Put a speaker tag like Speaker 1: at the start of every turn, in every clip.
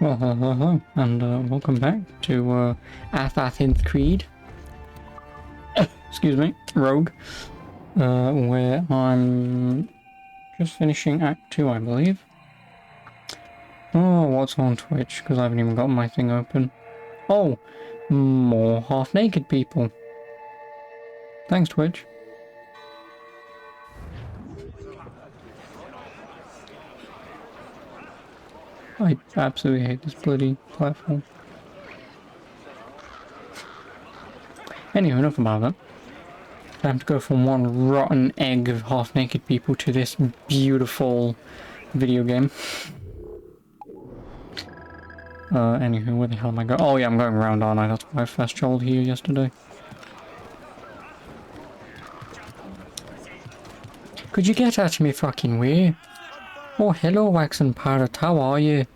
Speaker 1: Well, hello, and welcome back to Assassin's Creed. Excuse me, Rogue. Where I'm just finishing Act 2, I believe. Oh, what's on Twitch? Because I haven't even got my thing open. Oh, more half-naked people. Thanks, Twitch. I absolutely hate this bloody platform. Anyway, enough about that. Time to go from one rotten egg of half-naked people to this beautiful video game. Anywho, where the hell am I going? Oh yeah, I'm going around, aren't I? That's why I fast traveled here yesterday. Could you get out of me fucking way? Oh, hello, Waxen Parrot. How are you?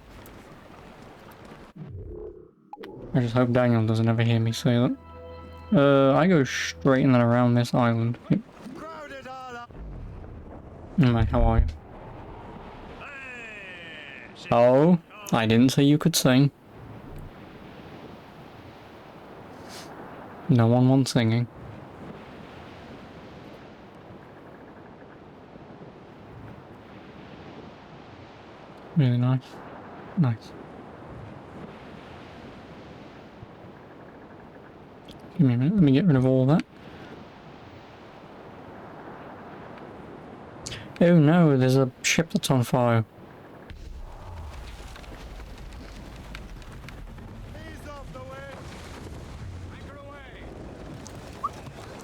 Speaker 1: I just hope Daniel doesn't ever hear me say that. I go straight and then around this island. Yep. Alright, how are you? Oh, I didn't say you could sing. No one wants singing. Really nice. Nice. Give me a minute, let me get rid of all that. Oh no, there's a ship that's on fire.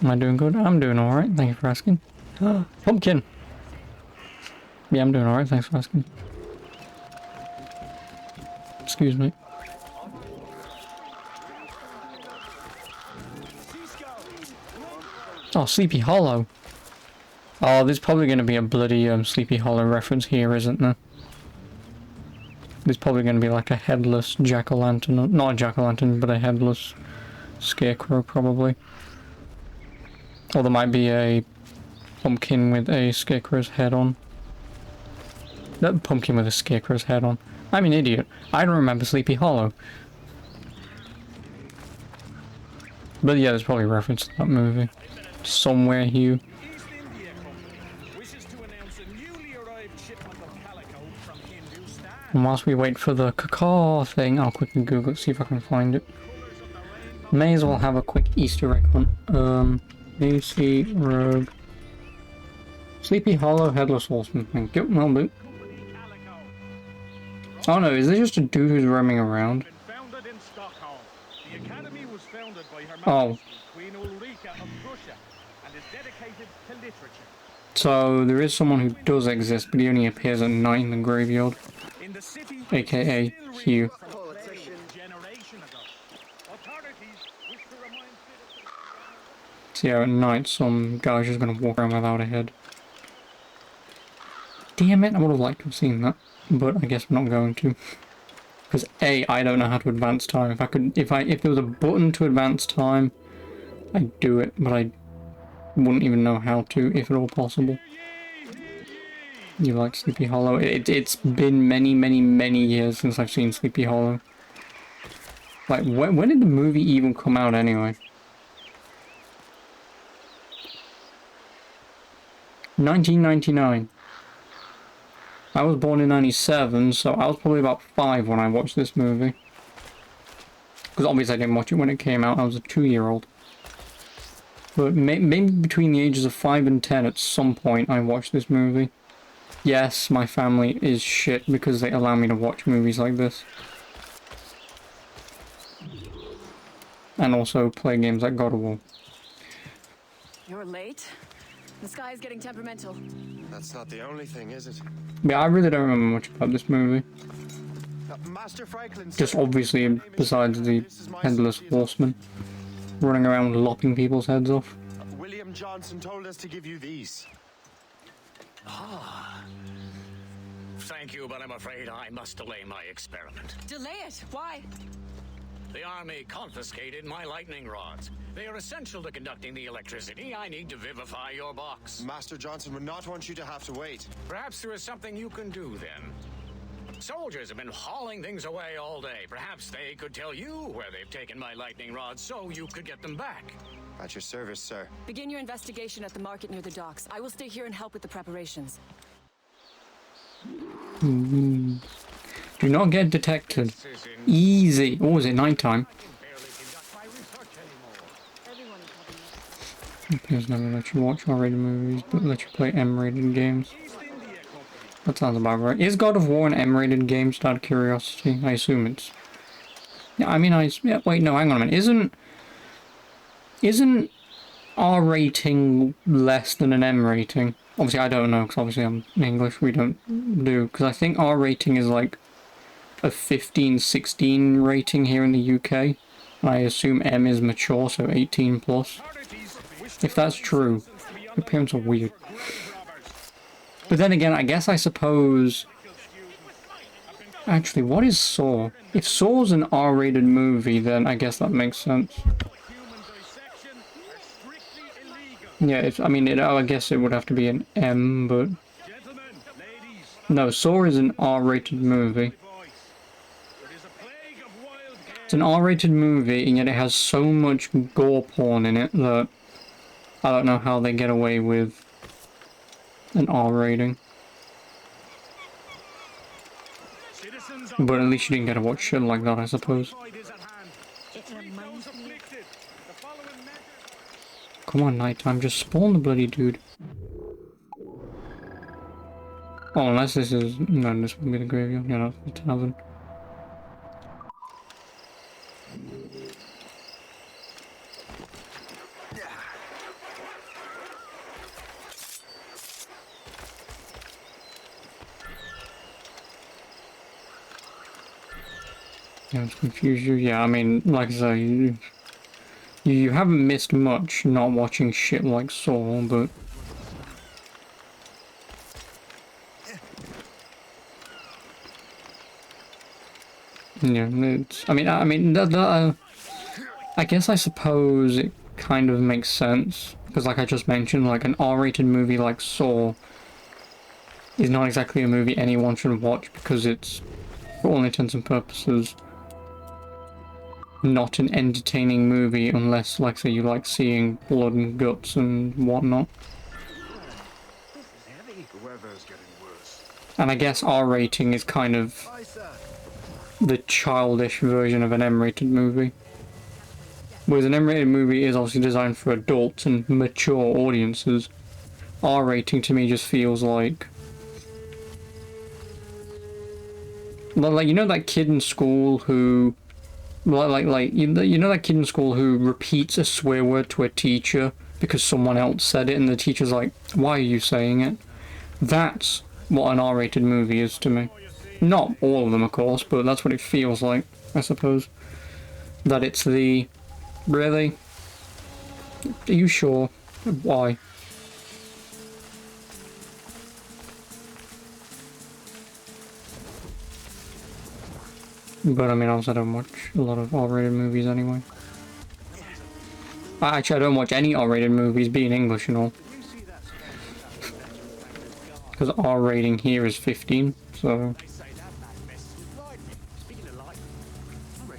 Speaker 1: Am I doing good? I'm doing alright, thank you for asking. Pumpkin! Yeah, I'm doing alright, thanks for asking. Excuse me. Oh, Sleepy Hollow. Oh, there's probably going to be a bloody Sleepy Hollow reference here, isn't there? There's probably going to be like a headless jack-o'-lantern. Not a jack-o'-lantern, but a headless scarecrow, probably. Or there might be a pumpkin with a scarecrow's head on. That pumpkin with a scarecrow's head on. I'm an idiot. I don't remember Sleepy Hollow. But yeah, there's probably a reference to that movie. Somewhere, Hugh. And whilst we wait for the caca thing, I'll quickly Google it, see if I can find it. May as well have a quick Easter egg hunt. AC Rogue. Sleepy Hollow Headless Horseman. Thank you. Well, boot. Oh no, is there just a dude who's roaming around? Oh. So there is someone who does exist, but he only appears at night in the graveyard. AKA Hugh. So yeah, at night some guy's just gonna walk around without a head. Damn it, I would have liked to have seen that, but I guess we're not going to. Because A, I don't know how to advance time. If there was a button to advance time, I'd do it, but I wouldn't even know how to, if at all possible. You like Sleepy Hollow? It's been many, many, many years since I've seen Sleepy Hollow. Like, when did the movie even come out anyway? 1999. I was born in 97, so I was probably about 5 when I watched this movie. Because obviously I didn't watch it when it came out, I was a 2-year-old. But maybe between the ages of 5 and 10 at some point I watched this movie. Yes, my family is shit because they allow me to watch movies like this. And also play games like God of War.
Speaker 2: You're late? The sky is getting temperamental.
Speaker 3: That's not the only thing, is it?
Speaker 1: Yeah, I really don't remember much about this movie.
Speaker 3: Master Franklin.
Speaker 1: Just obviously, besides the Headless Horseman running around lopping people's heads off.
Speaker 3: William Johnson told us to give you these.
Speaker 4: Ah. Thank you, but I'm afraid I must delay my experiment.
Speaker 2: Delay it? Why?
Speaker 4: The army confiscated my lightning rods. They are essential to conducting the electricity I need to vivify your box.
Speaker 3: Master Johnson would not want you to have to wait.
Speaker 4: Perhaps there is something you can do then. Soldiers have been hauling things away all day. Perhaps they could tell you where they've taken my lightning rods so you could get them back.
Speaker 3: At your service, sir.
Speaker 2: Begin your investigation at the market near the docks. I will stay here and help with the preparations.
Speaker 1: Do not get detected. Easy. Oh, is it nighttime? Appears never let you watch R-rated movies, but let you play M-rated games. That sounds about right. Is God of War an M-rated game? Just out of curiosity. I assume it's... Yeah, I mean, yeah, wait, no, hang on a minute. Isn't R rating less than an M rating? Obviously, I don't know, because obviously I'm English, we don't do... Because I think R rating is like a 15-16 rating here in the UK. I assume M is mature, so 18 plus. If that's true, your parents are weird. But then again, I guess I suppose... Actually, what is Saw? If Saw's an R-rated movie, then I guess that makes sense. Yeah, I mean, I guess it would have to be an M, but... No, Saw is an R-rated movie. It's an R-rated movie, and yet it has so much gore porn in it that... I don't know how they get away with an R rating. But at least you didn't get to watch shit like that, I suppose. Come on, nighttime, just spawn the bloody dude. Oh, unless this is... No, this would be the graveyard. Yeah, no, it's the tavern. Yeah, it's confused you. Yeah, I mean, like I say, you haven't missed much not watching shit like Saw, but... Yeah, it's... I guess I suppose it kind of makes sense, because like I just mentioned, like an R-rated movie like Saw is not exactly a movie anyone should watch, because it's, for all intents and purposes, not an entertaining movie unless, like, say, you like seeing blood and guts and whatnot. And I guess R rating is kind of the childish version of an M-rated movie. Whereas an M-rated movie is obviously designed for adults and mature audiences. R rating to me just feels like... Like, you know that kid in school who... you know that kid in school who repeats a swear word to a teacher because someone else said it and the teacher's like, why are you saying it? That's what an R-rated movie is to me. Not all of them, of course, but that's what it feels like, I suppose. That it's the... Really? Are you sure? Why? But I mean, also I don't watch a lot of R-rated movies anyway. Actually, I don't watch any R-rated movies, being English and all. Because R rating here is 15, so...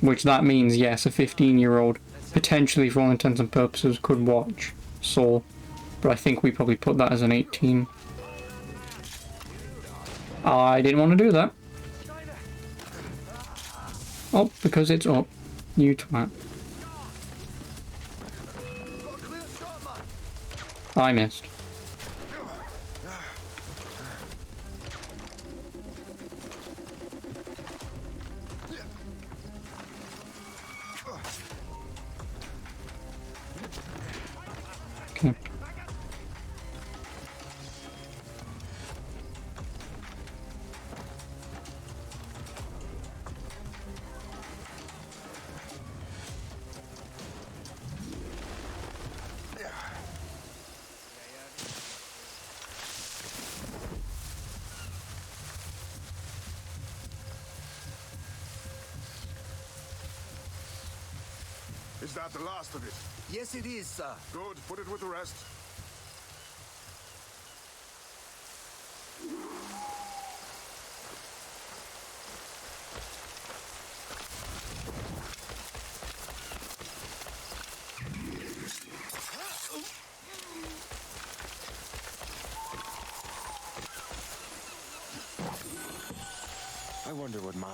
Speaker 1: Which that means, yes, a 15-year-old, potentially for all intents and purposes, could watch Saw. But I think we probably put that as an 18. I didn't want to do that. Oh, because it's up. You twat. I missed. Okay.
Speaker 5: Is that the last of it?
Speaker 6: Yes, it is, sir.
Speaker 5: Good. Put it with the rest.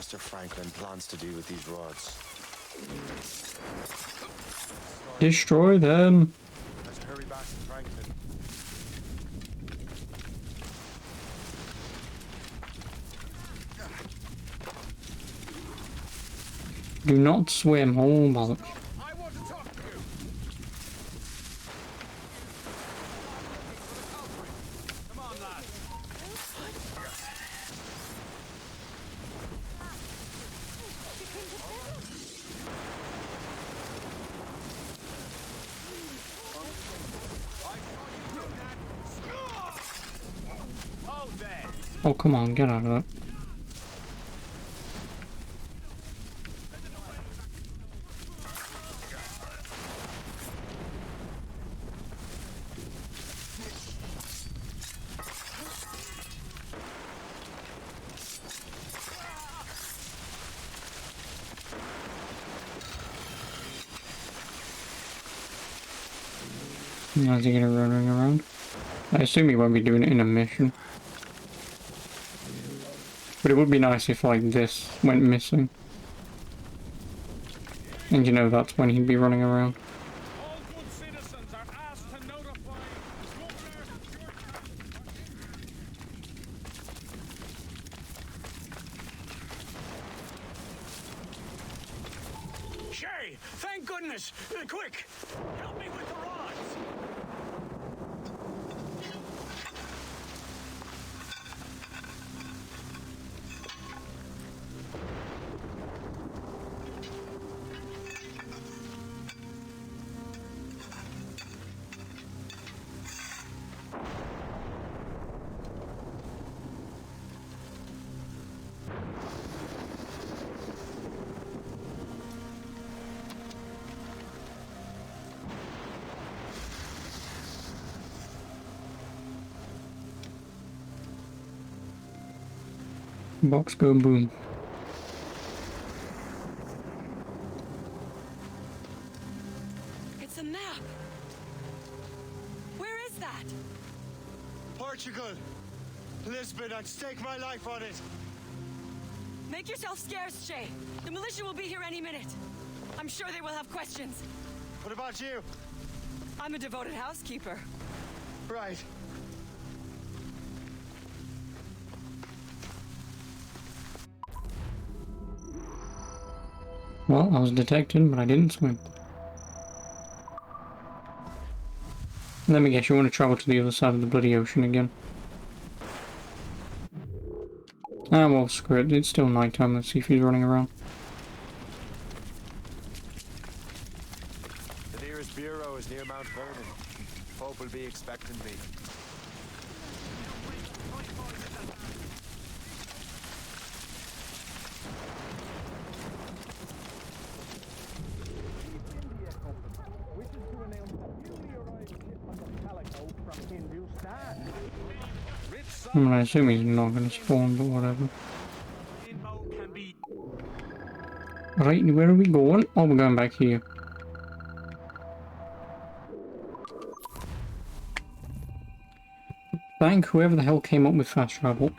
Speaker 3: Master Franklin plans to do with these rods.
Speaker 1: Destroy them.
Speaker 3: Let's hurry back to Franklin.
Speaker 1: Do not swim. Oh, bollocks.
Speaker 5: I want to talk to you. Come on, lad. Oh, there.
Speaker 1: Oh, come on, get out of that. How's he gonna running around? I assume he won't be doing it in a mission. But it would be nice if, like, this went missing. And you know that's when he'd be running around.
Speaker 5: All good citizens are asked to notify
Speaker 4: Shay, thank goodness! Quick! Help me with the rods!
Speaker 1: Box go boom.
Speaker 2: It's a map. Where is that?
Speaker 3: Portugal! Lisbon, I'd stake my life on it.
Speaker 2: Make yourself scarce, Shay. The militia will be here any minute. I'm sure they will have questions.
Speaker 3: What about you?
Speaker 2: I'm a devoted housekeeper.
Speaker 3: Right.
Speaker 1: Well, I was detected, but I didn't swim. Let me guess, you want to travel to the other side of the bloody ocean again? Ah, well, screw it. It's still nighttime. Let's see if he's running around.
Speaker 3: The nearest bureau is near Mount Vernon. Pope will be expecting me.
Speaker 1: I mean, I assume he's not going to spawn, but whatever. Right, where are we going? Oh, we're going back here. Thank whoever the hell came up with fast travel.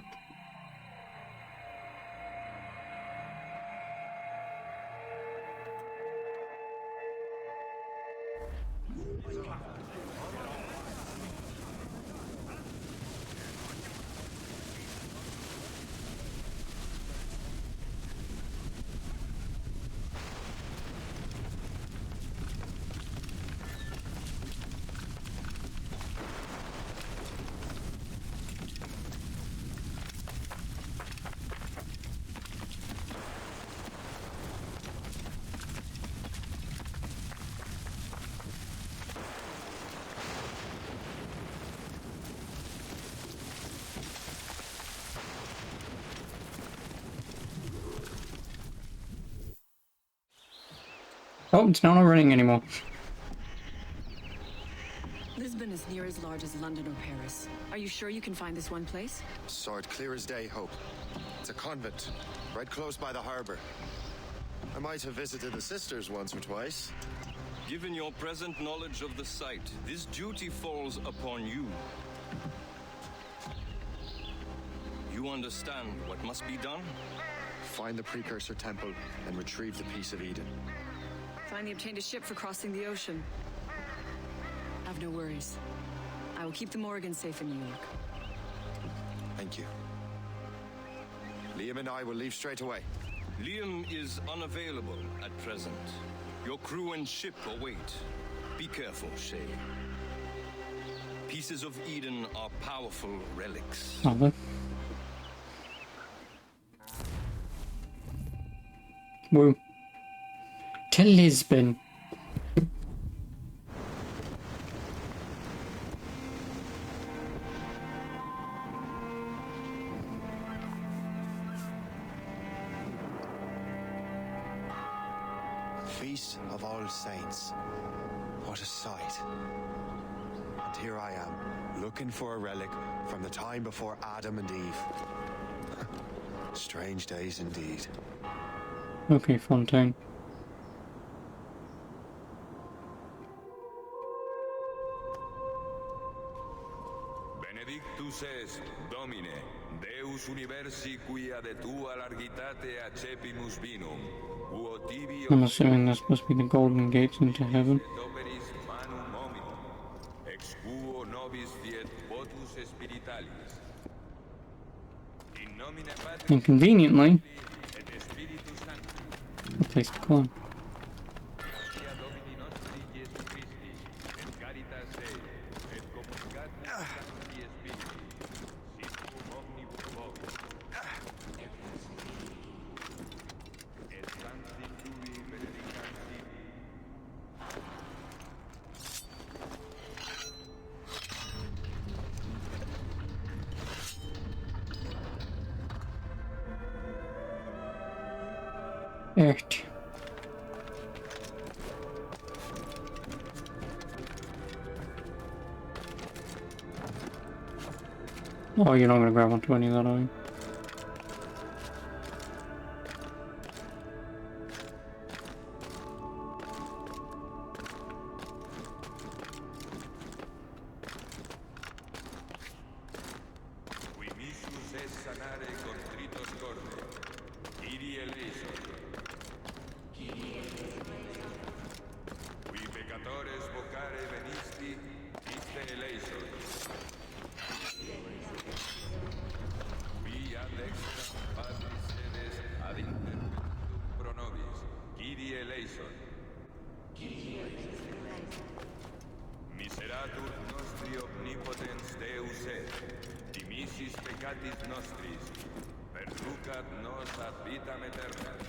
Speaker 1: Oh, it's now not running anymore.
Speaker 2: Lisbon is near as large as London or Paris. Are you sure you can find this one place?
Speaker 3: Saw it clear as day, Hope. It's a convent, right close by the harbor. I might have visited the sisters once or twice.
Speaker 6: Given your present knowledge of the site, this duty falls upon you. You understand what must be done?
Speaker 3: find the precursor temple and retrieve the Piece of Eden.
Speaker 2: Finally obtained a ship for crossing the ocean. Have no worries. I will keep the Morrigan safe in New York.
Speaker 3: Thank you. Liam and I will leave straight away.
Speaker 6: Liam is unavailable at present. Your crew and ship await. Be careful, Shay. Pieces of Eden are powerful relics.
Speaker 1: Are they? Woo. To Lisbon.
Speaker 3: Feast of All Saints. What a sight. And here I am, looking for a relic from the time before Adam and Eve. Strange days indeed.
Speaker 1: Okay, Fontaine.
Speaker 7: Benedictus est, Domine, Deus universi quia de tua largitate accepimus vinum, uo tibi
Speaker 1: I'm assuming that's supposed to be the golden gates into heaven.
Speaker 7: operis manum hominum, ex quo nobis fiet votus spiritualis. In nomine Patris
Speaker 1: And conveniently,
Speaker 7: et Spiritus Sancti,
Speaker 1: the place to climb.
Speaker 7: gratia Domini nostri Iesu Christi, et caritas Dei, et communicatus Sancti Spiritus, sic omnibus vobis. Et sancti tui benedicanti.
Speaker 1: Echt. Oh, you're not gonna grab onto any of that, are you?
Speaker 7: Qui missus es sanare contritos corde, Kyrie eleison. Qui peccatores vocare venisti, iste eleison. Qui ad extra Patris sedes ad interventum pro nobis, Kyrie eleison. Miseratur nostri omnipotens Deus et, dimissis peccatis nostris, perducat nos ad vitam aeternam.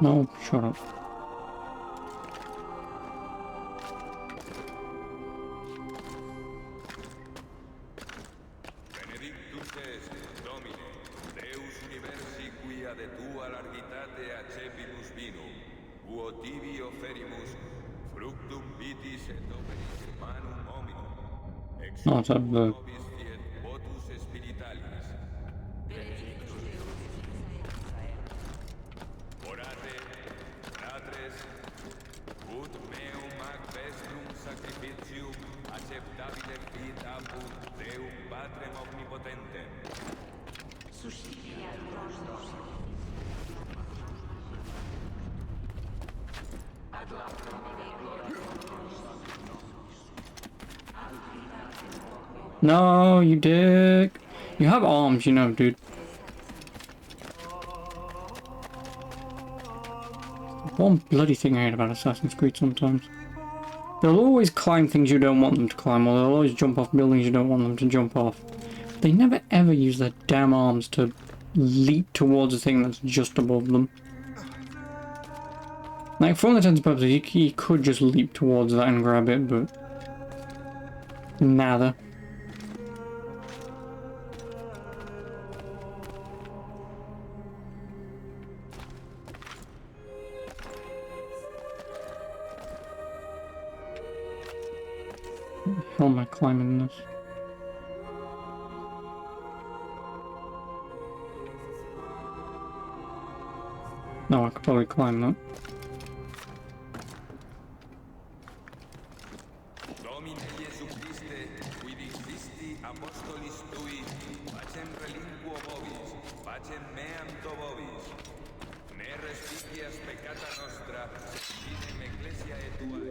Speaker 1: No, shut up.
Speaker 7: Benedictus est, Domine, Deus universi quia de tua largitate accepimus vinum, uo tibi offerimus, fructum vitis et operis manum hominum, ex
Speaker 1: No, it's a verb.
Speaker 7: nobis fiet votus spiritualis. Orate, fratres, ut meum ac vestrum sacrificium acceptabile fit apud Deum Patrem omnipotentem.
Speaker 1: No, you dick. You have arms, you know, dude. One bloody thing I hate about Assassin's Creed sometimes. They'll always climb things you don't want them to climb, or they'll always jump off buildings you don't want them to jump off. They never ever use their damn arms to leap towards a thing that's just above them. Like, for all intents and purposes, he could just leap towards that and grab it, but... nada. How am I climbing this? No, I could probably climb that.
Speaker 7: Domine Iesu Christe, quid Christi apostolis tui, pacem relinquo vobis, pacem meam to vobis. Ne respicias peccata nostra, fidem ecclesiae tuae.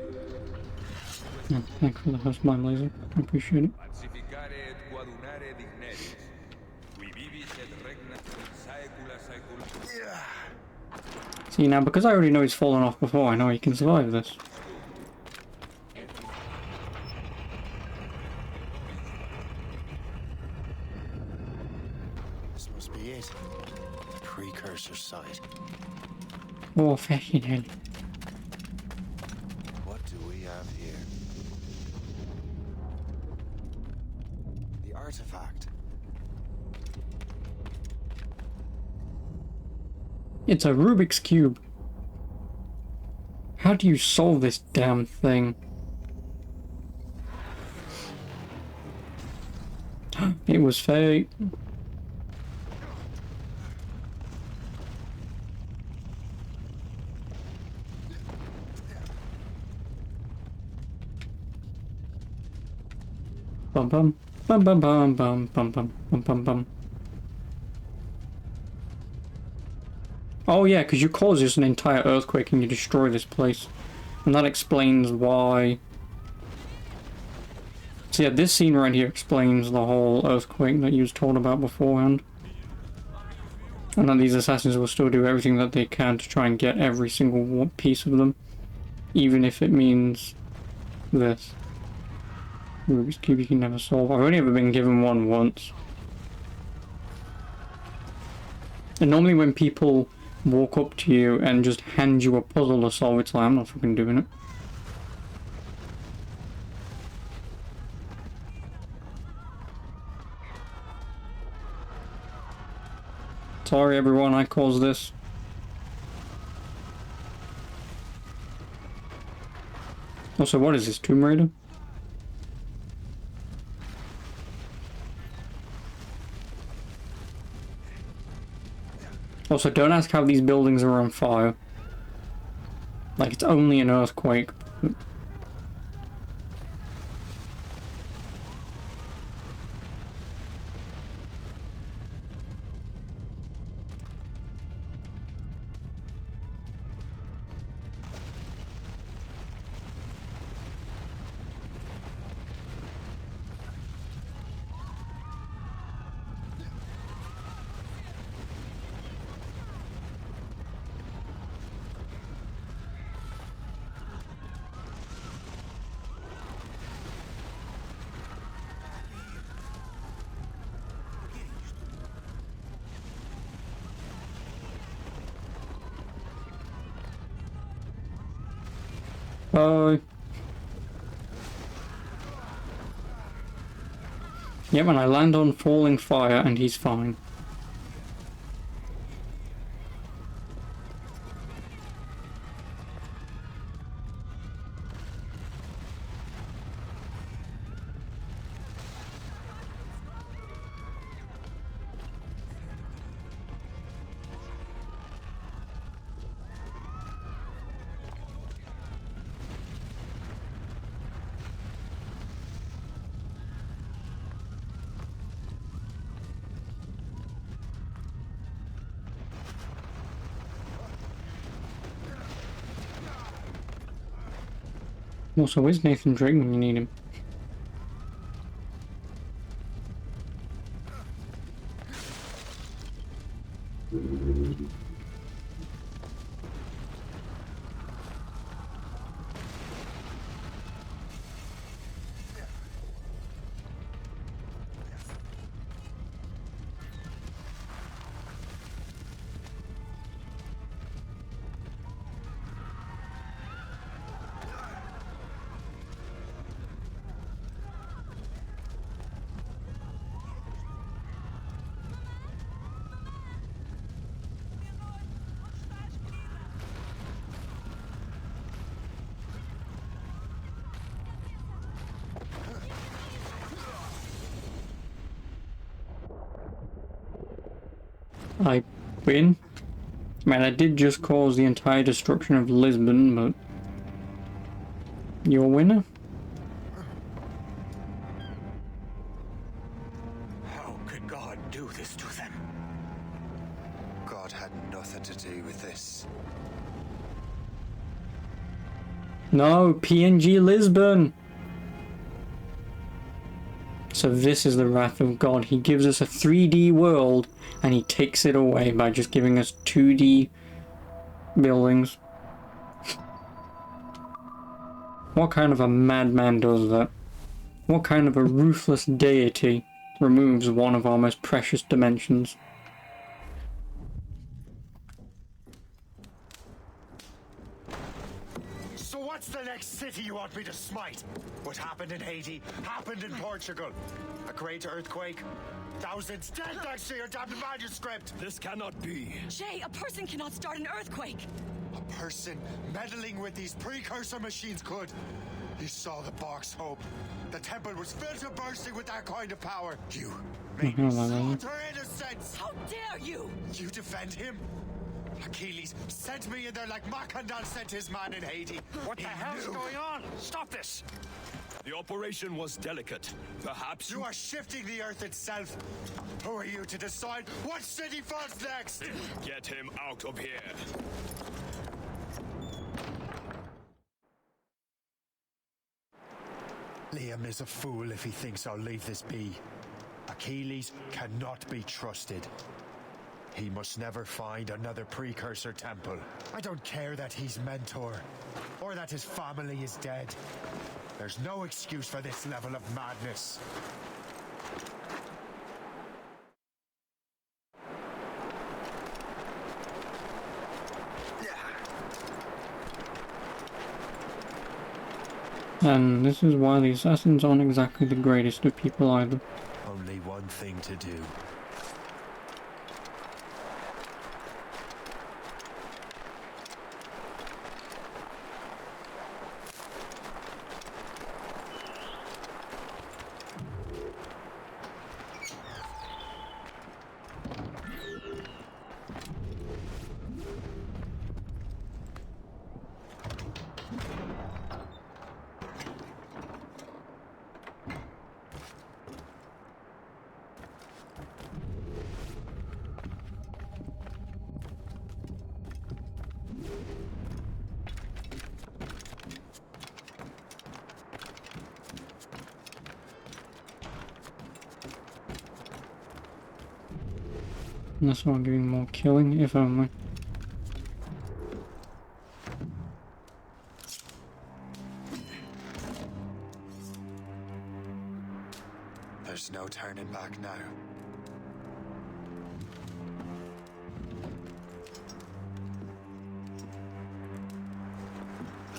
Speaker 1: Oh, thanks for the host mine laser. I appreciate it.
Speaker 7: Pacificare et coadunare digneris, qui vivis et regnat in saecula saeculorum.
Speaker 1: See, now, because I already know he's fallen off before, I know he can survive this.
Speaker 3: This must be it. The precursor site.
Speaker 1: Oh, fucking hell.
Speaker 3: What do we have here? The artifact.
Speaker 1: It's a Rubik's Cube. How do you solve this damn thing? It was fate. Bum bum bum bum bum bum bum bum bum bum bum. Oh yeah, because you cause just an entire earthquake and you destroy this place. And that explains why... So yeah, this scene right here explains the whole earthquake that you was told about beforehand. And that these assassins will still do everything that they can to try and get every single piece of them. Even if it means this. Rubik's Cube you can never solve. I've only ever been given one once. And normally when people walk up to you and just hand you a puzzle to solve, it's like, I'm not fucking doing it. Sorry everyone, I caused this. Also, what is this, Tomb Raider? Also, don't ask how these buildings are on fire. Like, it's only an earthquake. Yep, and I land on falling fire and he's fine. Also, where's Nathan Drake when you need him? I win. I mean, I did just cause the entire destruction of Lisbon, but you're a winner.
Speaker 3: How could God do this to them? God had nothing to do with this.
Speaker 1: No, PNG Lisbon! So this is the wrath of God. He gives us a 3D world and he takes it away by just giving us 2D buildings. What kind of a madman does that? What kind of a ruthless deity removes one of our most precious dimensions?
Speaker 3: So what's the next city you want me to smite? What happened in Haiti happened in Portugal. A great earthquake. Thousands dead thanks to your damn manuscript.
Speaker 6: This cannot be.
Speaker 2: Jay, a person cannot start an earthquake.
Speaker 3: A person meddling with these precursor machines could. You saw the Bark's hope. The temple was filled to bursting with that kind of power. You made me slaughter innocents.
Speaker 2: How dare you?
Speaker 3: You defend him? Achilles sent me in there like Macandal sent his man in Haiti.
Speaker 5: What the hell's going on? Stop this!
Speaker 6: The operation was delicate. Perhaps
Speaker 3: You are shifting the earth itself. Who are you to decide what city falls next?
Speaker 6: get him out of here.
Speaker 3: Liam is a fool if he thinks I'll leave this be. Achilles cannot be trusted. He must never find another precursor temple. I don't care that he's mentor, or that his family is dead. There's no excuse for this level of madness.
Speaker 1: And this is why the assassins aren't exactly the greatest of people either.
Speaker 3: Only one thing to do.
Speaker 1: And that's not giving more killing, if only.
Speaker 3: There's no turning back now.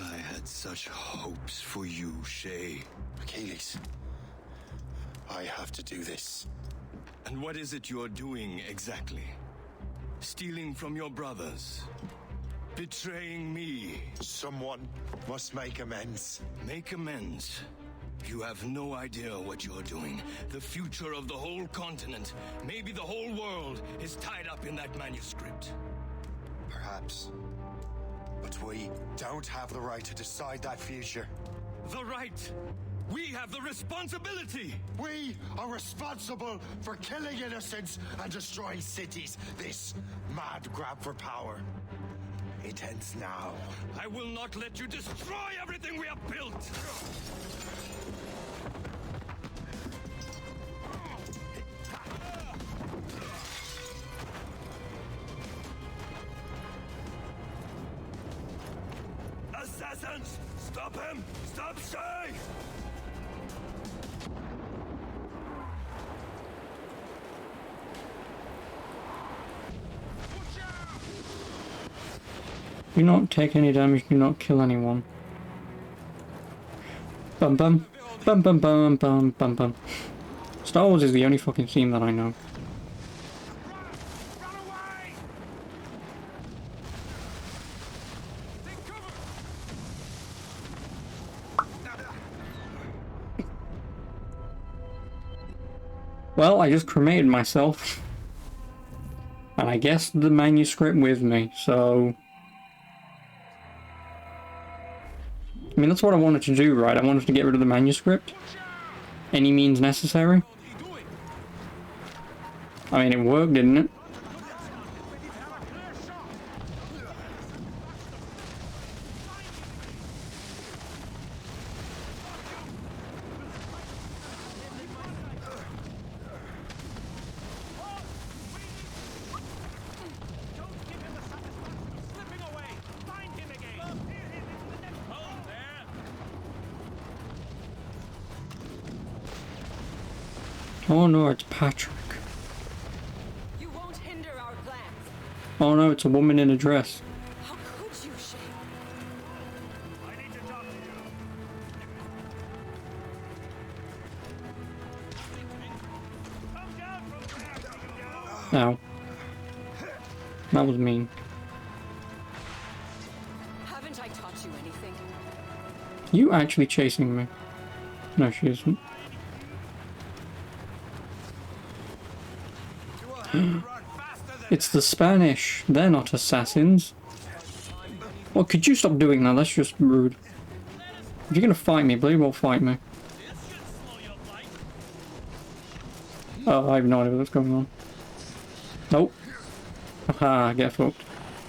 Speaker 6: I had such hopes for you, Shay.
Speaker 3: Achilles, I have to do this.
Speaker 6: And what is it you're doing exactly? Stealing from your brothers? Betraying me?
Speaker 3: Someone must make amends.
Speaker 6: Make amends? You have no idea what you're doing. The future of the whole continent, maybe the whole world, is tied up in that manuscript.
Speaker 3: Perhaps. But we don't have the right to decide that future.
Speaker 6: The right! We have the responsibility!
Speaker 3: We are responsible for killing innocents and destroying cities. This mad grab for power. It ends now.
Speaker 6: I will not let you destroy everything we have built! Assassins! Stop him! Stop Shay!
Speaker 1: Do not take any damage, do not kill anyone. Bum bum. Bum bum bum bum bum bum. Star Wars is the only fucking theme that I know.
Speaker 5: Run away! Take cover!
Speaker 1: Well, I just cremated myself. And I guess the manuscript with me, so... I mean, that's what I wanted to do, right? I wanted to get rid of the manuscript. Any means necessary. I mean, it worked, didn't it? Oh no, it's Patrick.
Speaker 2: You won't hinder our plans.
Speaker 1: Oh no, it's a woman in a dress.
Speaker 2: How could you, Shay?
Speaker 5: I need to talk to you. Come down from there,
Speaker 1: Ow. That was mean.
Speaker 2: Haven't I taught you anything?
Speaker 1: You actually chasing me? No, she isn't. It's the Spanish. They're not assassins. Well, could you stop doing that? That's just rude. If you're gonna fight me, bloody well fight me. Oh, I have no idea what's going on. Nope. Haha, get fucked.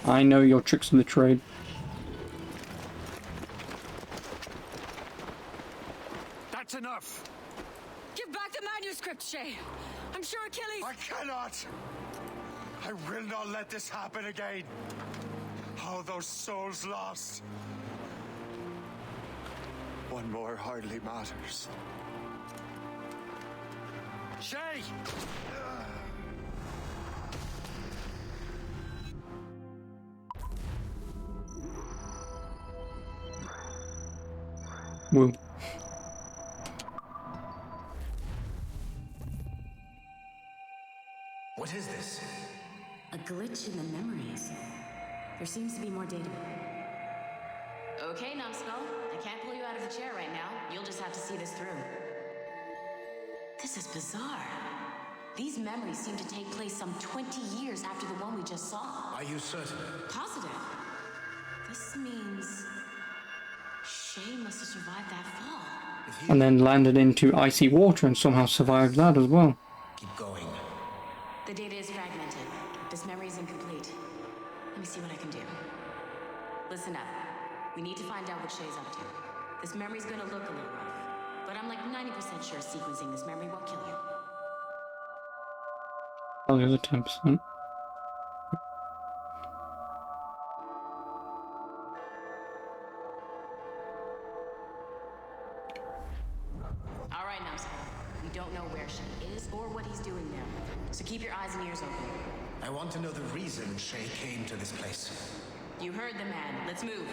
Speaker 1: I know your tricks of the trade.
Speaker 3: That's enough!
Speaker 2: Give back the manuscript, Shay. I'm sure Achilles...
Speaker 3: I cannot! I will not let this happen again! All those souls lost! One more hardly matters. Shay!
Speaker 1: Woo.
Speaker 6: What is this?
Speaker 8: A glitch in the memories. There seems to be more data. Okay, Numbskull. I can't pull you out of the chair right now. You'll just have to see this through. This is bizarre. These memories seem to take place some 20 years after the one we just saw.
Speaker 6: Are you certain?
Speaker 8: Positive. This means... Shay must have survived that fall.
Speaker 1: And then landed into icy water and somehow survived that as well.
Speaker 6: Keep going.
Speaker 8: The data is fragmented. This memory is incomplete. Let me see what I can do. Listen up. We need to find out what Shay's up to. This memory's gonna look a little rough, but I'm like 90% sure sequencing this memory won't kill you.
Speaker 1: Oh, the other 10%.
Speaker 8: All right, Numbskull. We don't know where Shay is or what he's doing there, so keep your eyes and ears open.
Speaker 6: I want to know the reason Shay came to this place.
Speaker 8: You heard the man. Let's move.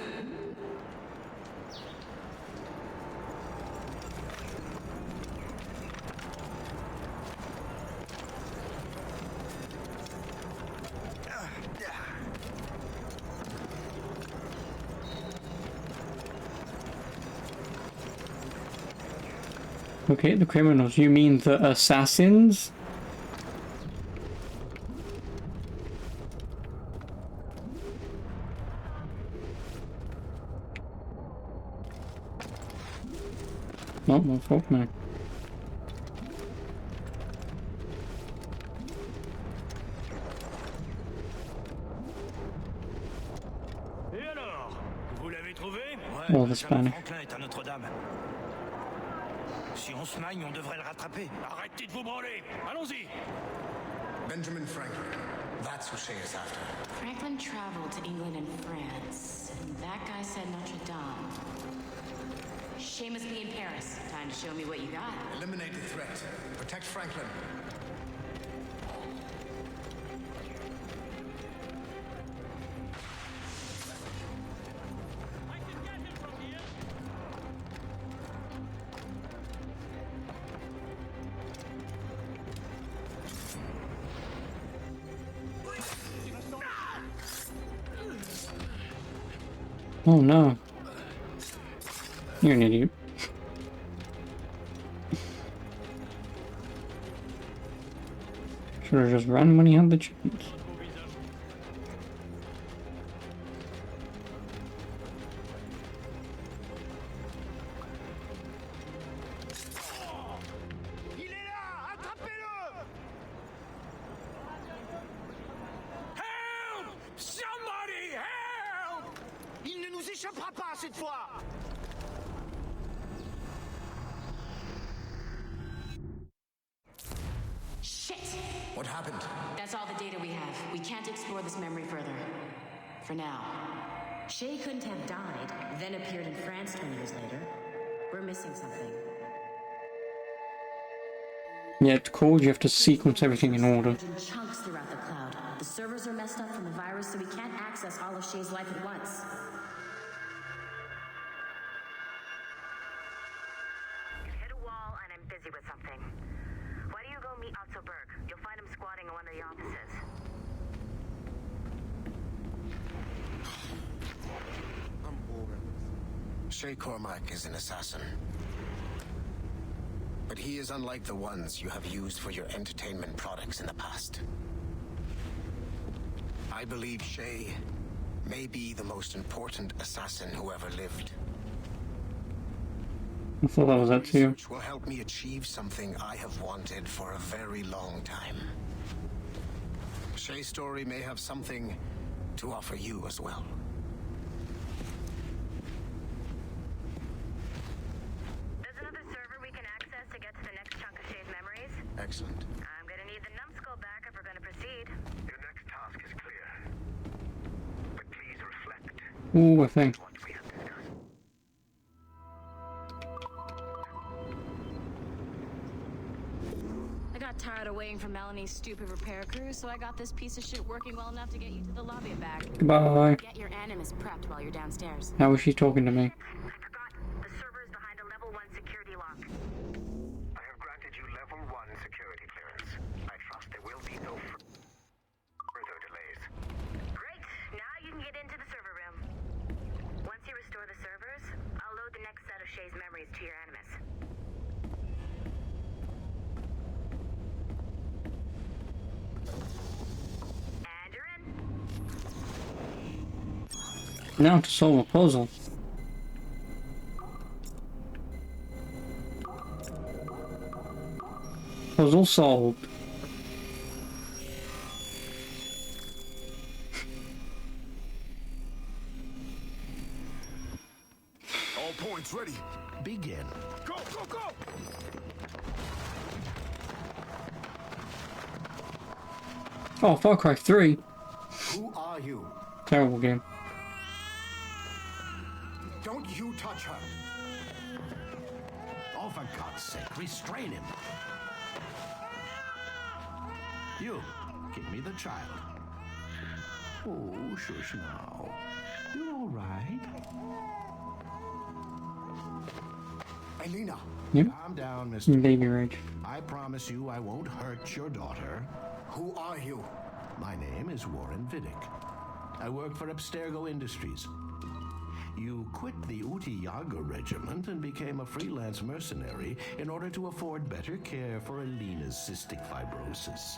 Speaker 1: Okay, the criminals. You mean the assassins? Oh, well, fuck me.
Speaker 5: Et alors? Vous l'avez trouvé?
Speaker 1: Oh, the Spanish.
Speaker 5: Franklin est à Notre-Dame. Si on se magne, on devrait le rattraper. Arrêtez de vous branler. Allons-y.
Speaker 6: Benjamin Franklin. That's who Shay is after.
Speaker 8: Franklin traveled to England and France, and that guy said Notre Dame. Shay must be in Paris. Time to show me what you got.
Speaker 6: Eliminate the threat. Protect Franklin.
Speaker 1: Oh no. You're an idiot. Should have just run when he had the chance.
Speaker 9: cette fois.
Speaker 8: Shit!
Speaker 6: What happened?
Speaker 8: That's all the data we have. We can't explore this memory further. For now. Shay couldn't have died, then appeared in France 20 years later. We're missing something.
Speaker 1: Yeah, to code, you have to sequence everything in order.
Speaker 8: In chunks throughout the cloud. The servers are messed up from the virus, so we can't access all of Shay's life at once.
Speaker 10: Hit a wall and I'm busy with something. Why don't you go meet Otto Berg? You'll find him squatting in one of the offices.
Speaker 6: I'm bored. Shay Cormac is an assassin. But he is unlike the ones you have used for your entertainment products in the past. I believe Shay may be the most important assassin who ever lived.
Speaker 1: I thought that was that too.
Speaker 6: Research will help me achieve something I have wanted for a very long time. Shay's story may have something to offer you as well.
Speaker 10: There's another server we can access to get to the next chunk of Shay's memories.
Speaker 6: Excellent.
Speaker 10: I'm gonna need the numbskull back if we're gonna proceed.
Speaker 9: Your next task is clear. But please reflect.
Speaker 1: Ooh, I think.
Speaker 9: What we have discussed.
Speaker 8: I got tired of waiting for Melanie's stupid repair crew, so I got this piece of shit working well enough to get you to the lobby and back.
Speaker 1: Goodbye.
Speaker 8: Get your Animus prepped while you're downstairs.
Speaker 1: How is she talking to me?
Speaker 10: I forgot. The server is behind a level 1 security lock.
Speaker 9: I have granted you level 1 security clearance. I trust there will be no further delays.
Speaker 10: Great! Now you can get into the server room. Once you restore the servers, I'll load the next set of Shay's memories to your Animus. And you're in.
Speaker 1: Now to solve a puzzle. Puzzle solved.
Speaker 3: All points ready.
Speaker 9: Begin.
Speaker 3: Go, go, go!
Speaker 1: Oh, Far Cry 3.
Speaker 3: Who are you?
Speaker 1: Terrible game.
Speaker 3: Don't you touch her.
Speaker 9: Oh, for God's sake, restrain him. You, give me the child. Oh, shush now. You all right?
Speaker 3: Elena.
Speaker 1: Yep.
Speaker 9: Calm down, Mr.
Speaker 1: Baby rage.
Speaker 9: I promise you I won't hurt your daughter.
Speaker 3: Who are you?
Speaker 9: My name is Warren Vidic. I work for Abstergo Industries. You quit the Uti Yaga regiment and became a freelance mercenary in order to afford better care for Alina's cystic fibrosis.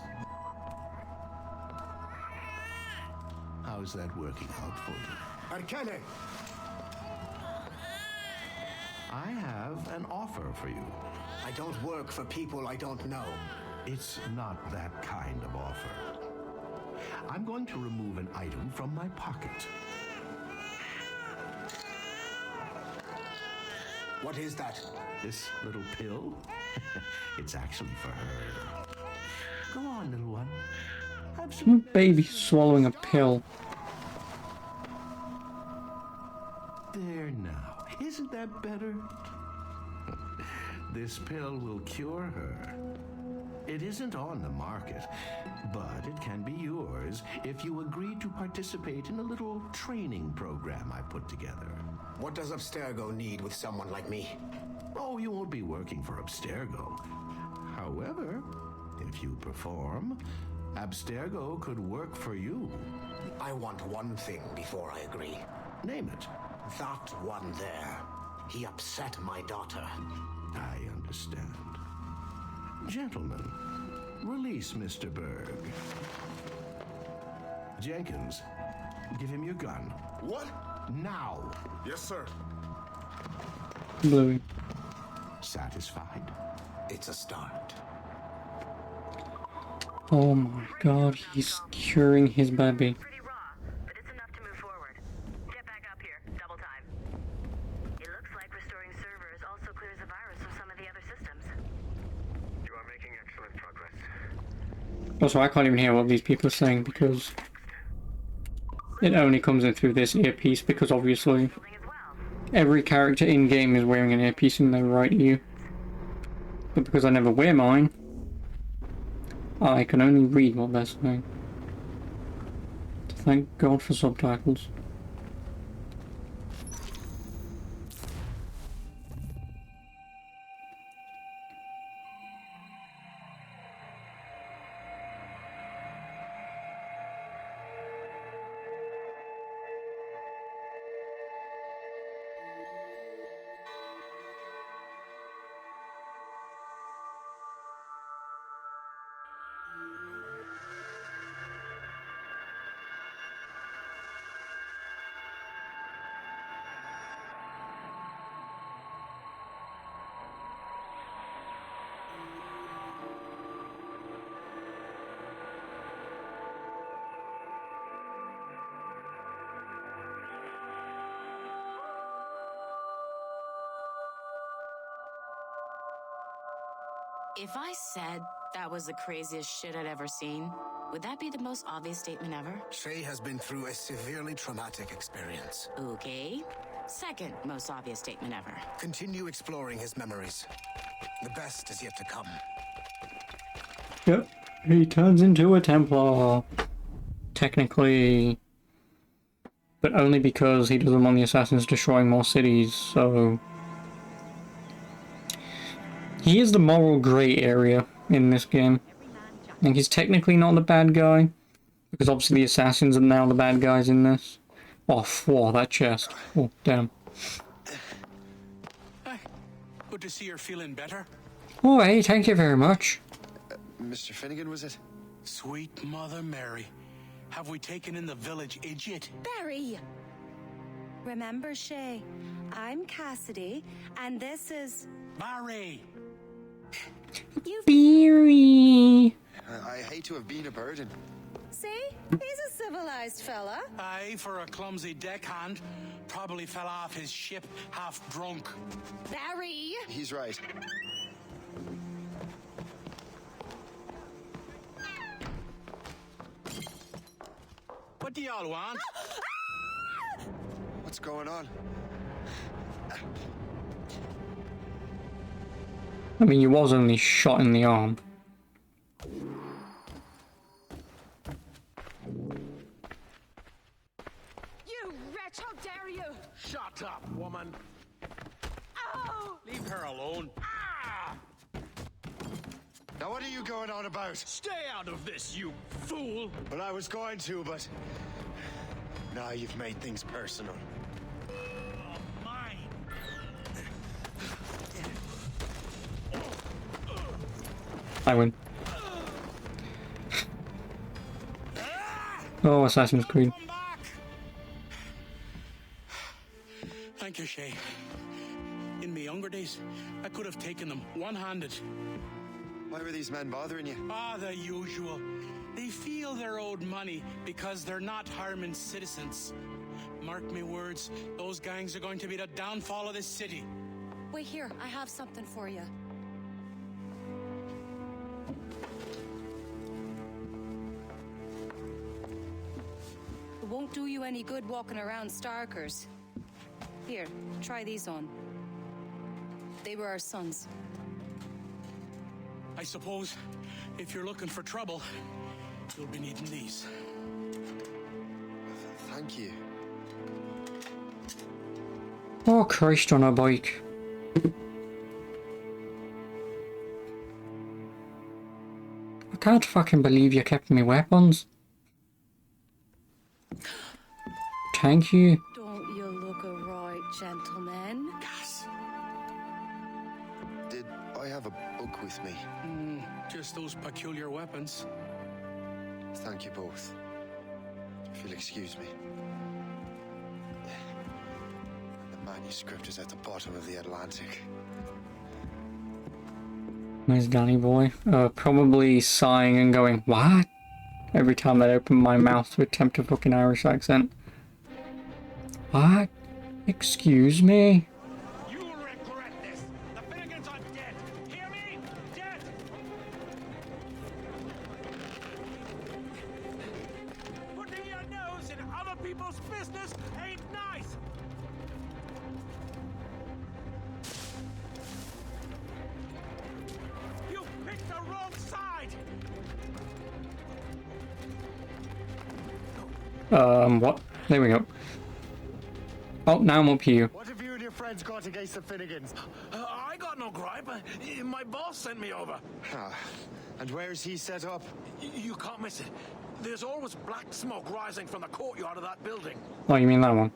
Speaker 9: How's that working out for you?
Speaker 3: Arkele!
Speaker 9: I have an offer for you.
Speaker 3: I don't work for people I don't know.
Speaker 9: It's not that kind of offer. I'm going to remove an item from my pocket.
Speaker 3: What is that?
Speaker 9: This little pill? It's actually for her. Go on, little one. Have some.
Speaker 1: Baby swallowing a pill.
Speaker 9: There now. Isn't that better? This pill will cure her. It isn't on the market, but it can be yours if you agree to participate in a little training program I put together.
Speaker 3: What does Abstergo need with someone like me?
Speaker 9: Oh, you won't be working for Abstergo. However, if you perform, Abstergo could work for you.
Speaker 3: I want one thing before I agree.
Speaker 9: Name it.
Speaker 3: That one there. He upset my daughter.
Speaker 9: I understand. Gentlemen, release Mr. Berg. Jenkins, give him your gun.
Speaker 3: What?
Speaker 9: Now.
Speaker 3: Yes, sir.
Speaker 1: Bluey.
Speaker 9: Satisfied?
Speaker 3: It's a start.
Speaker 1: Oh my god, he's curing his baby.
Speaker 10: Pretty raw, but it's enough to move forward. Get back up here. Double time.
Speaker 1: Also, I can't even hear what these people are saying because it only comes in through this earpiece, because obviously every character in-game is wearing an earpiece when they write to you. But because I never wear mine, I can only read what they're saying. Thank God for subtitles.
Speaker 8: If I said that was the craziest shit I'd ever seen, would that be the most obvious statement ever?
Speaker 11: Shay has been through a severely traumatic experience.
Speaker 8: Okay. Second most obvious statement ever.
Speaker 11: Continue exploring his memories. The best is yet to come.
Speaker 1: Yep, he turns into a Templar. Technically. But only because he doesn't want the assassins destroying more cities, so... He is the moral grey area in this game. I think he's technically not the bad guy, because obviously the assassins are now the bad guys in this. Oh, whoa, that chest. Oh, damn.
Speaker 11: Hey, good to see you're feeling better.
Speaker 1: Oh, hey, thank you very much.
Speaker 11: Mr. Finnegan, was it? Sweet Mother Mary. Have we taken in the village idiot?
Speaker 12: Barry! Remember, Shay, I'm Cassidy, and this is...
Speaker 11: Barry!
Speaker 1: Barry!
Speaker 13: I hate to have been a burden.
Speaker 12: See? He's a civilized fella.
Speaker 11: Aye, for a clumsy deckhand. Probably fell off his ship half drunk.
Speaker 12: Barry!
Speaker 13: He's right.
Speaker 11: What do y'all want?
Speaker 13: What's going on?
Speaker 1: I mean, you was only shot in the arm.
Speaker 12: You wretch, how dare you!
Speaker 5: Shut up, woman.
Speaker 12: Oh!
Speaker 11: Leave her alone. Ah!
Speaker 3: Now what are you going on about?
Speaker 5: Stay out of this, you fool!
Speaker 3: Well, I was going to, but... Now you've made things personal.
Speaker 1: I win. Oh, Assassin's Creed.
Speaker 11: Thank you, Shay. In my younger days, I could have taken them one-handed.
Speaker 13: Why were these men bothering you?
Speaker 11: Ah, the usual. They feel they're owed money because they're not harming citizens. Mark me words, those gangs are going to be the downfall of this city.
Speaker 12: Wait here, I have something for you. It won't do you any good walking around Starkers. Here, try these on. They were our sons.
Speaker 11: I suppose if you're looking for trouble, you'll be needing these.
Speaker 13: Thank you.
Speaker 1: Oh, Christ on a bike. I can't fucking believe you kept me weapons. Thank you.
Speaker 12: Don't you look a right gentleman?
Speaker 11: Gas.
Speaker 13: Did I have a book with me?
Speaker 11: Just those peculiar weapons.
Speaker 13: Thank you both. If you'll excuse me. The manuscript is at the bottom of the Atlantic.
Speaker 1: Where's Danny boy? Probably sighing and going, what? Every time I open my mouth to attempt a fucking Irish accent. What? Excuse me?
Speaker 5: You will regret this. The Finnegans are dead. Hear me? Dead. close business ain't nice. You picked the wrong side.
Speaker 1: What? There we go. Oh, now I'm up here.
Speaker 3: What have you and your friends got against the Finnegans?
Speaker 5: I got no gripe. My boss sent me over.
Speaker 3: And where's he set up?
Speaker 5: You can't miss it. There's always black smoke rising from the courtyard of that building.
Speaker 1: Oh, you mean that one?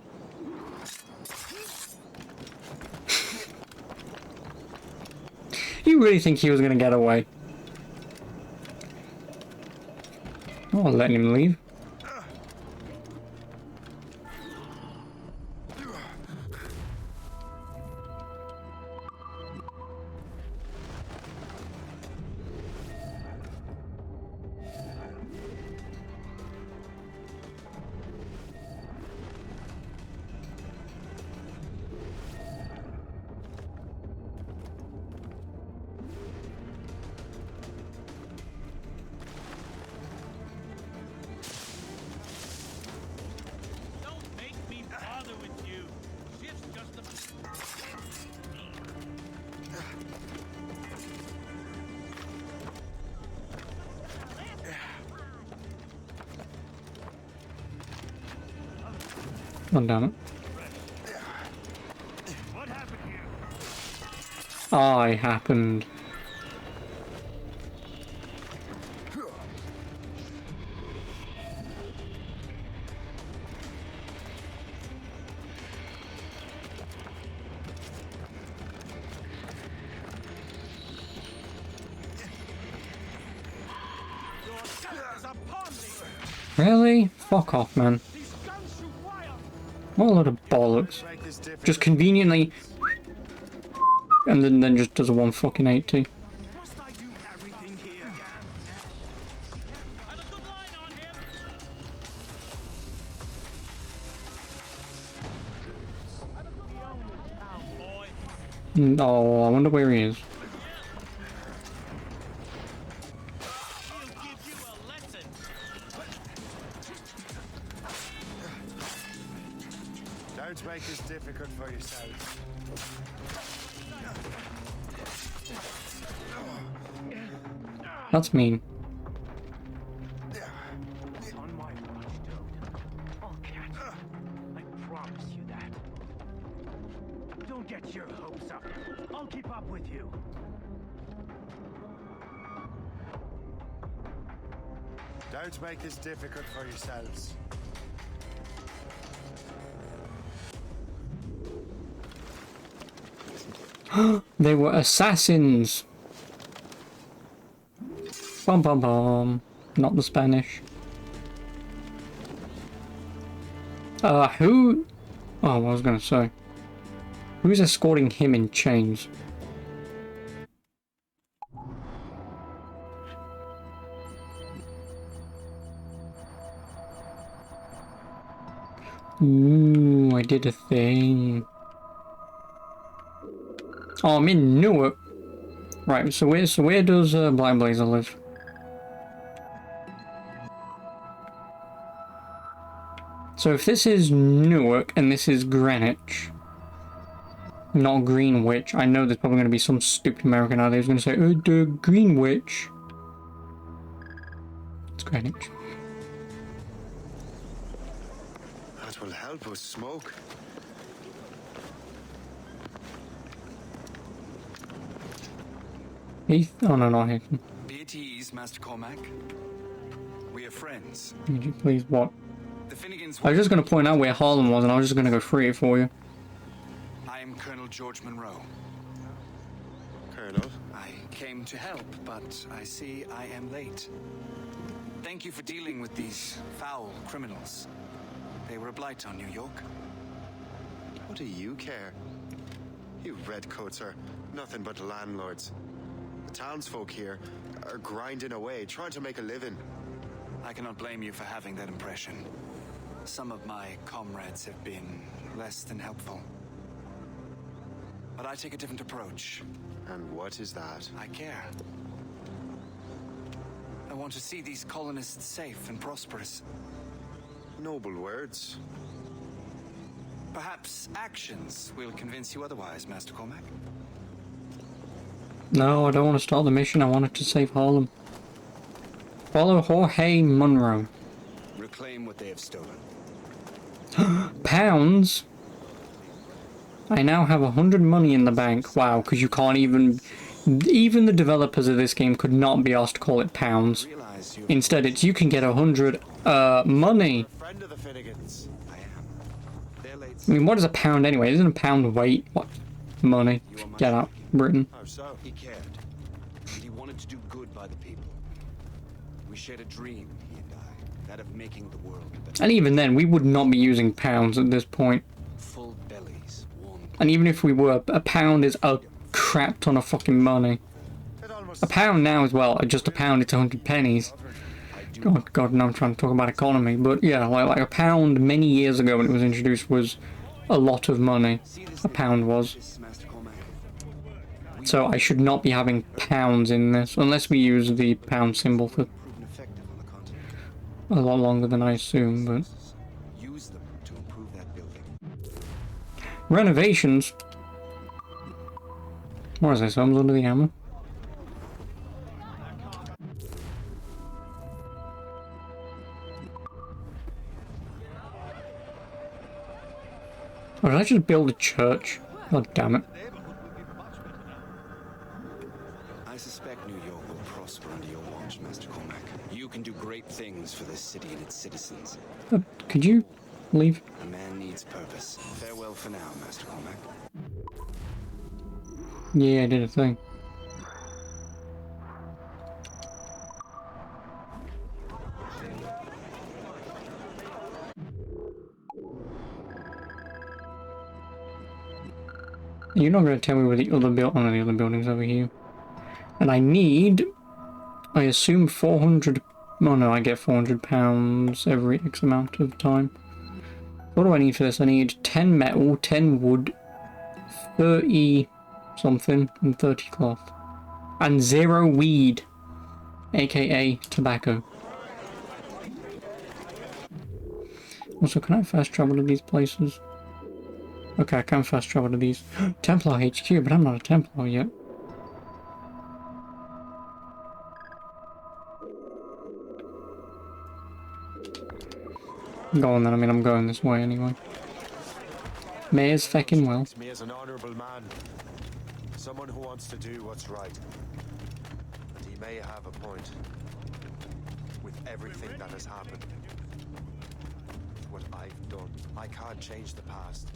Speaker 1: You really think he was gonna get away? Oh, letting him leave. Oh, damn it.
Speaker 5: What happened here?
Speaker 1: I happened. Really? Fuck off, man. What a load of bollocks. Just conveniently... And then just does a 180. Oh, I wonder where he is.
Speaker 3: Don't make this difficult for yourself.
Speaker 1: That's mean.
Speaker 5: On my watch, Toad. I'll catch you. I promise you that. Don't get your hopes up. I'll keep up with you.
Speaker 3: Don't make this difficult for yourselves.
Speaker 1: They were assassins. Bum bum bum. Not the Spanish. Who? Oh, I was gonna say. Who's escorting him in chains? Ooh, I did a thing. Oh, I'm in Newark. Right, so where does Black Blazer live? So if this is Newark and this is Greenwich, not Greenwich, I know there's probably going to be some stupid American out there who's going to say, the Greenwich. It's Greenwich.
Speaker 3: That will help us smoke.
Speaker 1: Heath? Oh no, not Heath.
Speaker 14: Be at ease, Master Cormac. We are friends.
Speaker 1: Would you please what?
Speaker 14: The Finnegans.
Speaker 1: I was just going to point out where Harlem was and I was just going to go free it for you.
Speaker 14: I am Colonel George Monroe.
Speaker 3: Colonel?
Speaker 14: I came to help, but I see I am late. Thank you for dealing with these foul criminals. They were a blight on New York.
Speaker 3: What do you care? You redcoats are nothing but landlords. The townsfolk here are grinding away, trying to make a living.
Speaker 14: I cannot blame you for having that impression. Some of my comrades have been less than helpful. But I take a different approach.
Speaker 3: And what is that?
Speaker 14: I care. I want to see these colonists safe and prosperous.
Speaker 3: Noble words.
Speaker 14: Perhaps actions will convince you otherwise, Master Cormac.
Speaker 1: No, I don't want to start the mission. I wanted to save Harlem. Follow Jorge Monroe.
Speaker 14: Reclaim what they have stolen.
Speaker 1: Pounds? I now have 100 money in the bank. Wow, because you can't even the developers of this game could not be asked to call it pounds. Instead, it's you can get 100 money. I mean, what is a pound anyway? Isn't a pound weight? What? Money. Get out, Britain.
Speaker 14: He cared. And he wanted to do good by the people. We shared a dream, he and I, that of making the world better.
Speaker 1: And even then, we would not be using pounds at this point.
Speaker 14: Full bellies, warm.
Speaker 1: And even if we were, a pound is a crap ton of fucking money. A pound now as well, just a pound, it's 100 pennies. God, now I'm trying to talk about economy, but yeah, like a pound many years ago when it was introduced was a lot of money. A pound was. So I should not be having pounds in this, unless we use the pound symbol for a lot longer than I assume, but...
Speaker 14: Use them to improve that building.
Speaker 1: Renovations? What is this, arms under the hammer? Or did I just build a church? God damn it.
Speaker 14: I suspect New York will prosper under your watch, Master Cormac. You can do great things for this city and its citizens.
Speaker 1: Could you leave?
Speaker 14: A man needs purpose. Farewell for now, Master Cormac.
Speaker 1: Yeah, I did a thing. You're not going to tell me where the other one of the other buildings over here. And I need, I assume 400, oh no, I get 400 pounds every X amount of time. What do I need for this? I need 10 metal, 10 wood, 30 something, and 30 cloth. And 0 weed, aka tobacco. Also, can I fast travel to these places? Okay, I can fast travel to these. Templar HQ, but I'm not a Templar yet. Go on then, I mean I'm going this way anyway. May as feckin' well.
Speaker 3: Me as an honourable man. Someone who wants to do what's right. And he may have a point. With everything that has happened. With what I've done. I can't change the past.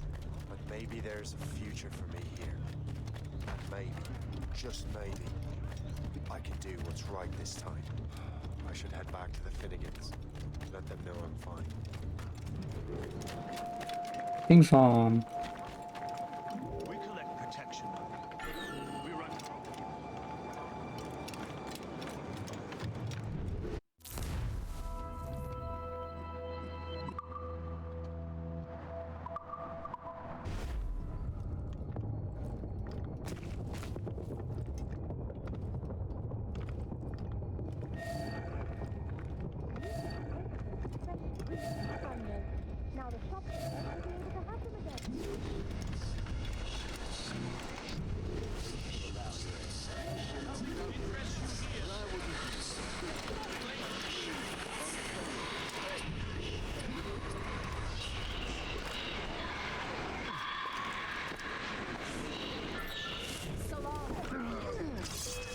Speaker 3: But maybe there's a future for me here. And maybe, just maybe, I can do what's right this time. I should head back to the Finnegans. Let them know I'm fine.
Speaker 1: Things on.
Speaker 5: We collect protection. We run.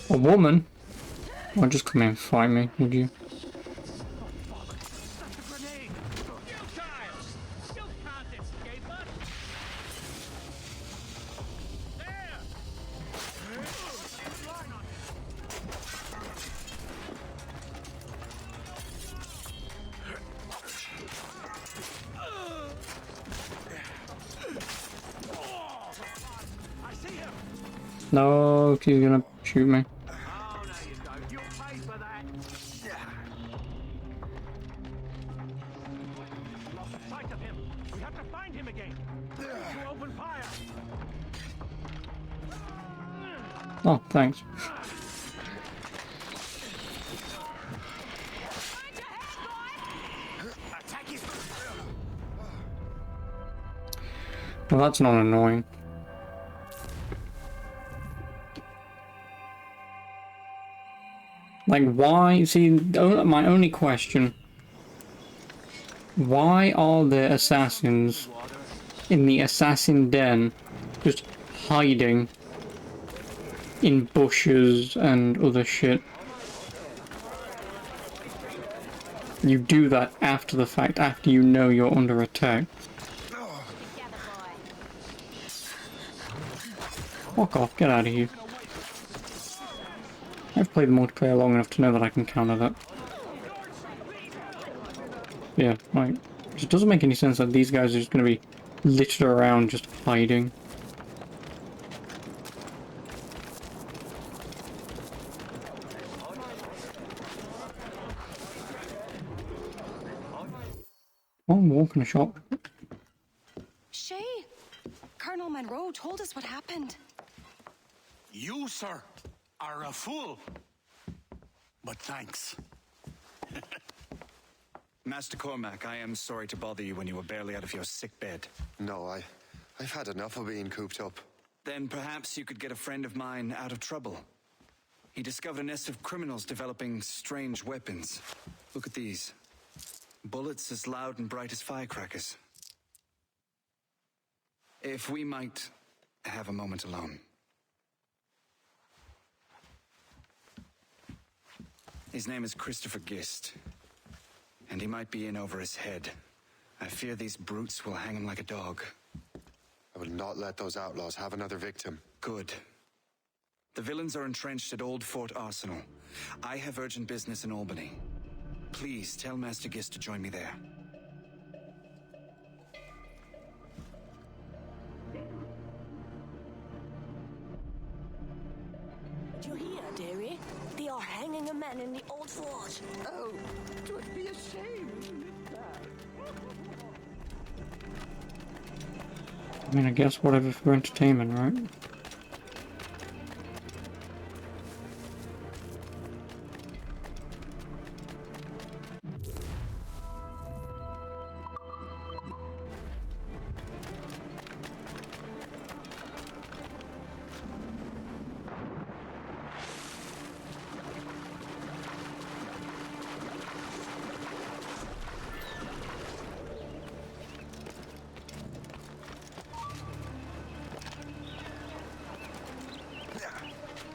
Speaker 1: A woman? Or just come in and fight me, would you? No, he's gonna shoot me. Oh, thanks. Well, that's not annoying. Like, why? See, my only question. Why are there assassins in the assassin den just hiding in bushes and other shit? You do that after the fact, after you know you're under attack. Fuck off, get out of here. I've played the multiplayer long enough to know that I can counter that. Yeah, like, it just doesn't make any sense that these guys are just gonna be littered around just hiding. One walk in a shop.
Speaker 12: Shay! Colonel Monroe told us what happened.
Speaker 11: You, sir, are a fool. But thanks.
Speaker 14: Master Cormac, I am sorry to bother you when you were barely out of your sick bed.
Speaker 13: No, I've had enough of being cooped up.
Speaker 14: Then perhaps you could get a friend of mine out of trouble. He discovered a nest of criminals developing strange weapons. Look at these. Bullets as loud and bright as firecrackers. If we might have a moment alone. His name is Christopher Gist. And he might be in over his head. I fear these brutes will hang him like a dog.
Speaker 13: I will not let those outlaws have another victim.
Speaker 14: Good. The villains are entrenched at Old Fort Arsenal. I have urgent business in Albany. Please tell Master Gist to join me there.
Speaker 15: Did you hear, dearie? They are hanging a man in the Old Fort. Oh, 'twould be a shame.
Speaker 1: I mean, I guess whatever for entertainment, right?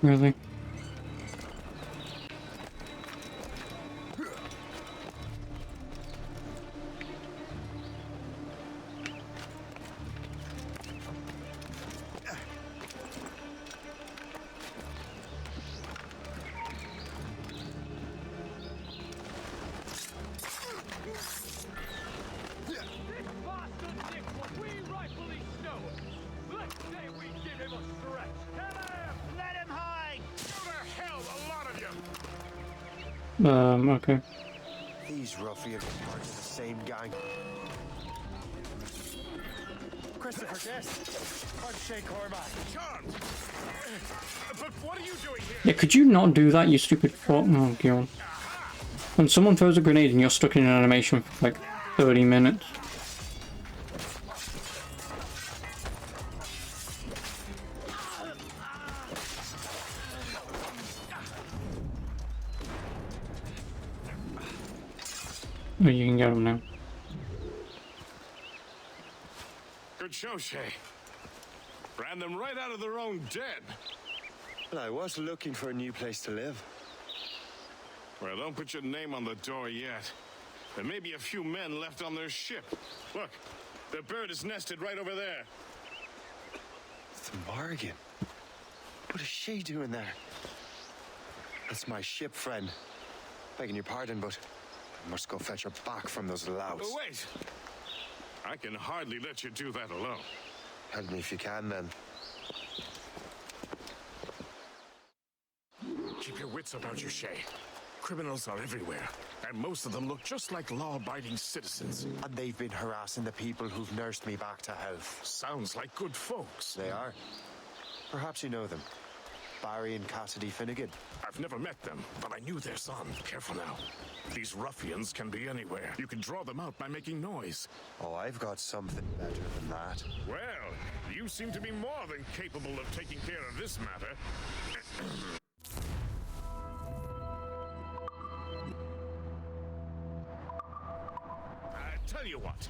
Speaker 1: Really? Okay.
Speaker 3: These ruffians are part of the same gang. Christopher Guest, I'm Shay Cormac.
Speaker 16: Charmed. But what are you doing here?
Speaker 1: Yeah, could you not do that, you stupid fuck? Oh, God. When someone throws a grenade and you're stuck in an animation for like 30 minutes. Oh, you can get them now.
Speaker 16: Good show, Shay. Ran them right out of their own den.
Speaker 3: Well, I was looking for a new place to live.
Speaker 16: Well, don't put your name on the door yet. There may be a few men left on their ship. Look, the bird is nested right over there.
Speaker 3: It's Morgan. What is she doing there? That's my ship, friend. Begging your pardon, but I must go fetch her back from those louts.
Speaker 16: Oh, wait! I can hardly let you do that alone.
Speaker 3: Help me if you can, then.
Speaker 16: Keep your wits about you, Shay. Criminals are everywhere, and most of them look just like law-abiding citizens.
Speaker 3: And they've been harassing the people who've nursed me back to health.
Speaker 16: Sounds like good folks.
Speaker 3: They are. Perhaps you know them. Barry and Cassidy Finnegan?
Speaker 16: I've never met them, but I knew their son. Careful now. These ruffians can be anywhere. You can draw them out by making noise.
Speaker 3: Oh, I've got something better than that.
Speaker 16: Well, you seem to be more than capable of taking care of this matter. Tell you what,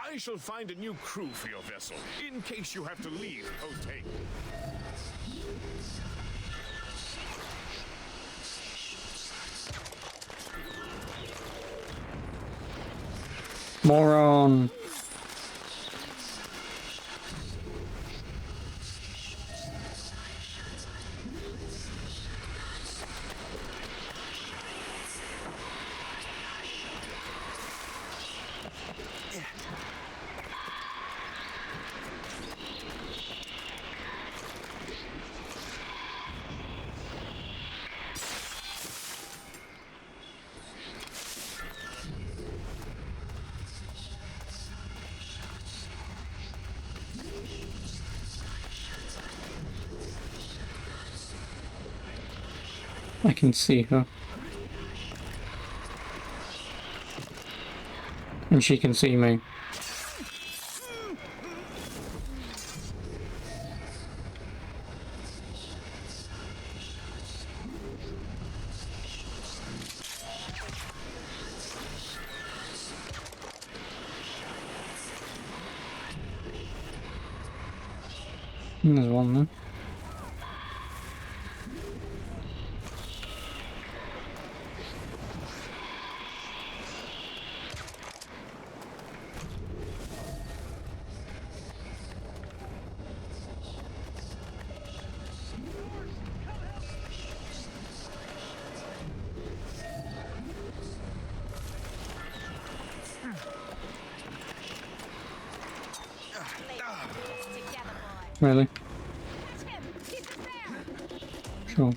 Speaker 16: I shall find a new crew for your vessel, in case you have to leave post-haste.
Speaker 1: Moron. I can see her. And she can see me. There's one there. Really? Sure.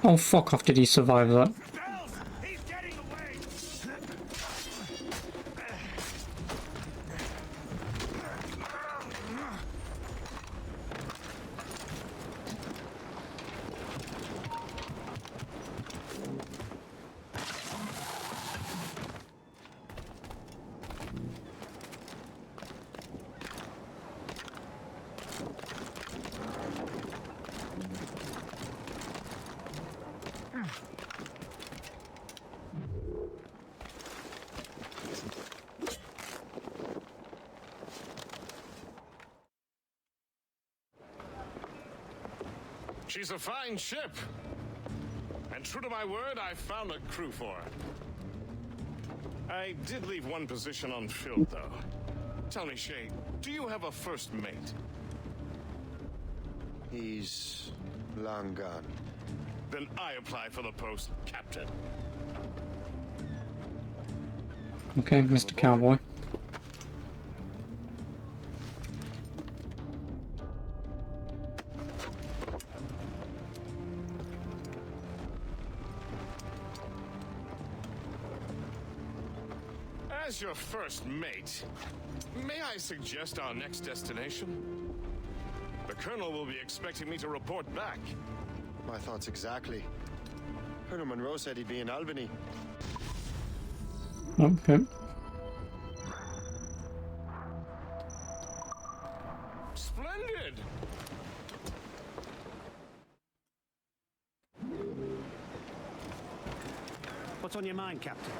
Speaker 1: Oh, fuck off, did he survive that?
Speaker 16: She's a fine ship. And true to my word, I found a crew for her. I did leave one position unfilled, though. Tell me, Shay, do you have a first mate?
Speaker 3: He's long gone.
Speaker 16: Then I apply for the post, Captain.
Speaker 1: Okay, Mr. Cowboy.
Speaker 16: As your first mate, may I suggest our next destination? The Colonel will be expecting me to report back.
Speaker 3: My thoughts exactly. Colonel Monroe said he'd be in Albany.
Speaker 1: Okay.
Speaker 16: Splendid.
Speaker 17: What's on your mind, Captain?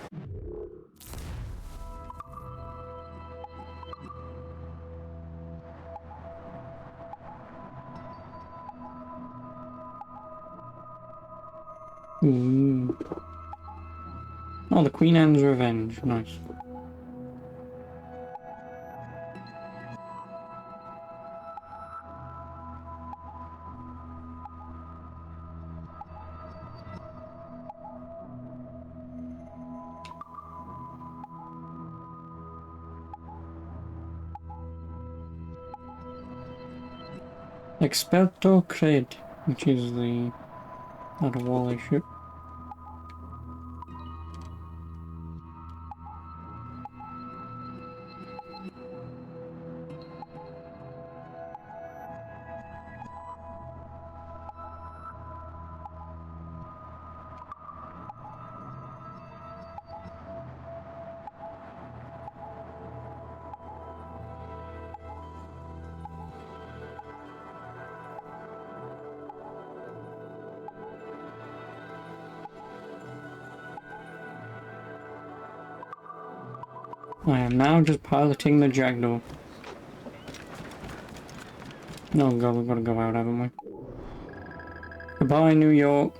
Speaker 1: Ooh. Oh, the Queen Anne's Revenge. Nice. Experto Cred, which is the Adewale ship. I am now just piloting the Jackdaw. Oh god, we've got to go out, haven't we? Goodbye, New York.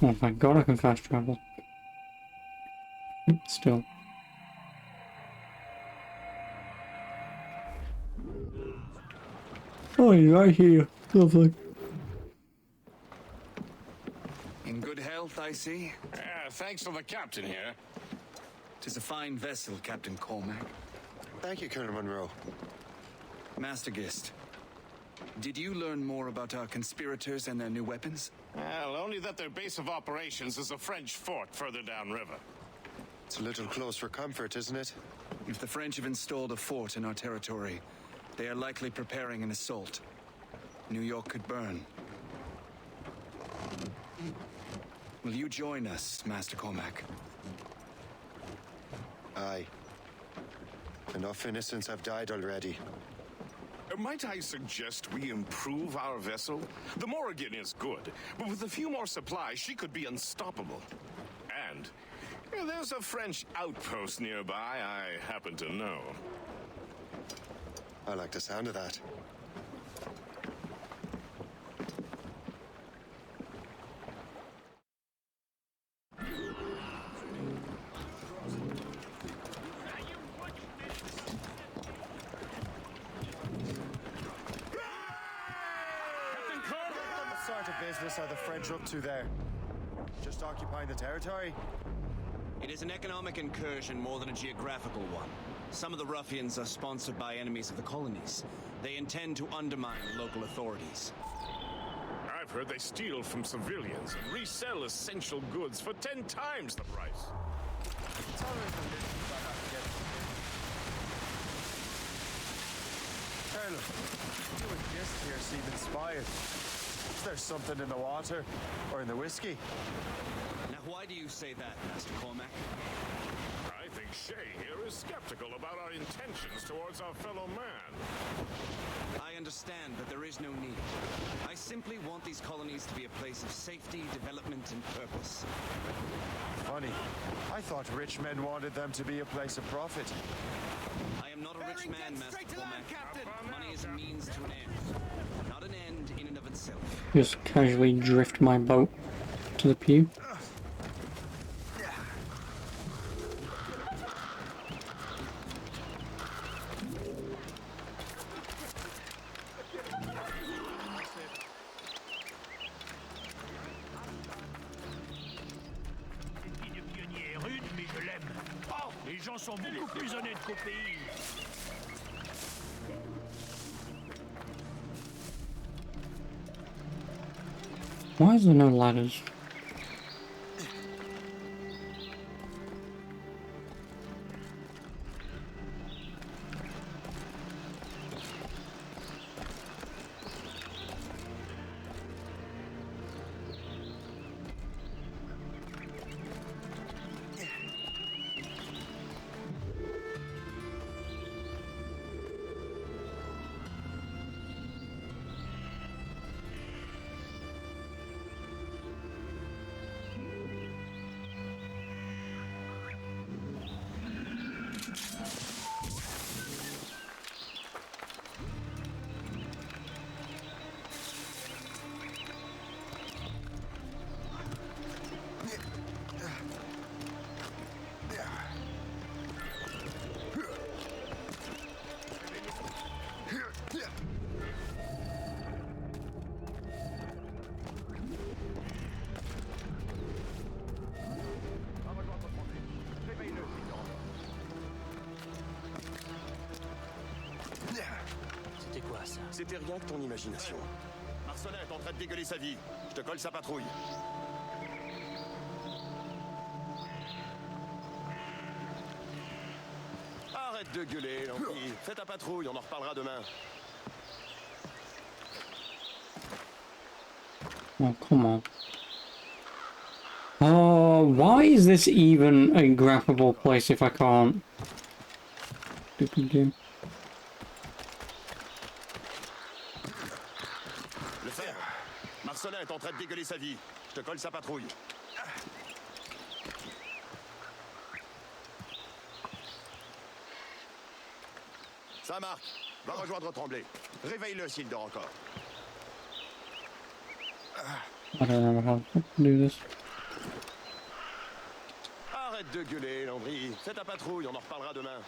Speaker 1: Oh my god, I can fast travel. Still. Oh, you're right here. Lovely.
Speaker 14: In good health, I see.
Speaker 16: Thanks to the captain here.
Speaker 14: 'Tis a fine vessel, Captain Cormac.
Speaker 13: Thank you, Colonel Monroe.
Speaker 14: Master Gist, did you learn more about our conspirators and their new weapons?
Speaker 16: Well, only that their base of operations is a French fort further downriver.
Speaker 13: It's a little close for comfort, isn't it?
Speaker 14: If the French have installed a fort in our territory, they are likely preparing an assault. New York could burn. Will you join us, Master Cormac?
Speaker 13: Aye. Enough innocents have died already.
Speaker 16: Might I suggest we improve our vessel? The Morrigan is good, but with a few more supplies, she could be unstoppable. And there's a French outpost nearby I happen to know.
Speaker 13: I like the sound of that.
Speaker 3: What sort of business are the French up to there? Just occupying the territory?
Speaker 18: It is an economic incursion more than a geographical one. Some of the ruffians are sponsored by enemies of the colonies. They intend to undermine local authorities.
Speaker 16: I've heard they steal from civilians and resell essential goods for 10 times the price.
Speaker 3: It's always the little I have to get. Colonel, you and Gist here seem inspired. Is there something in the water? Or in the whiskey?
Speaker 18: Now why do you say that, Master Cormac?
Speaker 16: I think Shay here is skeptical about our intentions towards our fellow man.
Speaker 18: I understand that there is no need. I simply want these colonies to be a place of safety, development, and purpose.
Speaker 3: Funny. I thought rich men wanted them to be a place of profit.
Speaker 18: I am not a rich man, Master Cormac. Money is a means to an end, not an end in and of itself.
Speaker 1: Just casually drift my boat to the pew.
Speaker 5: Sont beaucoup plus honnêtes qu'au pays.
Speaker 1: Why is there no ladders?
Speaker 17: C'était rien que ton imagination. Marcelin est en train de dégueuler sa vie. Je te colle sa patrouille. Arrête de gueuler, Lampy. Fais ta patrouille, on en reparlera demain.
Speaker 1: Oh, come on. Oh, why is this even a grabbable place if I can't? Stupid game.
Speaker 17: Le fer. Marcelin est en train de dégueuler sa vie. Je te colle sa patrouille. Ça marque. Va rejoindre Tremblay. Réveille-le s'il dort encore.
Speaker 1: I don't know how to do this.
Speaker 17: Arrête de gueuler, Landry. Fais ta patrouille, on en reparlera demain.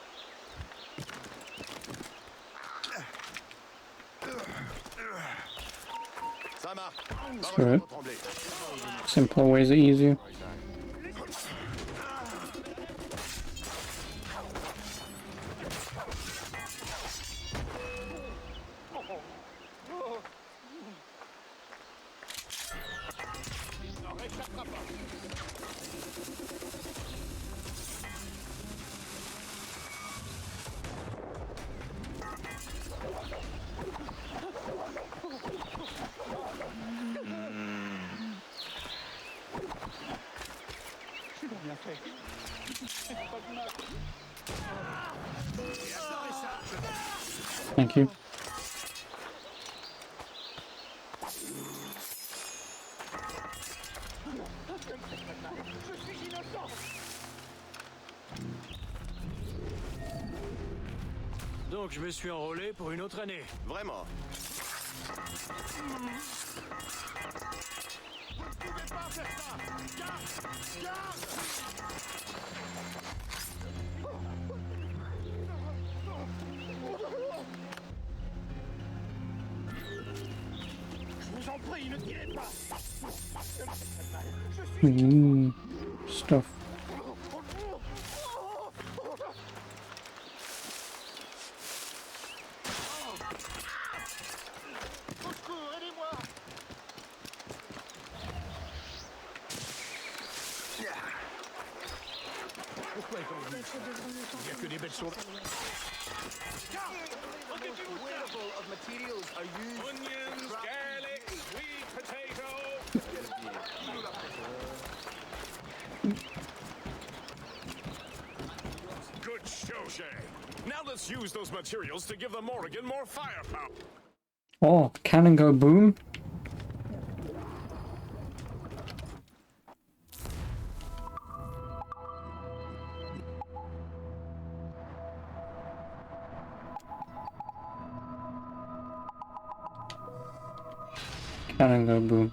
Speaker 17: Ça marque. Va
Speaker 1: Screw it.
Speaker 17: rejoindre Tremblay.
Speaker 1: Simpler ways are easier. Thank you.
Speaker 18: Donc je me suis enrôlé pour une autre année.
Speaker 17: Vraiment.
Speaker 5: Je vous en prie, ne tirez pas.
Speaker 1: Stuff.
Speaker 5: Au secours, aidez-moi. Pourquoi est-on venu? Il n'y a que des bêtes sauvages.
Speaker 16: Onions, garlic, sweet potato. Good show, Shay. Now let's use those materials to give the Morrigan more firepower.
Speaker 1: Oh, cannon go boom. Cannon go boom.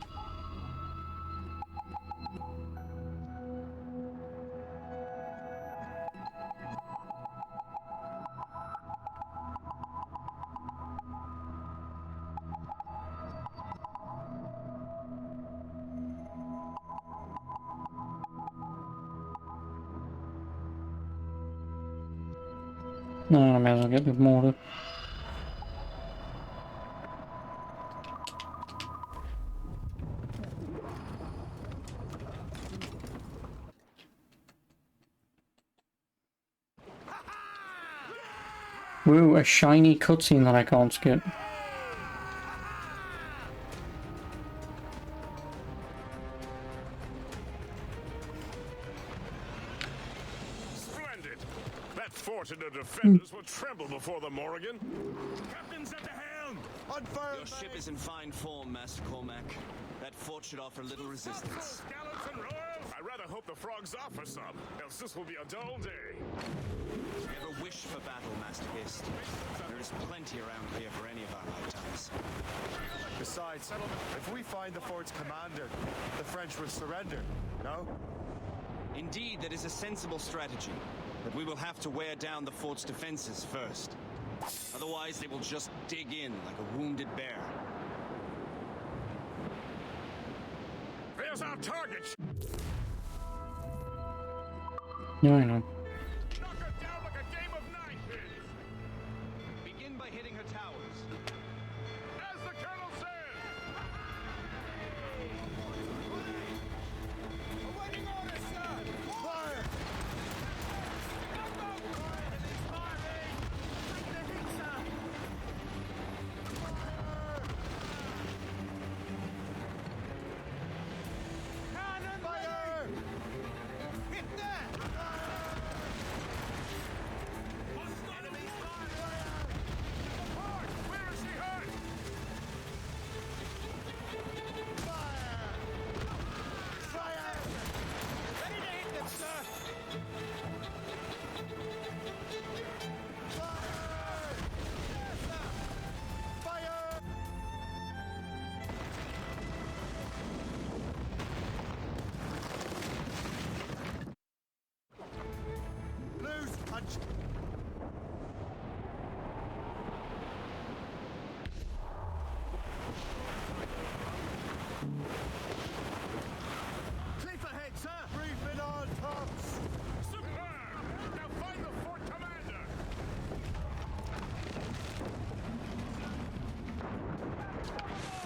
Speaker 1: No, I may as well get the mortar. Woo, a shiny cutscene that I can't skip.
Speaker 16: Splendid. That fort and the defenders will tremble before the Morrigan. Captain's at the helm. On fire.
Speaker 18: Your ship is in fine form, Master Cormac. That fort should offer little resistance.
Speaker 16: Gallants and royals. I rather hope the frogs offer some, else this will be a dull day.
Speaker 18: Never wish for battle, Master Hist. There is plenty around here for any of our lifetimes.
Speaker 3: Besides, if we find the fort's commander, the French will surrender, no?
Speaker 18: Indeed, that is a sensible strategy. But we will have to wear down the fort's defenses first. Otherwise, they will just dig in like a wounded bear.
Speaker 16: There's our target.
Speaker 1: Yeah, I know.
Speaker 16: Knock her down like a game of ninepins.
Speaker 18: Begin by hitting her towers.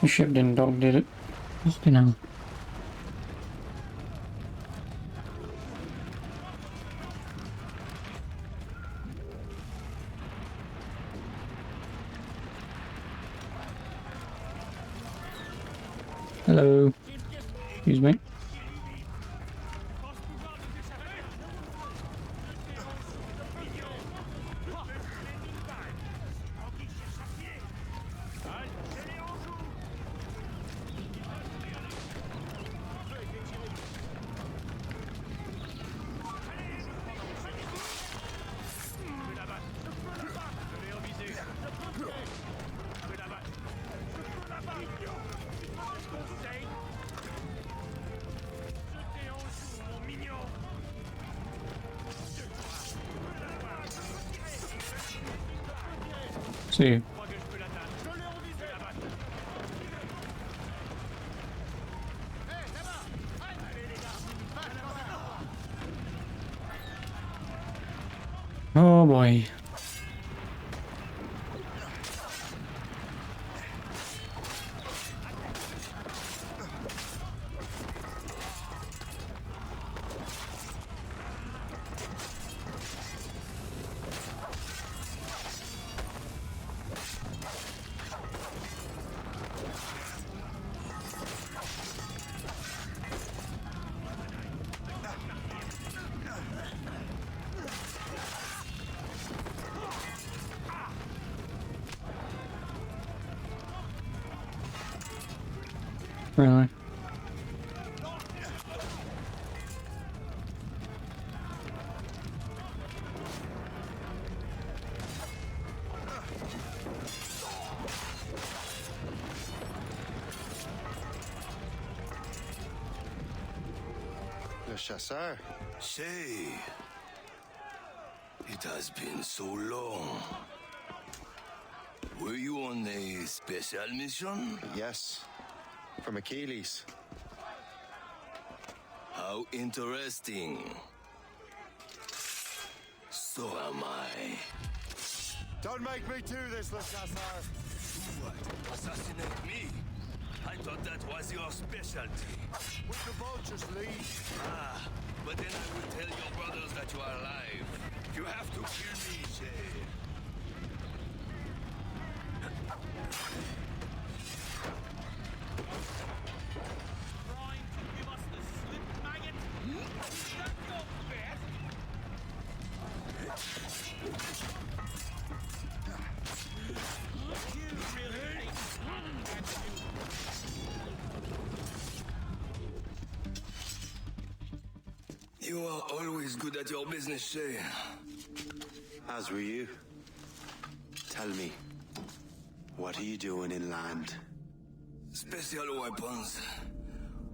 Speaker 1: The ship didn't dock, did it? Fucking hell. Hello. Excuse me. See. Oh boy. Really?
Speaker 13: Le chasseur.
Speaker 6: Shay, it has been so long. Were you on a special mission?
Speaker 13: Yes. From Achilles.
Speaker 6: How interesting. So am I.
Speaker 3: Don't make me do this, Le Chasseur.
Speaker 6: What? Assassinate me? I thought that was your specialty.
Speaker 3: We could both just leave.
Speaker 6: Ah, but then I will tell your brothers that you are alive. You have to kill me, Shay. You are always good at your business, Shay.
Speaker 13: As were you. Tell me, what are you doing inland?
Speaker 6: Special weapons.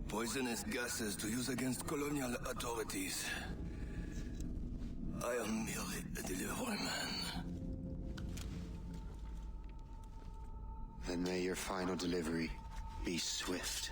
Speaker 6: Poisonous gases to use against colonial authorities. I am merely a delivery man.
Speaker 13: Then may your final delivery be swift.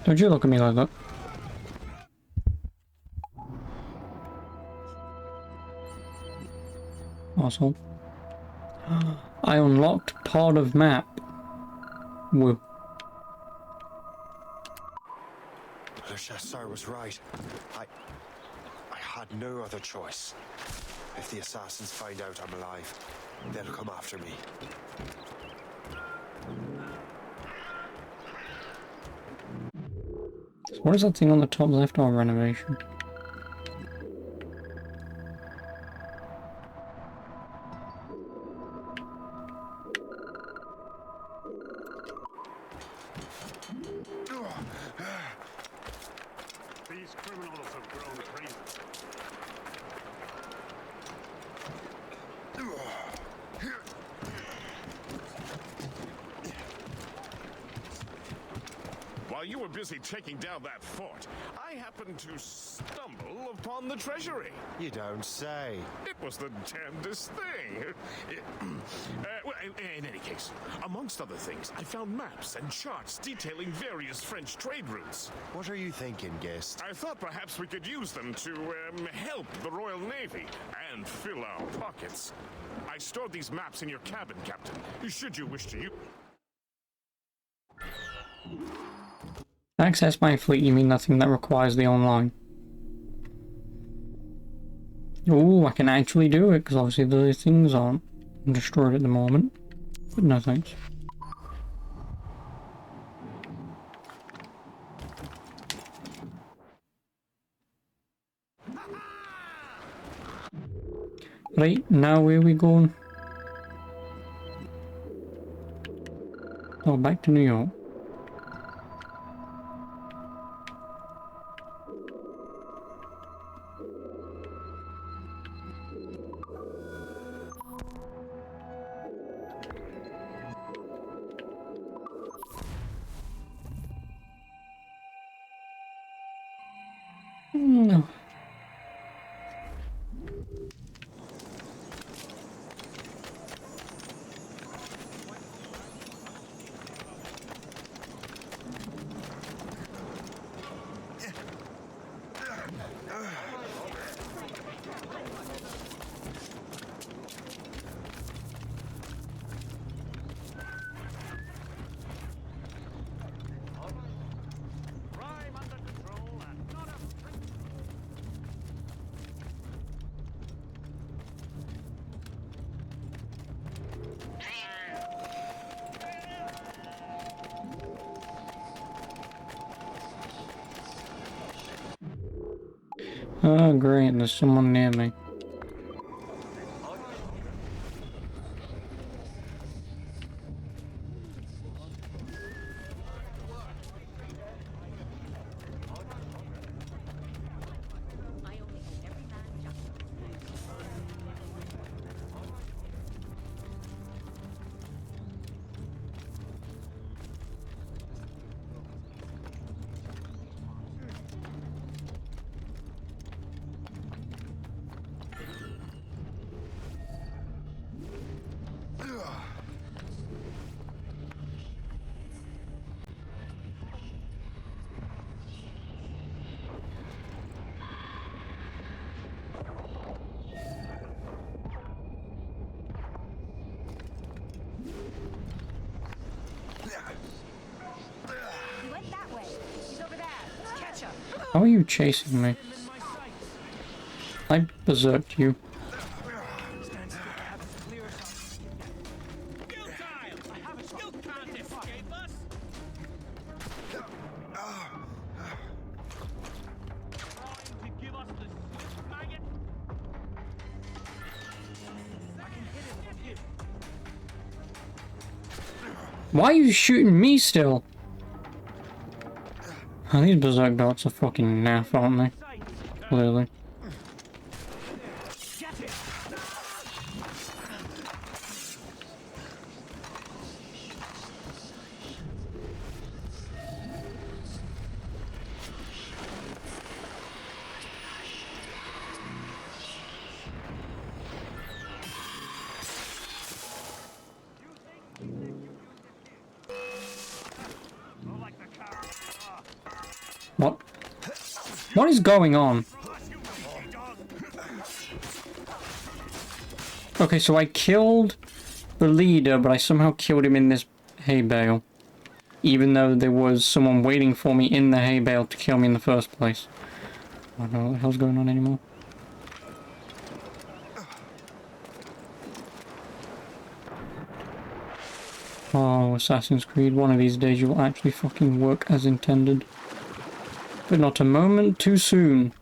Speaker 1: Don't you look at me like that. Awesome. I unlocked part of map. Woo.
Speaker 3: Le Chasseur was right. I had no other choice. If the assassins find out I'm alive, they'll come after me.
Speaker 1: What is that thing on the top left on renovation?
Speaker 16: These criminals have grown crazy. While you were busy taking down that fort, I happened to stumble upon the treasury.
Speaker 3: You don't say.
Speaker 16: It was the damnedest thing. Well, in any case, amongst other things, I found maps and charts detailing various French trade routes.
Speaker 3: What are you thinking, guest?
Speaker 16: I thought perhaps we could use them to help the Royal Navy and fill our pockets. I stored these maps in your cabin, Captain, should you wish to use.
Speaker 1: Access my fleet, you mean nothing that requires the online? Oh, I can actually do it, because obviously the things aren't destroyed at the moment. But no thanks. Right, now where are we going? Oh, back to New York. No. Oh great, there's someone near me. How are you chasing me? I berserked you. Why are you shooting me still? Oh, these berserk darts are fucking naff, aren't they? Clearly. What? What is going on? Okay, so I killed the leader, but I somehow killed him in this hay bale. Even though there was someone waiting for me in the hay bale to kill me in the first place. I don't know what the hell's going on anymore. Oh, Assassin's Creed, one of these days you will actually fucking work as intended. But not a moment too soon.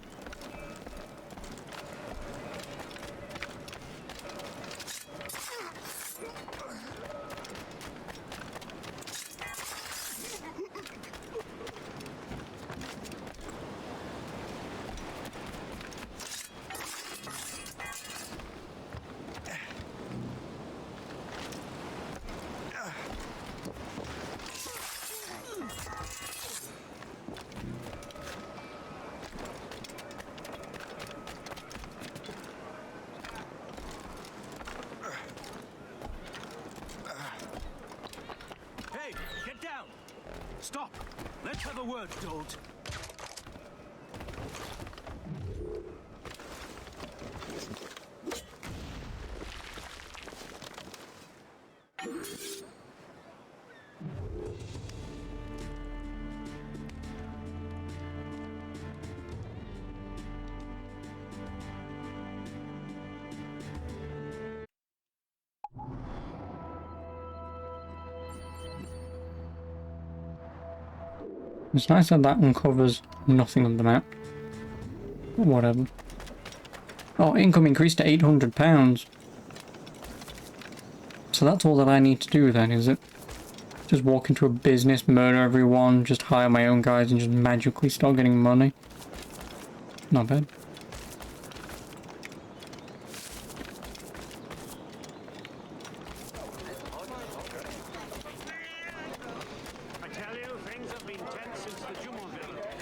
Speaker 5: Stop! Let's have a word, Dolt.
Speaker 1: It's nice that that uncovers nothing on the map. Whatever. Oh, income increased to £800. So that's all that I need to do then, is it? Just walk into a business, murder everyone, just hire my own guys and just magically start getting money. Not bad.
Speaker 5: I tell you, things have been tense since the Jumonville.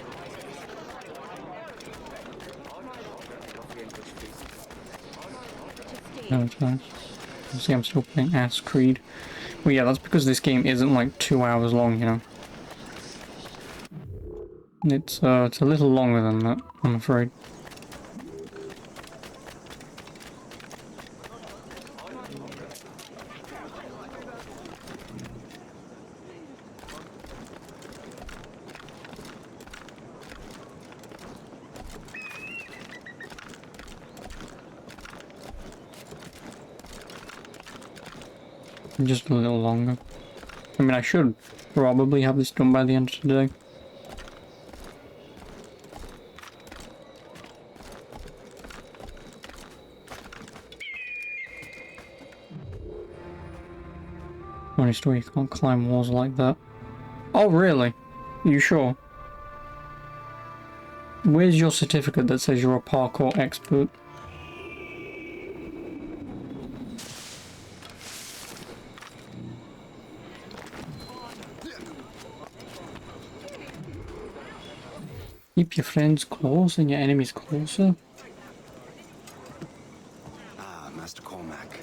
Speaker 1: No, it's nice. You see, I'm still playing Ass Creed. Well, yeah, that's because this game isn't like 2 hours long, you know. It's a little longer than that, I'm afraid. Just a little longer. I mean, I should probably have this done by the end of today. Funny story, you can't climb walls like that. Oh, really? Are you sure? Where's your certificate that says you're a parkour expert? Keep your friends close and your enemies closer.
Speaker 14: Ah, Master Cormac.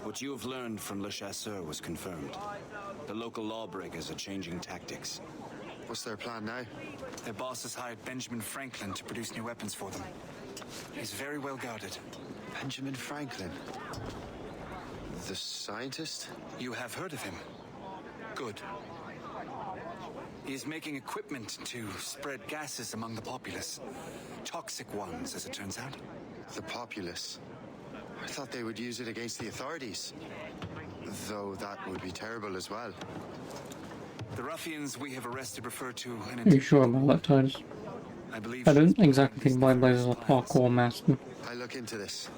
Speaker 14: What you have learned from Le Chasseur was confirmed. The local lawbreakers are changing tactics.
Speaker 17: What's their plan now?
Speaker 14: Their boss has hired Benjamin Franklin to produce new weapons for them. He's very well guarded.
Speaker 17: Benjamin Franklin? The scientist?
Speaker 14: You have heard of him? Good. He is making equipment to spread gases among the populace. Toxic ones, as it turns out.
Speaker 17: The populace? I thought they would use it against the authorities. Though that would be terrible as well.
Speaker 14: The ruffians we have arrested refer to an...
Speaker 1: Are you sure about that, Titus?
Speaker 14: I believe...
Speaker 1: I don't exactly think Blind Blaze is a parkour master.
Speaker 17: I look into this.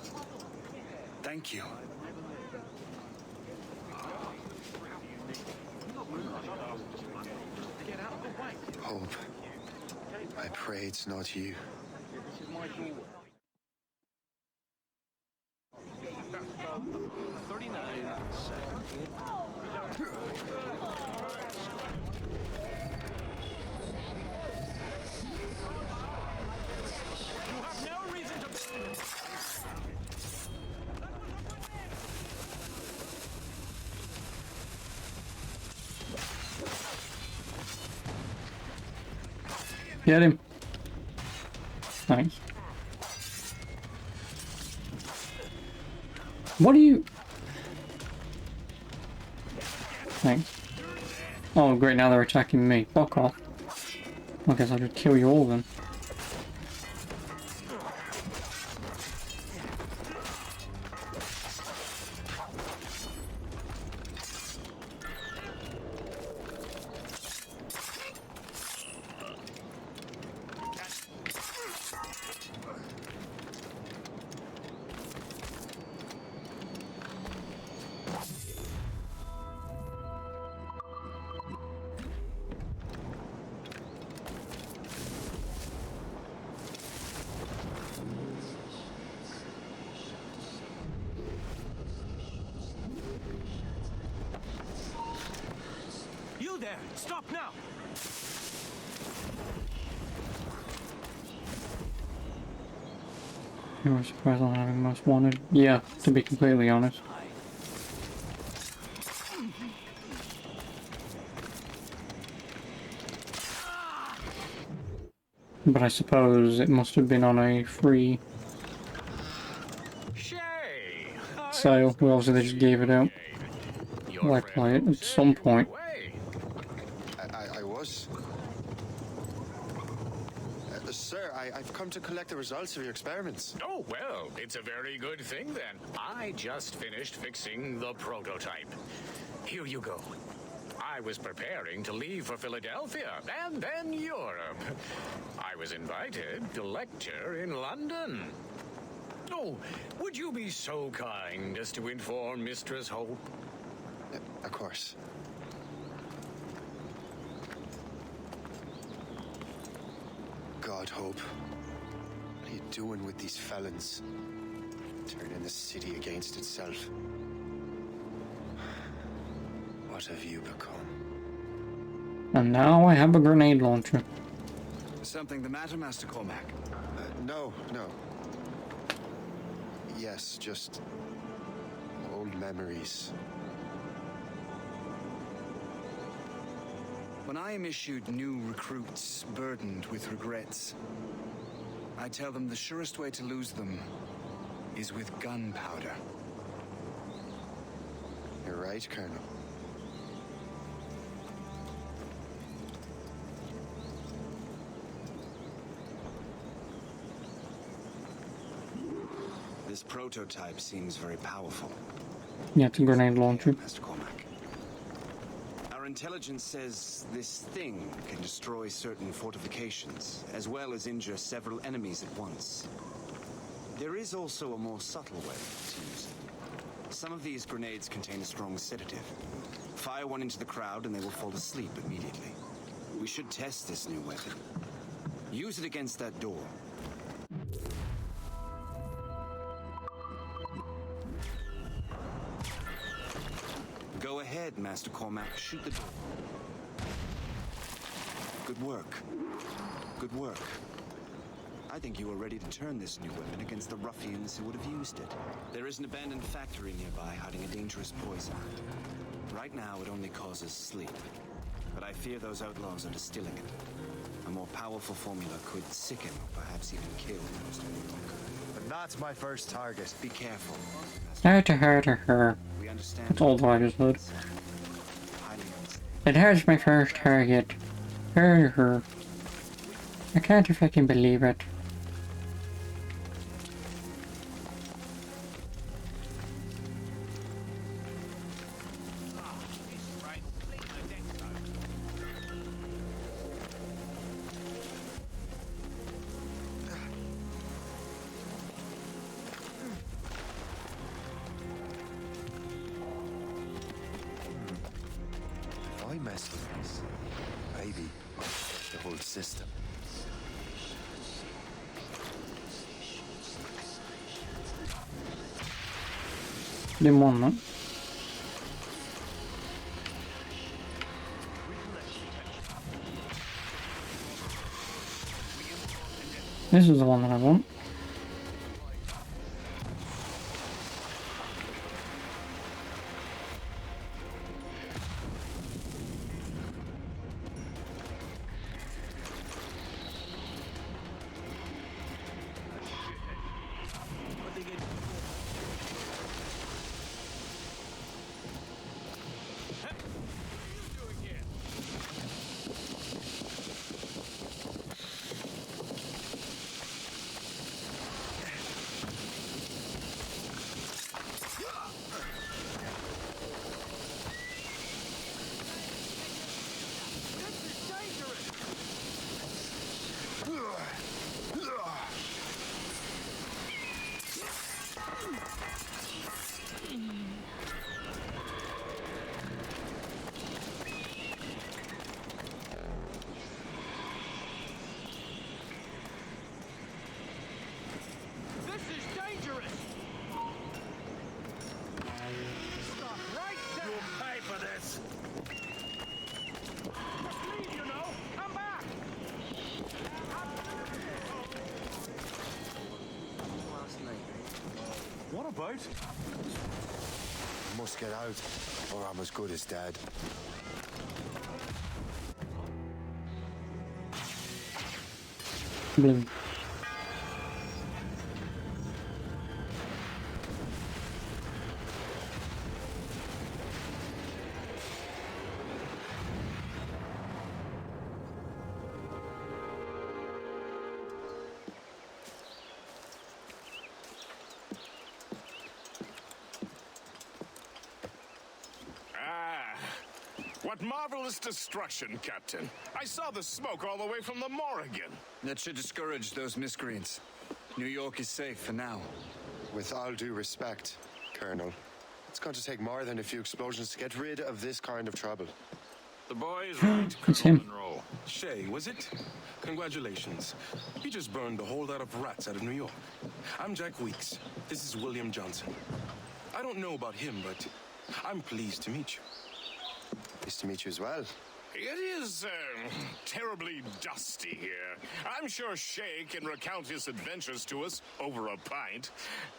Speaker 14: Thank you.
Speaker 17: Hope. I pray it's not you.
Speaker 1: Get him. Thanks. What are you... Thanks. Oh great, now they're attacking me. Fuck off. I guess I should kill you all then.
Speaker 5: You there! Stop now!
Speaker 1: You were surprised on having most wanted? Yeah, to be completely honest. But I suppose it must have been on a free sale. Well, obviously they just gave it out. Likely at some point.
Speaker 17: I was. Sir, I've come to collect the results of your experiments.
Speaker 4: Oh, well, it's a very good thing then. I just finished fixing the prototype. Here you go. I was preparing to leave for Philadelphia and then Europe. I was invited to lecture in London. Oh, would you be so kind as to inform Mistress Hope?
Speaker 17: Of course. God, Hope. What are you doing with these felons? Turning the city against itself. What have you become?
Speaker 1: And now I have a grenade launcher.
Speaker 14: Something the matter, Master Cormac?
Speaker 17: No. Yes, just old memories.
Speaker 14: When I am issued new recruits burdened with regrets, I tell them the surest way to lose them is with gunpowder.
Speaker 17: You're right, Colonel.
Speaker 14: This prototype seems very powerful.
Speaker 1: Yeah, it's a grenade launcher.
Speaker 14: Master Cormac. Our intelligence says this thing can destroy certain fortifications, as well as injure several enemies at once. There is also a more subtle way to use it. Some of these grenades contain a strong sedative. Fire one into the crowd and they will fall asleep immediately. We should test this new weapon. Use it against that door. Go ahead, Master Cormac. Shoot the door. Good work. Good work. I think you are ready to turn this new weapon against the ruffians who would have used it. There is an abandoned factory nearby hiding a dangerous poison. Right now, it only causes sleep. But I fear those outlaws are distilling it. A more powerful formula could sicken or perhaps even kill most of New York.
Speaker 17: But that's my first target.
Speaker 14: Be careful.
Speaker 1: Start to her.
Speaker 14: We understand.
Speaker 1: That's all I just heard. It hurts my first target. Her. I can't fucking believe it.
Speaker 17: If I mess with this, maybe the whole system.
Speaker 1: Didn't want that. This is the one that I want.
Speaker 3: What about?
Speaker 17: I must get out, or I'm as good as dead.
Speaker 1: Blue.
Speaker 16: What marvelous destruction, Captain. I saw the smoke all the way from the Morrigan.
Speaker 14: That should discourage those miscreants. New York is safe for now.
Speaker 17: With all due respect, Colonel, it's going to take more than a few explosions to get rid of this kind of trouble.
Speaker 19: The boy is right,
Speaker 1: It's
Speaker 19: Colonel
Speaker 1: him.
Speaker 19: Monroe.
Speaker 20: Shay, was it? Congratulations. You just burned a whole lot of rats out of New York. I'm Jack Weeks. This is William Johnson. I don't know about him, but I'm pleased to meet you.
Speaker 17: Pleased to meet you as well.
Speaker 16: It is, terribly dusty here. I'm sure Shay can recount his adventures to us over a pint.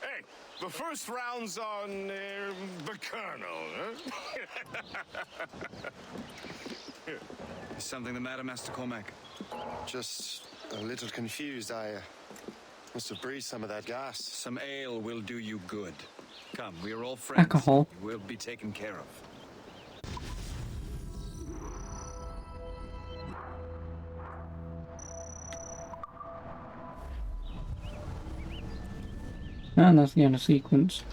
Speaker 16: Hey, the first round's on, the Colonel, huh?
Speaker 14: Is something the matter, Master Cormac?
Speaker 17: Just a little confused. I must have breathed some of that gas.
Speaker 14: Some ale will do you good. Come, we are all friends.
Speaker 1: Alcohol.
Speaker 14: We'll be taken care of.
Speaker 1: And that's the end of sequence.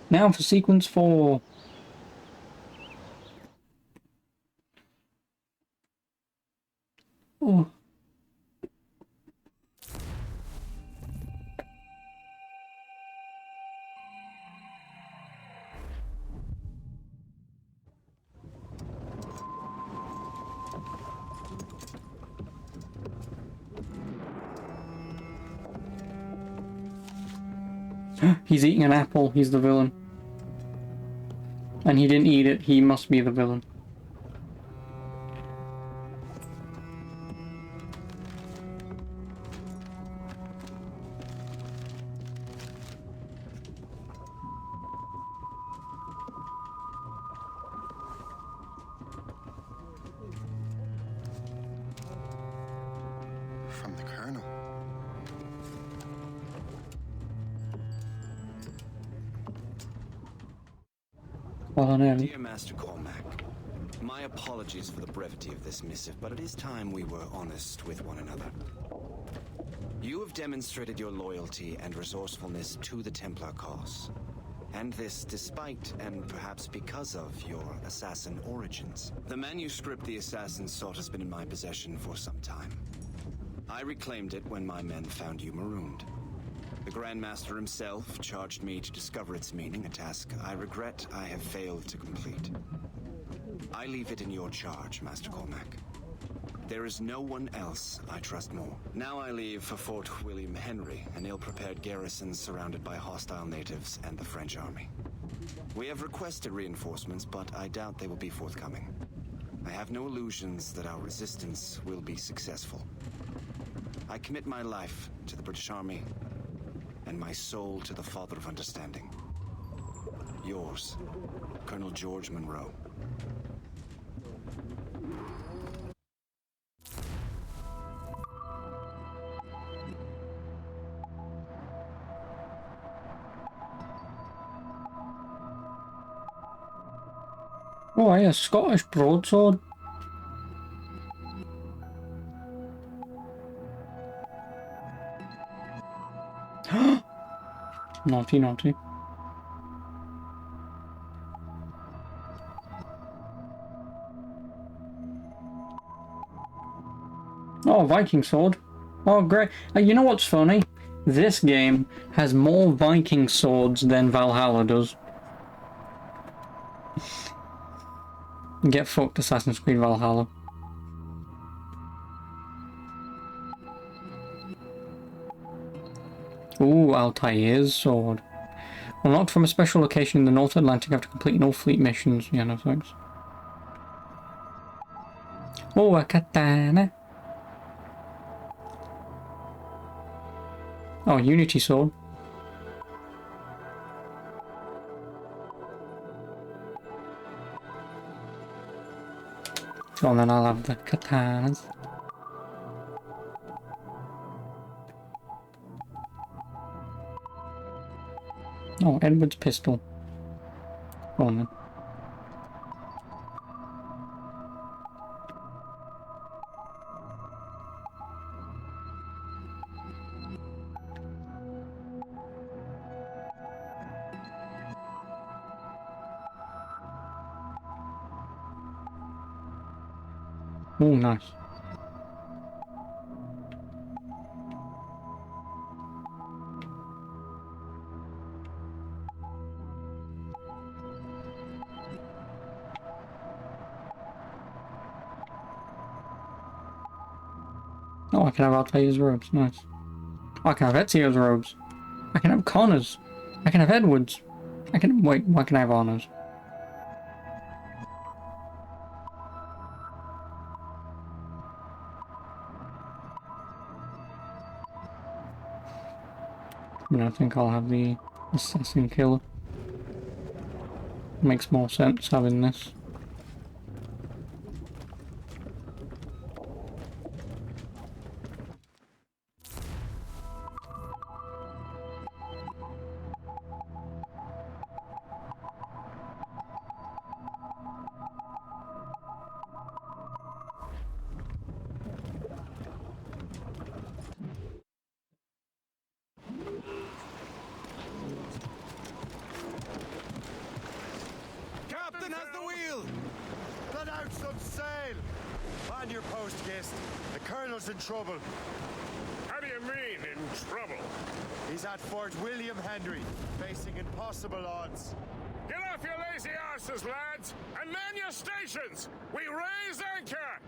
Speaker 1: Now for sequence 4. Oh. He's eating an apple, he's the villain. And he didn't eat it, he must be the villain.
Speaker 17: From the Colonel.
Speaker 1: Well, I know.
Speaker 18: Dear Master Cormac, my apologies for the brevity of this missive, but it is time we were honest with one another. You have demonstrated your loyalty and resourcefulness to the Templar cause. And this despite, and perhaps because of, your assassin origins. The manuscript the assassin sought has been in my possession for some time. I reclaimed it when my men found you marooned. The Grand Master himself charged me to discover its meaning, a task I regret I have failed to complete. I leave it in your charge, Master Cormac. There is no one else I trust more. Now I leave for Fort William Henry, an ill-prepared garrison surrounded by hostile natives and the French army. We have requested reinforcements, but I doubt they will be forthcoming. I have no illusions that our resistance will be successful. I commit my life to the British Army and my soul to the Father of Understanding. Yours, Colonel George Monroe.
Speaker 1: Oh, a Scottish broadsword. Naughty, naughty. Oh, Viking sword. Oh, great. You know what's funny? This game has more Viking swords than Valhalla does. Get fucked, Assassin's Creed Valhalla. Ooh, Altair's sword. Unlocked from a special location in the North Atlantic after completing all fleet missions. Yeah, no thanks. Oh, a katana. Oh, Unity sword. So then I'll have the katanas. Oh, Edward's pistol. Go on then. Oh, nice. Oh, I can have Altair's robes. Nice. I can have Ezio's robes. I can have Connor's. I can have Edward's. I can... Wait, why can I have Anna's? I think I'll have the Assassin Killer. Makes more sense having this.
Speaker 3: Captain has the wheel! Let out some sail! Man your post, Gist. The Colonel's in trouble.
Speaker 16: How do you mean, in trouble?
Speaker 3: He's at Fort William Henry, facing impossible odds.
Speaker 16: Get off your lazy arses, lads, and man your stations! We raise anchor!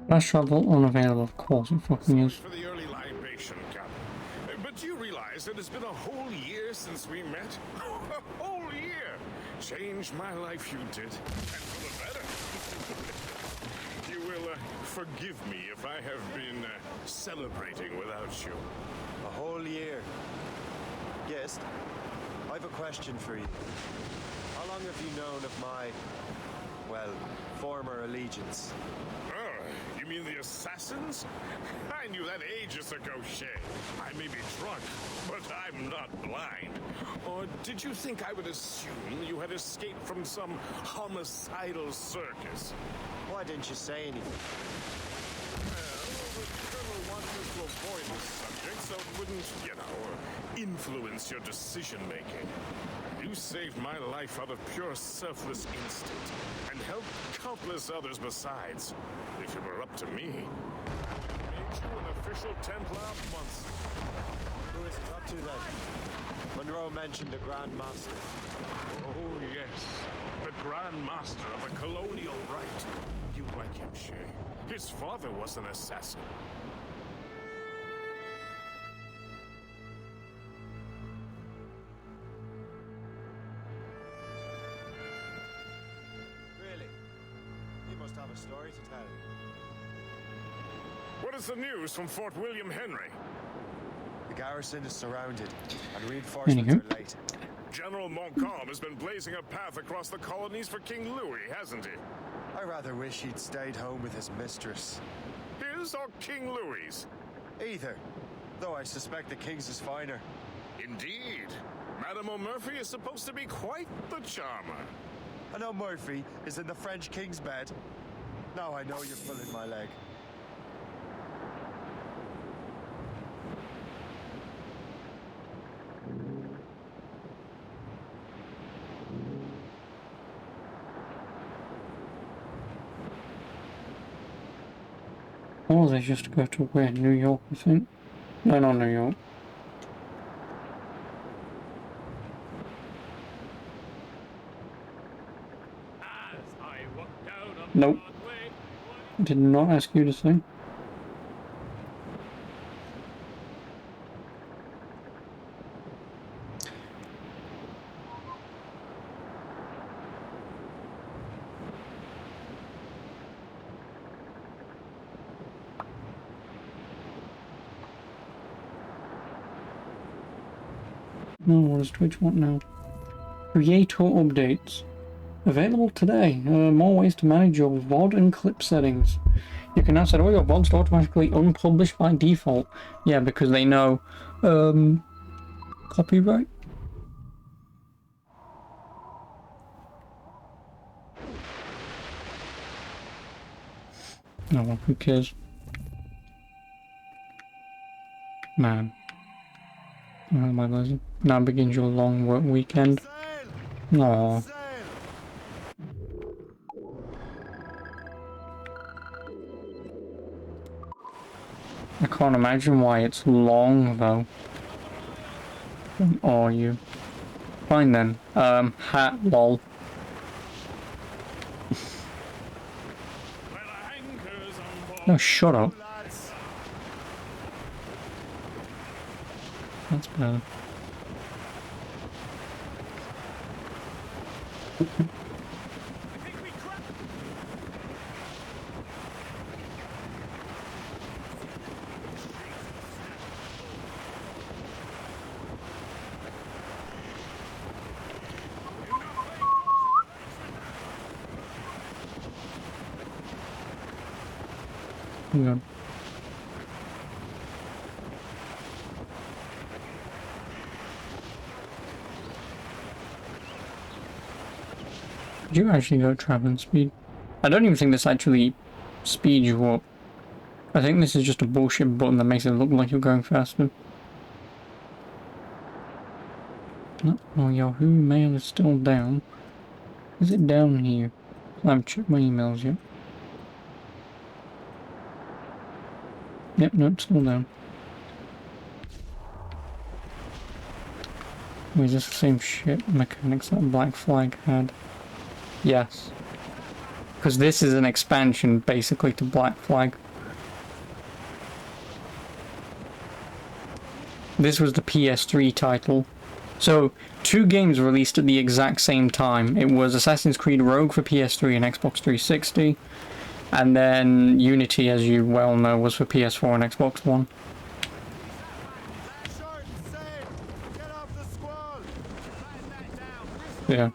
Speaker 1: Fast travel unavailable, of course it fucking is.
Speaker 16: For the early libation, Captain. But do you realize that it's been a whole year since we met? A whole year! Changed my life, you did. And for the better. You will forgive me if I have been celebrating without you.
Speaker 3: A whole year. Yes, I've a question for you. How long have you known of my, well, former allegiance?
Speaker 16: Oh, you mean the assassins? I knew that ages ago, Shay. I may be drunk, but I'm not blind. Or did you think I would assume you had escaped from some homicidal circus?
Speaker 3: Why didn't you say anything?
Speaker 16: Well, the Colonel wanted us to avoid this subject so it wouldn't, influence your decision-making. You saved my life out of pure selfless instinct, and helped countless others besides. If it were up to me, I would have made you an official Templar months ago.
Speaker 3: Who is it up to then? Monroe mentioned the Grand Master.
Speaker 16: Oh, yes. The Grand Master of a colonial rite. You like him, Shay. His father was an assassin.
Speaker 3: Really? He must have a story to tell.
Speaker 16: What is the news from Fort William Henry?
Speaker 3: The garrison is surrounded, and reinforcements are late.
Speaker 16: General Montcalm has been blazing a path across the colonies for King Louis, hasn't he?
Speaker 3: I rather wish he'd stayed home with his mistress.
Speaker 16: His or King Louis's?
Speaker 3: Either, though I suspect the king's is finer.
Speaker 16: Indeed. Madame O'Murphy is supposed to be quite the charmer.
Speaker 3: I know Murphy is in the French king's bed. Now I know you're pulling my leg.
Speaker 1: Or they just go to where? New York, I think. No, not New York. Nope. Did not ask you to sing. No, what does Twitch want now? Creator updates. Available today. More ways to manage your VOD and clip settings. You can now set all your VODs to automatically unpublish by default. Yeah, because they know, copyright. Oh well, who cares? Man. Oh my lesson. Now begins your long work weekend. Aww. I can't imagine why it's long though. Are you? Fine then. Hat lol. No, shut up. That's better. Hang on. Could you actually go traveling speed? I don't even think this actually speeds you up. I think this is just a bullshit button that makes it look like you're going faster. No, oh, Yahoo Mail is still down. Is it down here? I haven't checked my emails yet. Yep, no, it's still down. Is this the same shit mechanics that Black Flag had? Yes. Because this is an expansion, basically, to Black Flag. This was the PS3 title. So, two games released at the exact same time. It was Assassin's Creed Rogue for PS3 and Xbox 360. And then Unity, as you well know, was for PS4 and Xbox One. Yeah.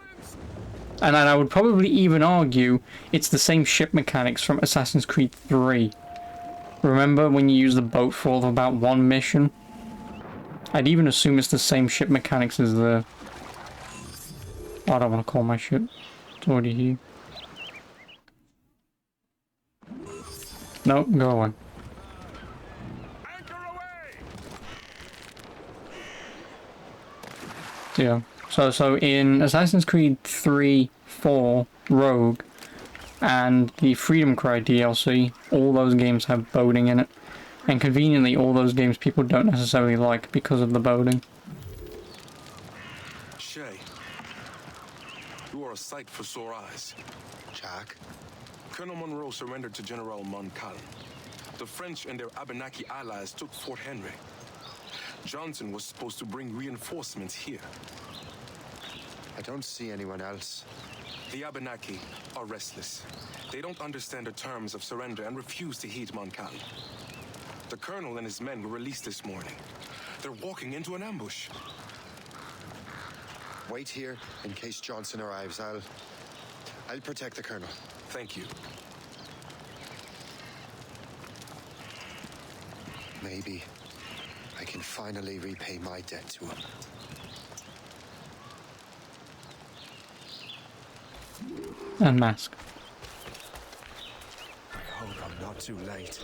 Speaker 1: And then I would probably even argue it's the same ship mechanics from Assassin's Creed 3. Remember when you use the boat for about one mission? I'd even assume it's the same ship mechanics as the... I don't want to call my ship. It's already here. Nope, go away. Yeah. So in Assassin's Creed 3, 4, Rogue, and the Freedom Cry DLC, all those games have boating in it. And conveniently, all those games people don't necessarily like because of the boating.
Speaker 20: Shay, you are a sight for sore eyes.
Speaker 17: Jack?
Speaker 20: Colonel Monroe surrendered to General Montcalm. The French and their Abenaki allies took Fort Henry. Johnson was supposed to bring reinforcements here.
Speaker 17: I don't see anyone else.
Speaker 20: The Abenaki are restless. They don't understand the terms of surrender and refuse to heed Montcalm. The colonel and his men were released this morning. They're walking into an ambush.
Speaker 17: Wait here in case Johnson arrives. I'll protect the colonel.
Speaker 20: Thank you.
Speaker 17: Maybe I can finally repay my debt to him.
Speaker 1: Unmask.
Speaker 17: I hope I'm not too late.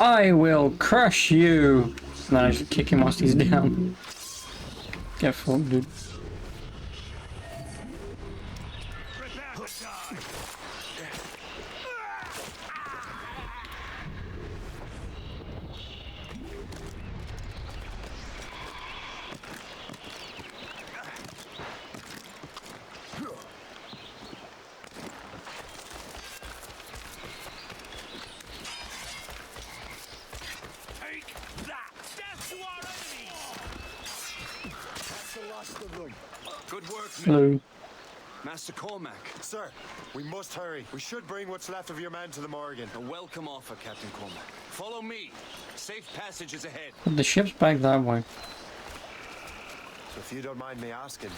Speaker 1: I will crush you! And then I just kick him whilst he's down. Get fucked, dude. Hello.
Speaker 14: Master Cormac.
Speaker 17: Sir, we must hurry. We should bring what's left of your men to the Morgan.
Speaker 14: A welcome offer, Captain Cormac. Follow me. Safe passage is ahead.
Speaker 1: But the ship's back that way.
Speaker 17: So if you don't mind me asking,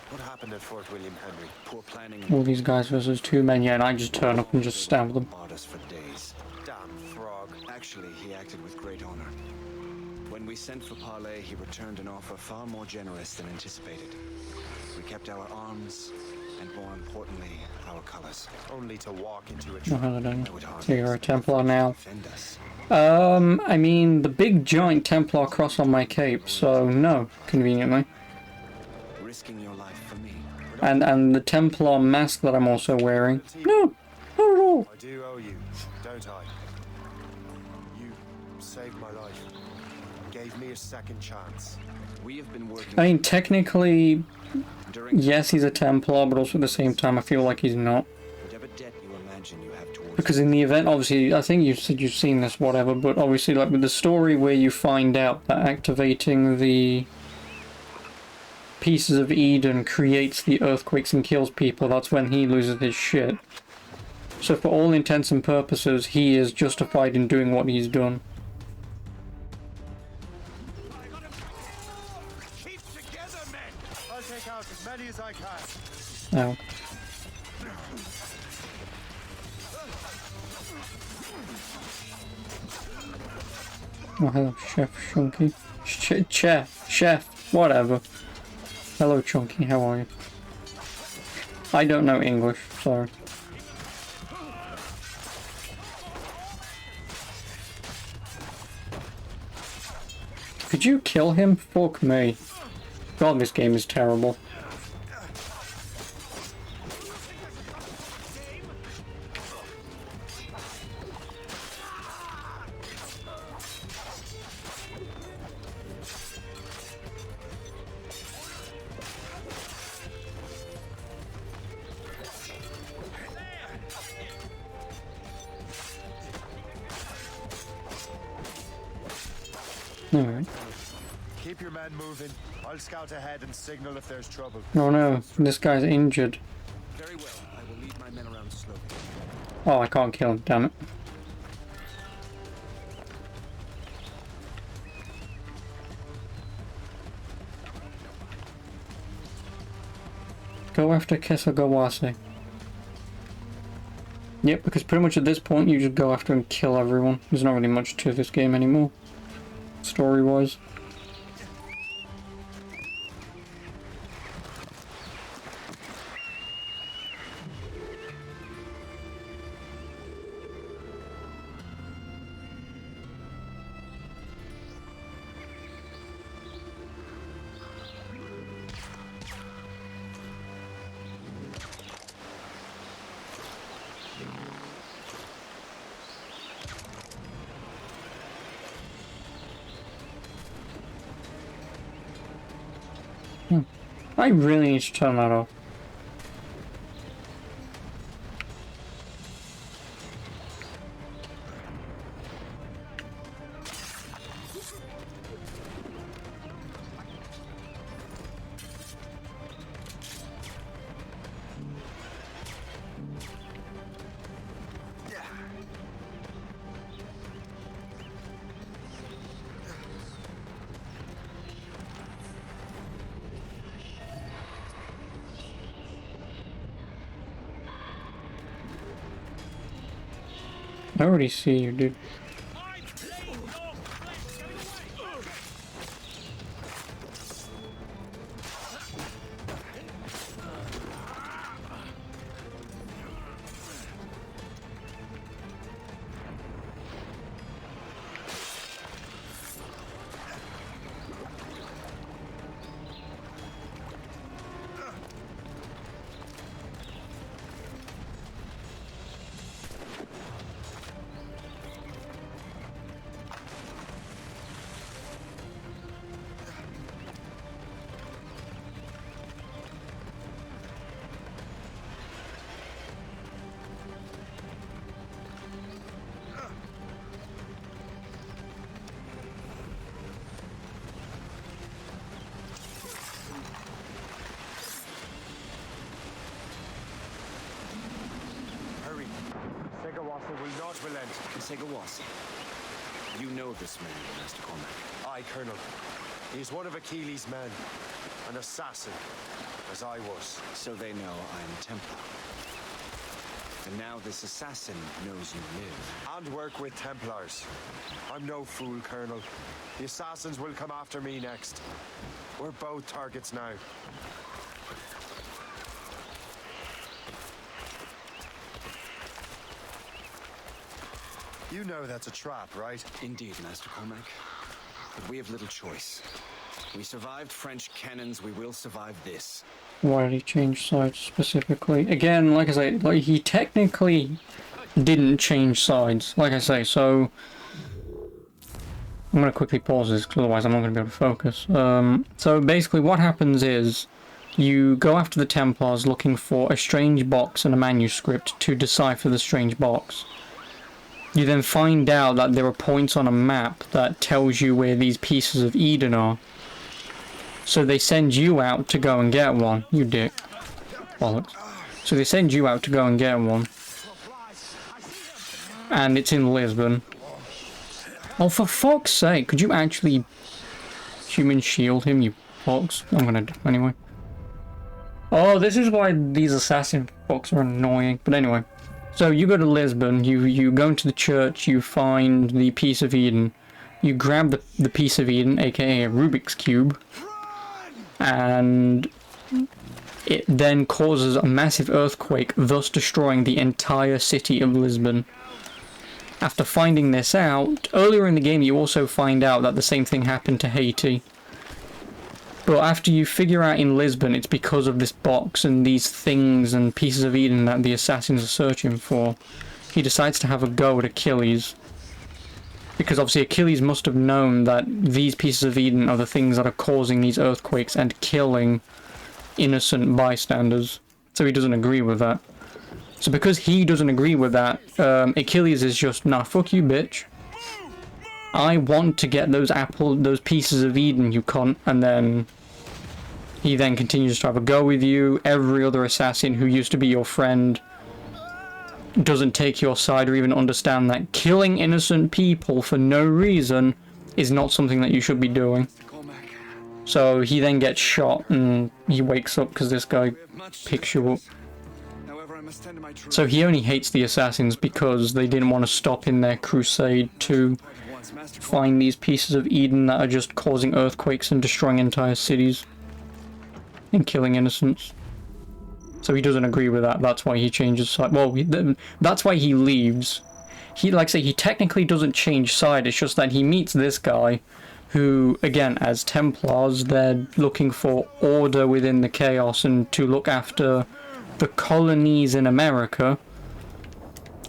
Speaker 17: what happened at Fort William Henry?
Speaker 14: Poor planning.
Speaker 1: All these guys versus 2 men, yeah, and I just turn up and just stab them.
Speaker 14: Us for days.
Speaker 17: Damn frog.
Speaker 14: Actually, he acted with great honor. When we sent for Parley, he returned an offer far more generous than anticipated. We kept our arms, and more importantly, our colors.
Speaker 17: Only to walk into a
Speaker 1: Oh, hello, Daniel.
Speaker 14: I would
Speaker 1: So you're a Templar now.
Speaker 14: defend us.
Speaker 1: I mean, the big giant Templar cross on my cape, so no, conveniently.
Speaker 14: Risking your life for me.
Speaker 1: And the Templar mask that I'm also wearing. No, not at all.
Speaker 17: I do owe you, don't I? You saved my life. Gave me a second chance.
Speaker 14: We have been working.
Speaker 1: I mean, technically, yes, he's a Templar, but also at the same time, I feel like he's not.
Speaker 14: Whatever debt you imagine you have towards
Speaker 1: Because in the event, obviously, I think you said you've seen this, whatever, but obviously, like with the story where you find out that activating the pieces of Eden creates the earthquakes and kills people, that's when he loses his shit. So for all intents and purposes, he is justified in doing what he's done.
Speaker 17: I'll take out as many as I can.
Speaker 1: Oh. Oh, hello, Chef Chunky. Chef, whatever. Hello, Chunky, how are you? I don't know English, sorry. Could you kill him? Fuck me. God, this game is terrible. Alright.
Speaker 17: Keep your men moving. I'll scout ahead and signal if there's trouble.
Speaker 1: Oh no, this guy's injured.
Speaker 14: Very well. I will lead my men around slowly.
Speaker 1: Oh, I can't kill him, damn it. Go after Kesagawase. Yep, because pretty much at this point you just go after and kill everyone. There's not really much to this game anymore, story-wise. I really need to turn that off. I already see you, dude.
Speaker 3: Segawassa will not relent.
Speaker 18: Segawassa? You know this man, Master Cormac.
Speaker 3: Aye, Colonel. He is one of Achilles' men. An assassin, as I was.
Speaker 18: So they know I'm Templar. And now this assassin knows you live.
Speaker 3: And work with Templars. I'm no fool, Colonel. The assassins will come after me next. We're both targets now. You know that's a trap, right?
Speaker 18: Indeed, Master Cormac. But we have little choice. We survived French cannons, we will survive this.
Speaker 1: Why did he change sides specifically? Again, like I say, like he technically didn't change sides. Like I say, so I'm gonna quickly pause this because otherwise I'm not gonna be able to focus. So basically, what happens is you go after the Templars looking for a strange box and a manuscript to decipher the strange box. You then find out that there are points on a map that tells you where these pieces of Eden are. So they send you out to go and get one. You dick. Bollocks. So they send you out to go and get one. And it's in Lisbon. Oh, for fuck's sake, could you actually human shield him, you fucks? I'm gonna do anyway. Oh, this is why these assassin fucks are annoying. But anyway. So you go to Lisbon, you go into the church, you find the piece of Eden. You grab the piece of Eden, aka a Rubik's Cube. And it then causes a massive earthquake, thus destroying the entire city of Lisbon. After finding this out, earlier in the game you also find out that the same thing happened to Haiti. But after you figure out in Lisbon it's because of this box and these things and pieces of Eden that the assassins are searching for, he decides to have a go at Achilles. Because obviously Achilles must have known that these pieces of Eden are the things that are causing these earthquakes and killing innocent bystanders. So he doesn't agree with that. So because he doesn't agree with that, Achilles is just, nah, fuck you, bitch. I want to get those pieces of Eden, you cunt, and then he then continues to have a go with you. Every other assassin who used to be your friend doesn't take your side or even understand that killing innocent people for no reason is not something that you should be doing. So he then gets shot and he wakes up because this guy picks you up. So he only hates the assassins because they didn't want to stop in their crusade to find these pieces of Eden that are just causing earthquakes and destroying entire cities and killing innocents. So he doesn't agree with that. That's why he changes side. Well, that's why he leaves. He, like I say, he technically doesn't change side. It's just that he meets this guy who, again, as Templars, they're looking for order within the chaos and to look after the colonies in America.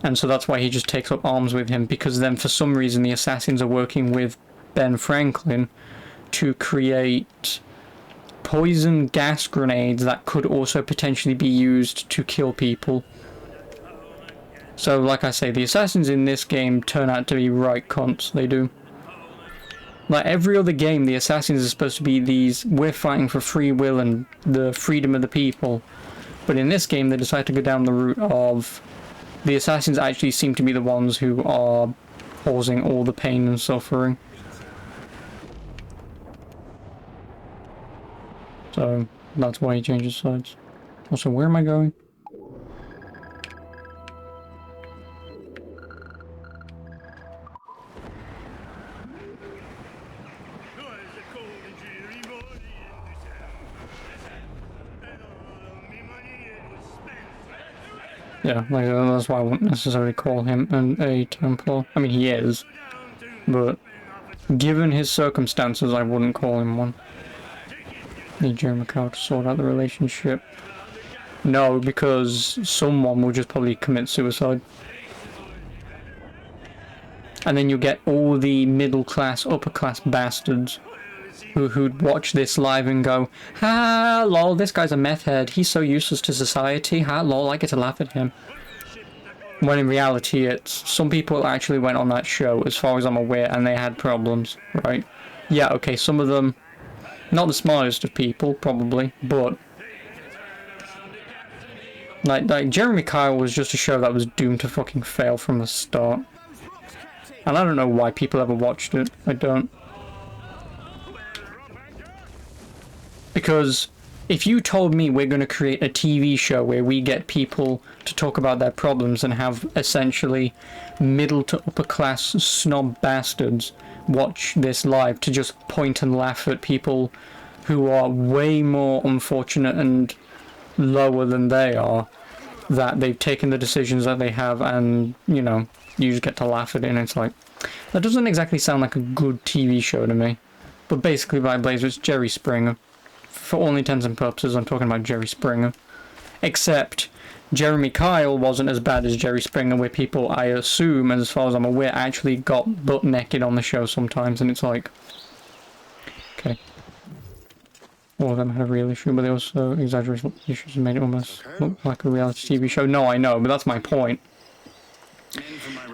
Speaker 1: And so that's why he just takes up arms with him, because then for some reason the assassins are working with Ben Franklin to create poison gas grenades that could also potentially be used to kill people. So like I say, the assassins in this game turn out to be right cunts, they do. Like every other game, the assassins are supposed to be these, we're fighting for free will and the freedom of the people. But in this game they decide to go down the route of the assassins actually seem to be the ones who are causing all the pain and suffering. So that's why he changes sides. Also, where am I going? Yeah, like, that's why I wouldn't necessarily call him a Templar. I mean, he is, but given his circumstances, I wouldn't call him one. Need Jerry McCall to sort out the relationship. No, because someone will just probably commit suicide. And then you'll get all the middle class, upper class bastards who'd watch this live and go, ha lol, this guy's a meth head, he's so useless to society, ha lol, I get to laugh at him. When in reality it's, some people actually went on that show, as far as I'm aware, and they had problems, right? Yeah, okay, some of them, not the smartest of people, probably, but Like Jeremy Kyle was just a show that was doomed to fucking fail from the start. And I don't know why people ever watched it. I don't. Because if you told me we're going to create a TV show where we get people to talk about their problems and have essentially middle to upper class snob bastards watch this live to just point and laugh at people who are way more unfortunate and lower than they are, that they've taken the decisions that they have, and, you know, you just get to laugh at it, and it's like, that doesn't exactly sound like a good TV show to me. But basically, by Blazer, it's Jerry Springer. For all intents and purposes, I'm talking about Jerry Springer. Except, Jeremy Kyle wasn't as bad as Jerry Springer, where people, I assume, as far as I'm aware, actually got butt naked on the show sometimes, and it's like, okay. All of them had a real issue, but they also exaggerated issues and made it almost look like a reality TV show. No, I know, but that's my point.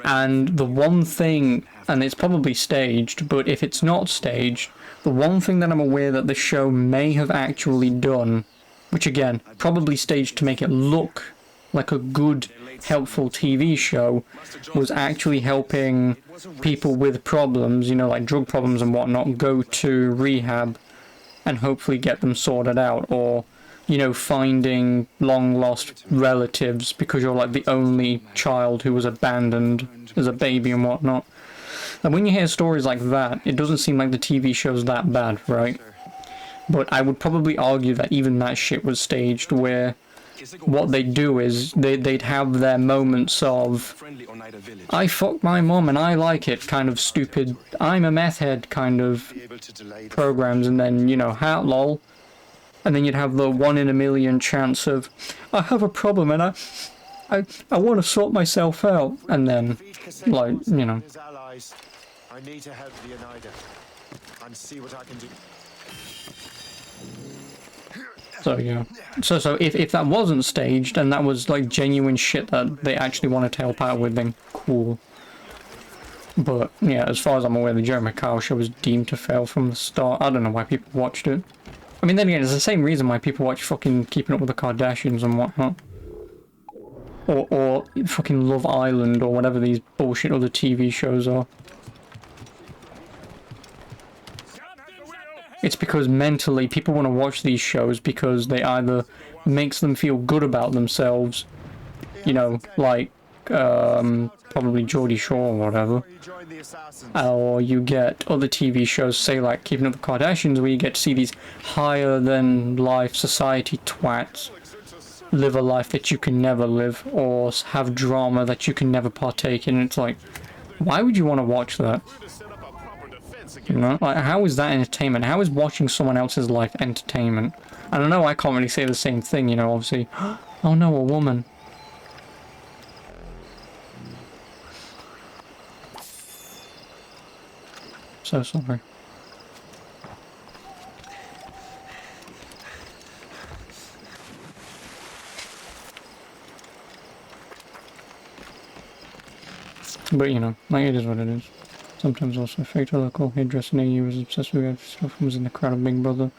Speaker 1: And the one thing, and it's probably staged, but if it's not staged, the one thing that I'm aware that the show may have actually done, which again, probably staged to make it look like a good, helpful TV show, was actually helping people with problems, you know, like drug problems and whatnot, go to rehab and hopefully get them sorted out, or, you know, finding long-lost relatives because you're like the only child who was abandoned as a baby and whatnot. And when you hear stories like that, it doesn't seem like the TV show's that bad, right? But I would probably argue that even that shit was staged, where what they'd do is they'd have their moments of, I fucked my mom and I like it, kind of stupid, I'm a meth head kind of programs, and then, you know, ha lol. And then you'd have the 1 in a million chance of, I have a problem and I want to sort myself out. And then, like, you know.
Speaker 3: I need to help the Oneida and see what I can do.
Speaker 1: So, yeah. So if that wasn't staged and that was, like, genuine shit that they actually wanted to help out with, then cool. But, yeah, as far as I'm aware, the Jeremy Kyle show was deemed to fail from the start. I don't know why people watched it. I mean, then again, it's the same reason why people watch fucking Keeping Up with the Kardashians and whatnot. Or fucking Love Island, or whatever these bullshit other TV shows are. It's because mentally people want to watch these shows because they either makes them feel good about themselves, you know, like probably Geordie Shore or whatever, or you get other TV shows, say like Keeping Up with the Kardashians, where you get to see these higher than life society twats live a life that you can never live, or have drama that you can never partake in. It's like, why would you want to watch that? You know, like, how is that entertainment? How is watching someone else's life entertainment? And I know I can't really say the same thing, you know, obviously. Oh no, a woman. So sorry. But you know, like, it is what it is. Sometimes also fake. A local hairdresser near you was obsessed with stuff and was in the crowd of Big Brother.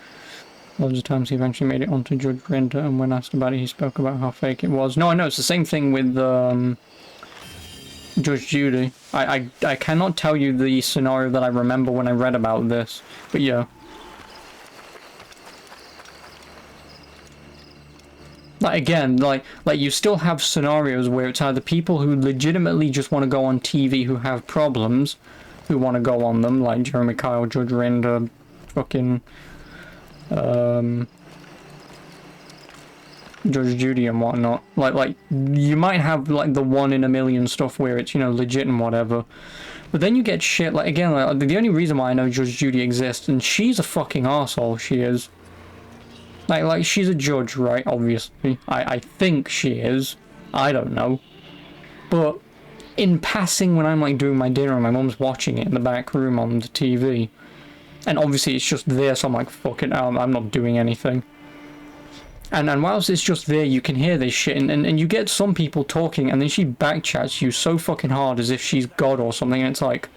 Speaker 1: Loads of times he eventually made it onto Judge Render, and when asked about it he spoke about how fake it was. No, I know, it's the same thing with Judge Judy. I cannot tell you the scenario that I remember when I read about this, but yeah. Like, again, like you still have scenarios where it's either people who legitimately just want to go on TV who have problems, who want to go on them, like Jeremy Kyle, Judge Render, fucking Judge Judy and whatnot. Like you might have like the 1 in a million stuff where it's, you know, legit and whatever. But then you get shit like, again, like, the only reason why I know Judge Judy exists, and she's a fucking arsehole, she is. Like she's a judge, right? Obviously. I think she is. I don't know. But in passing, when I'm like doing my dinner and my mum's watching it in the back room on the TV, and obviously it's just there, so I'm like, fuck it, I'm not doing anything. And whilst it's just there, you can hear this shit, and you get some people talking, and then she backchats you so fucking hard as if she's God or something, and it's like,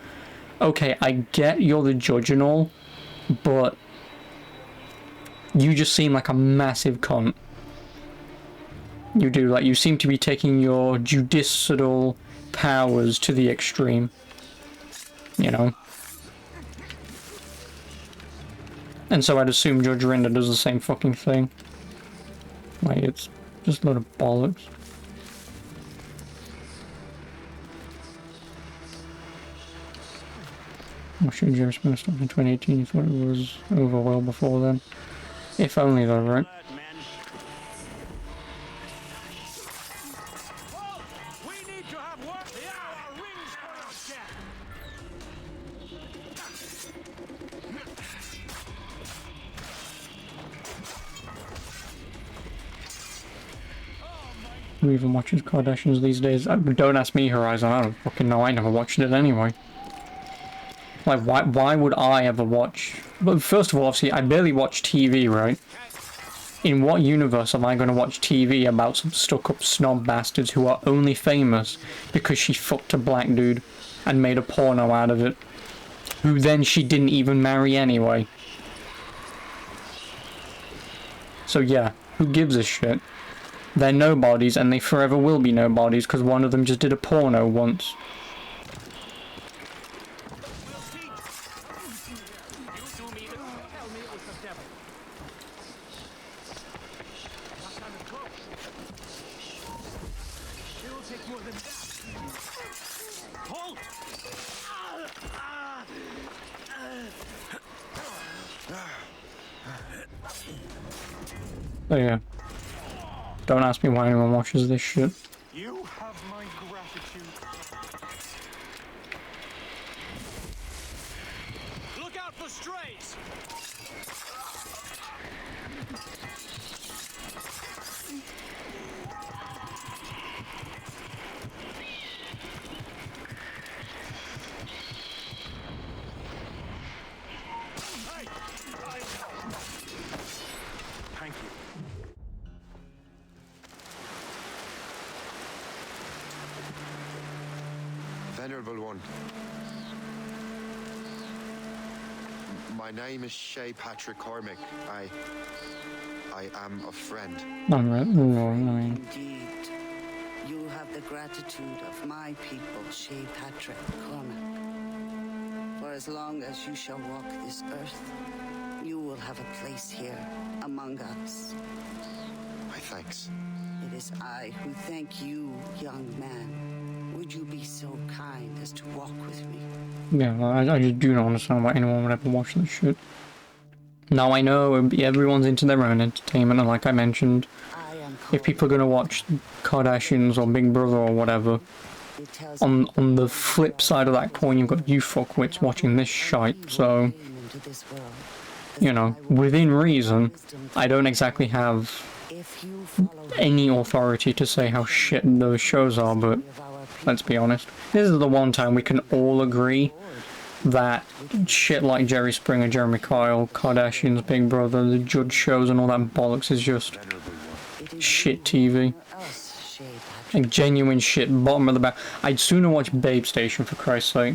Speaker 1: okay, I get you're the judge and all, but you just seem like a massive cunt. You do, like, you seem to be taking your judicial powers to the extreme. You know? And so I'd assume Judge Rinder does the same fucking thing. Like, it's just a lot of bollocks. I'm sure Jerry Springer stopped in 2018. You thought it was over well before then. If only though, right? Who even watches Kardashians these days? Don't ask me, Horizon. I don't fucking know. I never watched it anyway. Like, why would I ever watch? But first of all, obviously, I barely watch TV, right? In what universe am I going to watch TV about some stuck-up snob bastards who are only famous because she fucked a black dude and made a porno out of it, who then she didn't even marry anyway? So yeah, who gives a shit? They're nobodies, and they forever will be nobodies because one of them just did a porno once. So yeah, don't ask me why anyone watches this shit.
Speaker 11: You have my gratitude. Look out for strays! Thank you.
Speaker 17: Venerable one. My name is Shay Patrick Cormac. I am a friend.
Speaker 1: I'm right. No, I mean.
Speaker 21: Indeed. You have the gratitude of my people, Shay Patrick Cormac. For as long as you shall walk this earth, you will have a place here among us.
Speaker 17: My thanks.
Speaker 21: It is I who thank you, young man. Would you be so kind as to walk with me?
Speaker 1: Yeah, I just do not understand why anyone would ever watch this shit. Now I know everyone's into their own entertainment, and like I mentioned, if people are gonna watch Kardashians or Big Brother or whatever, on the flip side of that coin, you've got you fuckwits watching this shite. So, you know, within reason, I don't exactly have any authority to say how shit those shows are, but let's be honest, this is the one time we can all agree that shit like Jerry Springer, Jeremy Kyle, Kardashians, Big Brother, the Judge shows and all that bollocks is just shit TV. Like genuine shit, bottom of the barrel. I'd sooner watch Babe Station, for Christ's sake.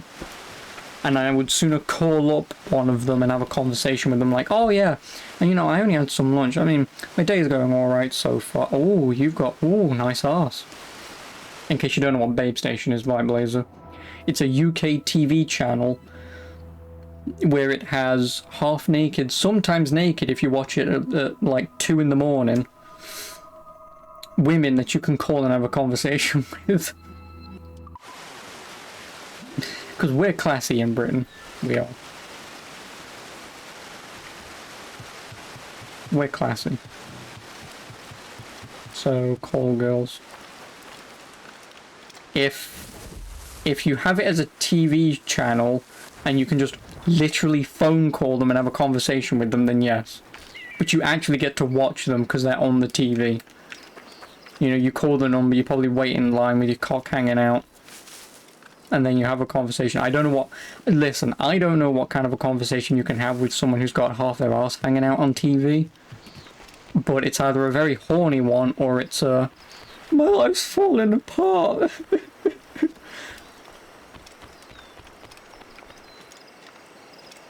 Speaker 1: And I would sooner call up one of them and have a conversation with them like, oh yeah, and you know, I only had some lunch. I mean, my day's going alright so far. Oh, you've got, oh, nice ass. In case you don't know what Babe Station is, White Blazer. It's a UK TV channel where it has half naked, sometimes naked if you watch it at like 2 in the morning, women that you can call and have a conversation with. Because we're classy in Britain. We are. We're classy. So, call girls. If you have it as a TV channel and you can just literally phone call them and have a conversation with them, then yes. But you actually get to watch them because they're on the TV. You know, you call the number, you probably wait in line with your cock hanging out, and then you have a conversation. I don't know what... Listen, I don't know what kind of a conversation you can have with someone who's got half their ass hanging out on TV. But it's either a very horny one, or it's a... My life's falling apart.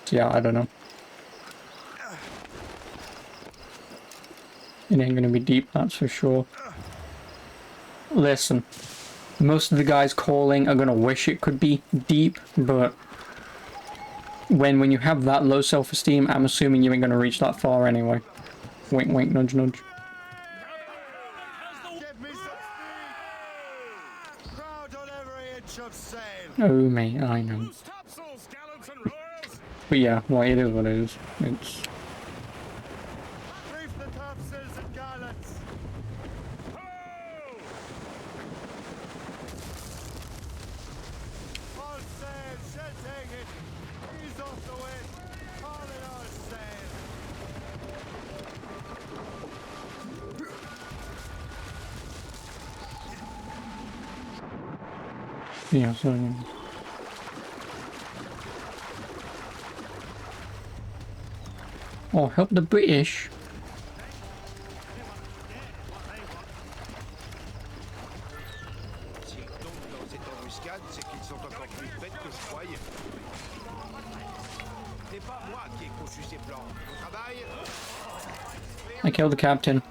Speaker 1: So yeah, I don't know. It ain't gonna be deep, that's for sure. Listen, most of the guys calling are gonna wish it could be deep, but when you have that low self-esteem, I'm assuming you ain't gonna reach that far anyway. Wink, wink, nudge, nudge. Oh, mate, I know. But yeah, well, it is what it is. It's... Yeah, so... Oh, help the British. I killed the captain.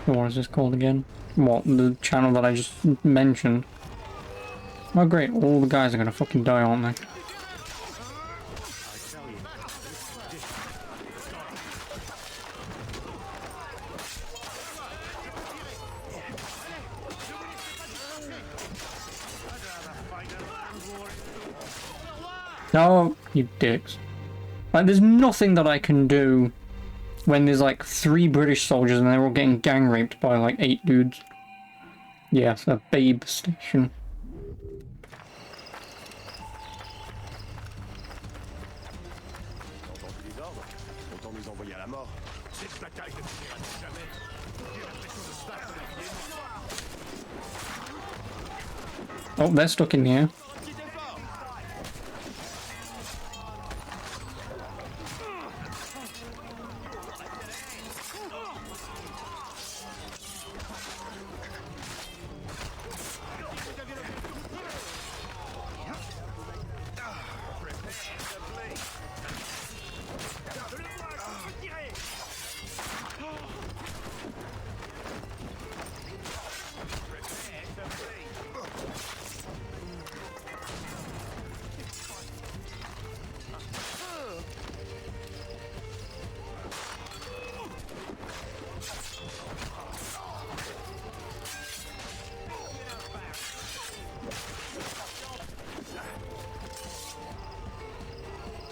Speaker 1: What is this called again? What, the channel that I just mentioned? Oh great, all the guys are gonna fucking die, aren't they? No, you dicks. Like, there's nothing that I can do when there's like 3 British soldiers and they're all getting gang raped by like 8 dudes. Yes, a babe station. Oh, they're stuck in here.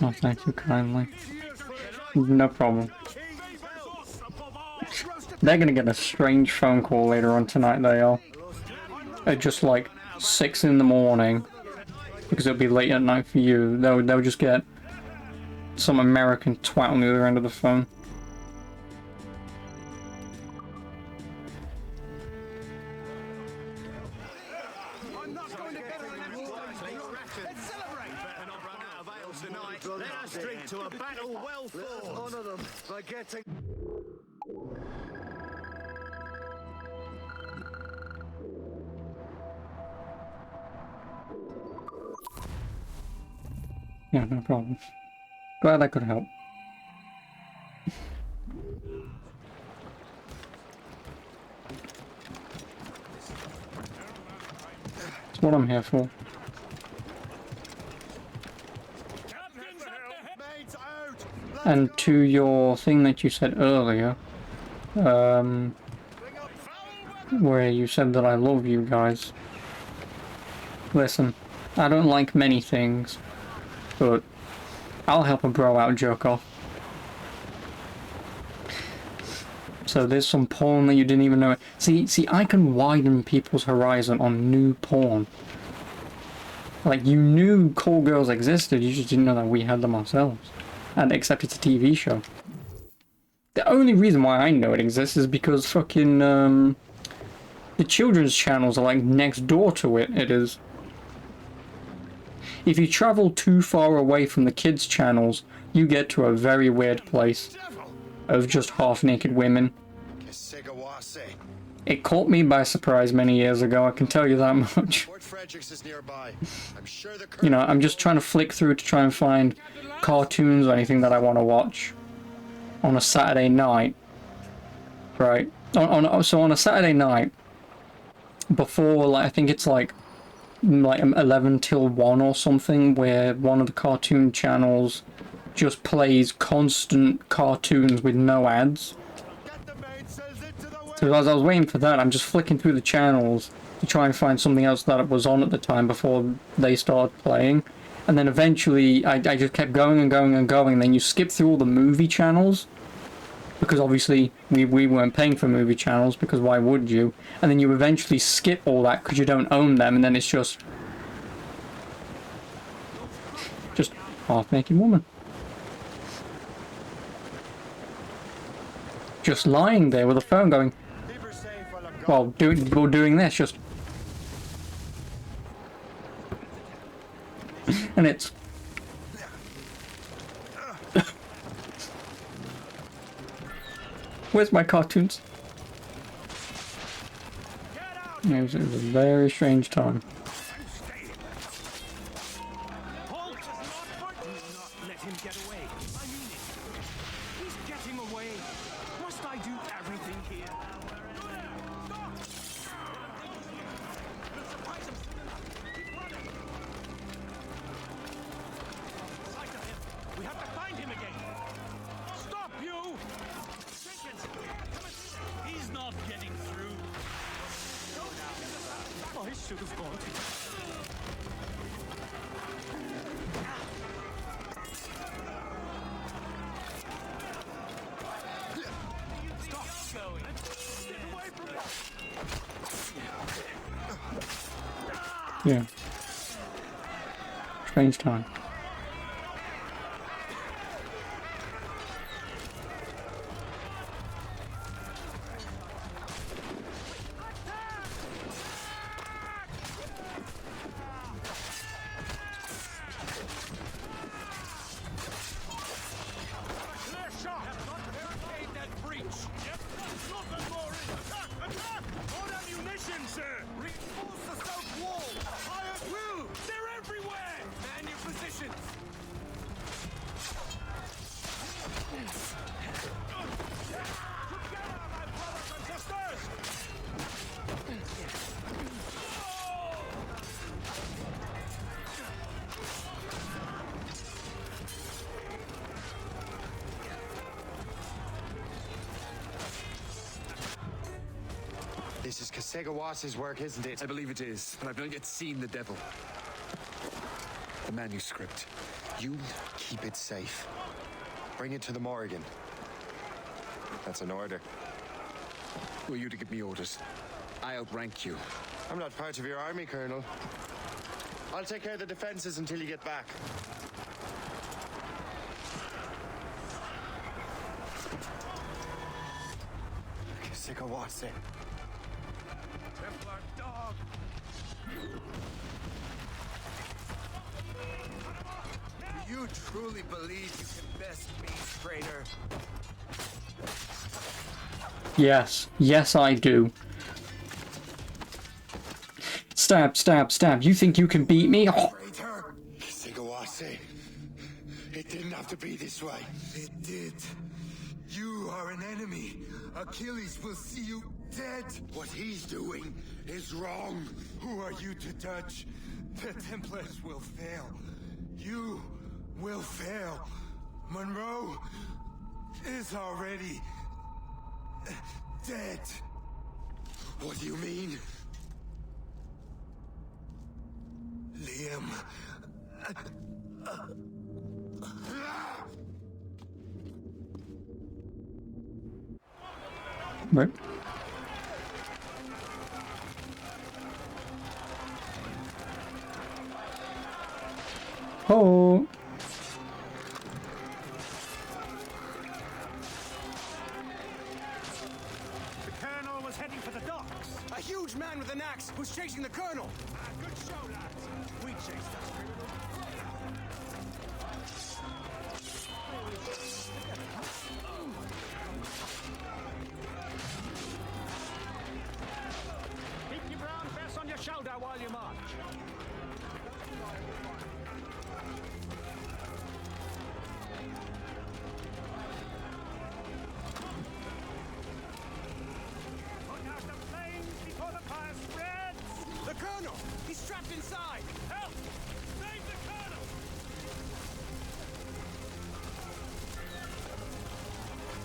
Speaker 1: Oh, thank you kindly. No problem. They're gonna get a strange phone call later on tonight, they are. At just like 6 in the morning. Because it'll be late at night for you. They'll just get some American twat on the other end of the phone. Yeah, no problem. Glad I could help. That's what I'm here for. And to your thing that you said earlier, where you said that I love you guys. Listen, I don't like many things, but I'll help a bro out jerk off. So there's some porn that you didn't even know. See, I can widen people's horizon on new porn. Like, you knew call girls existed, you just didn't know that we had them ourselves. And except it's a TV show. The only reason why I know it exists is because fucking, the children's channels are like next door to it, it is. If you travel too far away from the kids' channels, you get to a very weird place of just half-naked women. It caught me by surprise many years ago, I can tell you that much.
Speaker 17: Fort Fredericks is nearby. I'm sure the
Speaker 1: You know, I'm just trying to flick through to try and find cartoons or anything that I want to watch on a Saturday night. Right. So on a Saturday night, before, like, I think it's like 11 till 1 or something, where one of the cartoon channels just plays constant cartoons with no ads. So as I was waiting for that, I'm just flicking through the channels to try and find something else that was on at the time before they started playing. And then eventually I just kept going and going and going, and then you skip through all the movie channels, because obviously we weren't paying for movie channels, because why would you? And then you eventually skip all that because you don't own them, and then it's just half-naked woman. Just lying there with a phone going, well, doing this, just... and it's... Where's my cartoons? It was a very strange time.
Speaker 5: Let him get away. I mean it. He's getting away. Must I do everything here? We have to find him again. Stop, you! He's not getting through. I should have gone to
Speaker 1: Yeah. Strange time.
Speaker 17: This is Kasegawasi's work, isn't it?
Speaker 14: I believe it is, but I've not yet seen the devil. The manuscript.
Speaker 17: You keep it safe. Bring it to the Morrigan. That's an order.
Speaker 14: Who are you to give me orders? I outrank you.
Speaker 17: I'm not part of your army, Colonel. I'll take care of the defenses until you get back. Kasegawasi.
Speaker 5: Templar dog.
Speaker 7: Do you truly believe you can best me, traitor?
Speaker 1: Yes. Yes, I do. Stab, stab, stab. You think you can beat me? Oh.
Speaker 17: Kasegawasi. It didn't have to be this way.
Speaker 7: It did. You are an enemy. Achilles will see you dead.
Speaker 17: What he's doing is wrong.
Speaker 7: Who are you to judge? The Templars will fail. You will fail. Monroe is already dead.
Speaker 17: What do you mean?
Speaker 7: Liam.
Speaker 1: Right. Oh.
Speaker 5: The Colonel was heading for the docks.
Speaker 7: A huge man with an axe who's chasing the Colonel.
Speaker 5: Good show, lads. We chased that criminal. Colonel! He's trapped inside! Help! Save the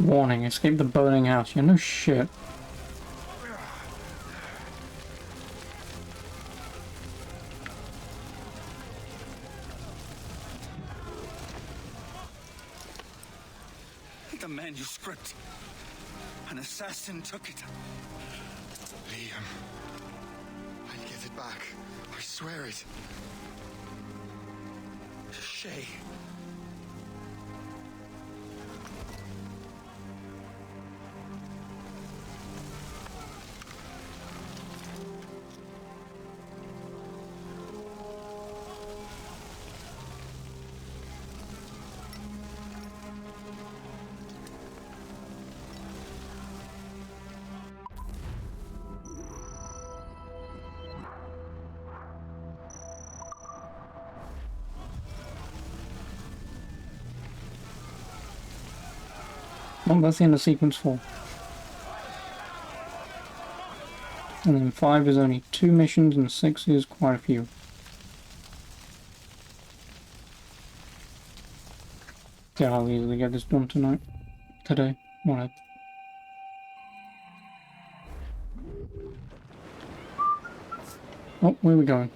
Speaker 5: Colonel!
Speaker 1: Warning, escape the burning house. Yeah, no shit.
Speaker 6: The manuscript. An assassin took it.
Speaker 17: Liam. I'll get it back. I swear it.
Speaker 6: Shay.
Speaker 1: Oh, that's the end of sequence 4. And then 5 is only 2 missions and 6 is quite a few. Yeah, I'll easily get this done tonight. Today. Whatever. Oh, where are we going?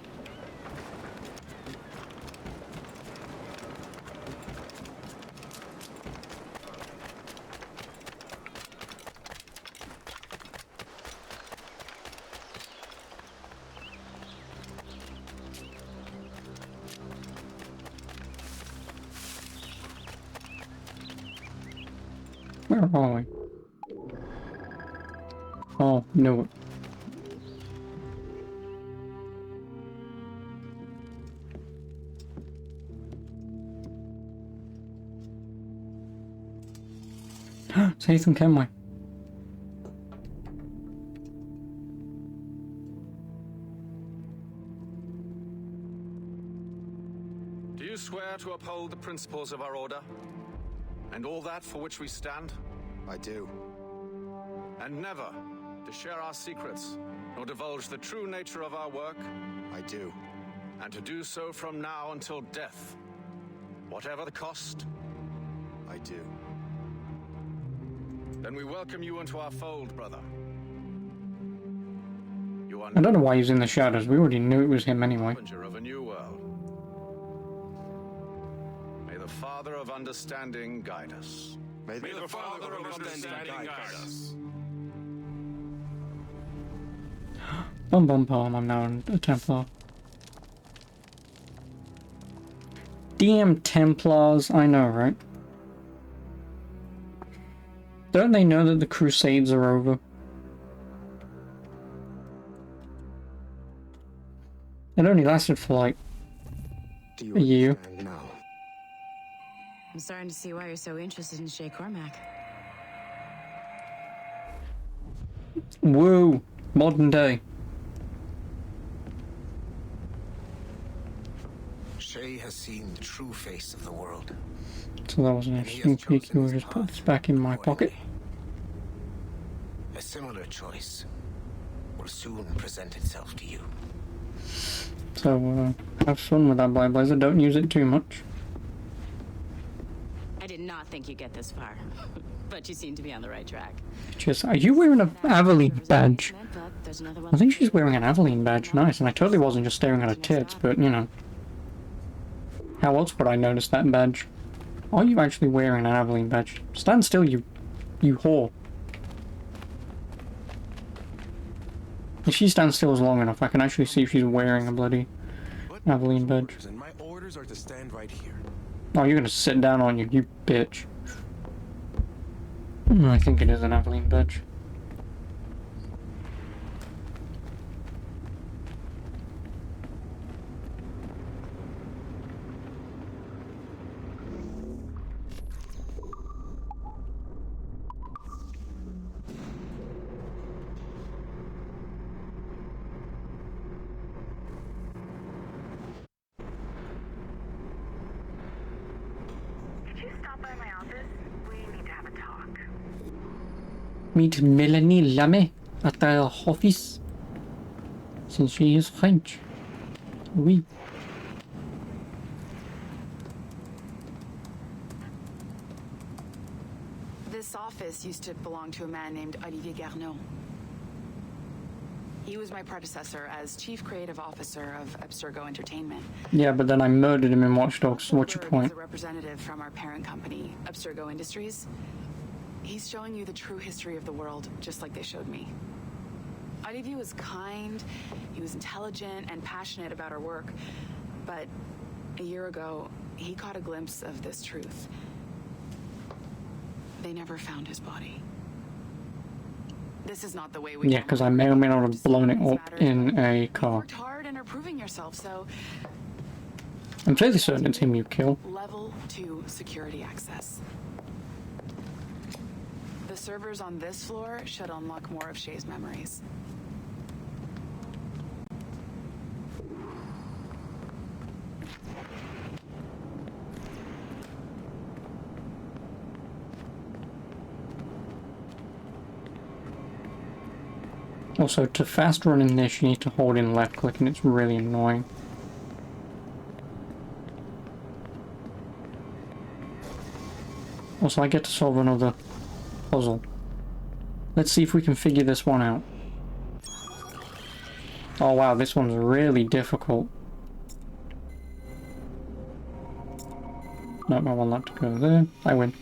Speaker 1: Where are we? Oh, no. Satham Kenway.
Speaker 19: Do you swear to uphold the principles of our order? And all that for which we stand?
Speaker 17: I do.
Speaker 19: And never to share our secrets, nor divulge the true nature of our work?
Speaker 17: I do.
Speaker 19: And to do so from now until death, whatever the cost?
Speaker 17: I do.
Speaker 19: Then we welcome you into our fold, brother. You are
Speaker 1: I don't know why he's in the shadows. We already knew it was him anyway.
Speaker 19: harbinger of a new world. May the Father of Understanding guide us.
Speaker 20: May the Father of Understanding guide us.
Speaker 1: Bum bum bum, I'm now a Templar. Damn Templars, I know, right? Don't they know that the Crusades are over? It only lasted for like a year.
Speaker 17: Now.
Speaker 8: I'm starting to see why you're so interested in Shay Cormac.
Speaker 1: Woo! Modern day.
Speaker 6: Shay has seen the true face of the world.
Speaker 1: So that was an interesting peek. We'll just put this back in my pocket.
Speaker 6: A similar choice will soon present itself to you.
Speaker 1: So, have fun with that Blade Blazer. Don't use it too much.
Speaker 8: I did not think you'd get this far, but you seem to be on the right track.
Speaker 1: Just, are you wearing an Aveline badge? I think she's wearing an Aveline badge. Nice, and I totally wasn't just staring at her tits, but, you know. How else would I notice that badge? Are you actually wearing an Aveline badge? Stand still, you whore. If she stands still long enough, I can actually see if she's wearing a bloody Aveline badge.
Speaker 20: And my orders are to stand right here.
Speaker 1: Oh, you're gonna sit down on you bitch. I think it is an Aveline badge. Meet Melanie Lame at the office. Since she is French. Oui.
Speaker 2: This office used to belong to a man named Olivier Garneau. He was my predecessor as Chief Creative Officer of Abstergo Entertainment.
Speaker 1: Yeah, but then I murdered him in Watch Dogs, so what's your point?
Speaker 2: He's a representative from our parent company, Abstergo Industries. He's showing you the true history of the world, just like they showed me. Olivier was kind, he was intelligent and passionate about our work, but a year ago, he caught a glimpse of this truth. They never found his body. This is not the way we.
Speaker 1: Yeah, because I may or may not have blown it up in a car.
Speaker 2: You worked hard and are proving yourself, so.
Speaker 1: I'm fairly certain it's him you kill.
Speaker 2: Level 2 security access. The servers on this floor should unlock more of Shay's memories.
Speaker 1: Also, to fast run in this, you need to hold in left click, and it's really annoying. Also, I get to solve another puzzle. Let's see if we can figure this one out. Oh wow, this one's really difficult. Nope, I want that to go there. I win.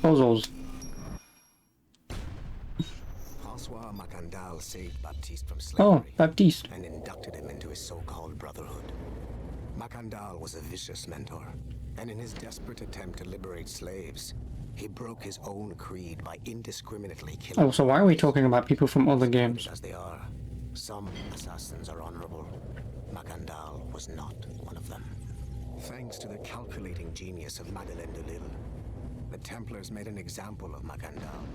Speaker 1: Puzzles.
Speaker 22: François Macandal saved Baptiste from slavery.
Speaker 1: Oh, Baptiste.
Speaker 22: And inducted him into his so-called brotherhood. Macandal was a vicious mentor, and in his desperate attempt to liberate slaves, he broke his own creed by indiscriminately killing.
Speaker 1: Oh, so why are we talking about people from other games?
Speaker 22: As they are, some assassins are honorable. Macandal was not one of them. Thanks to the calculating genius of Madeleine de Lille, the Templars made an example of Macandal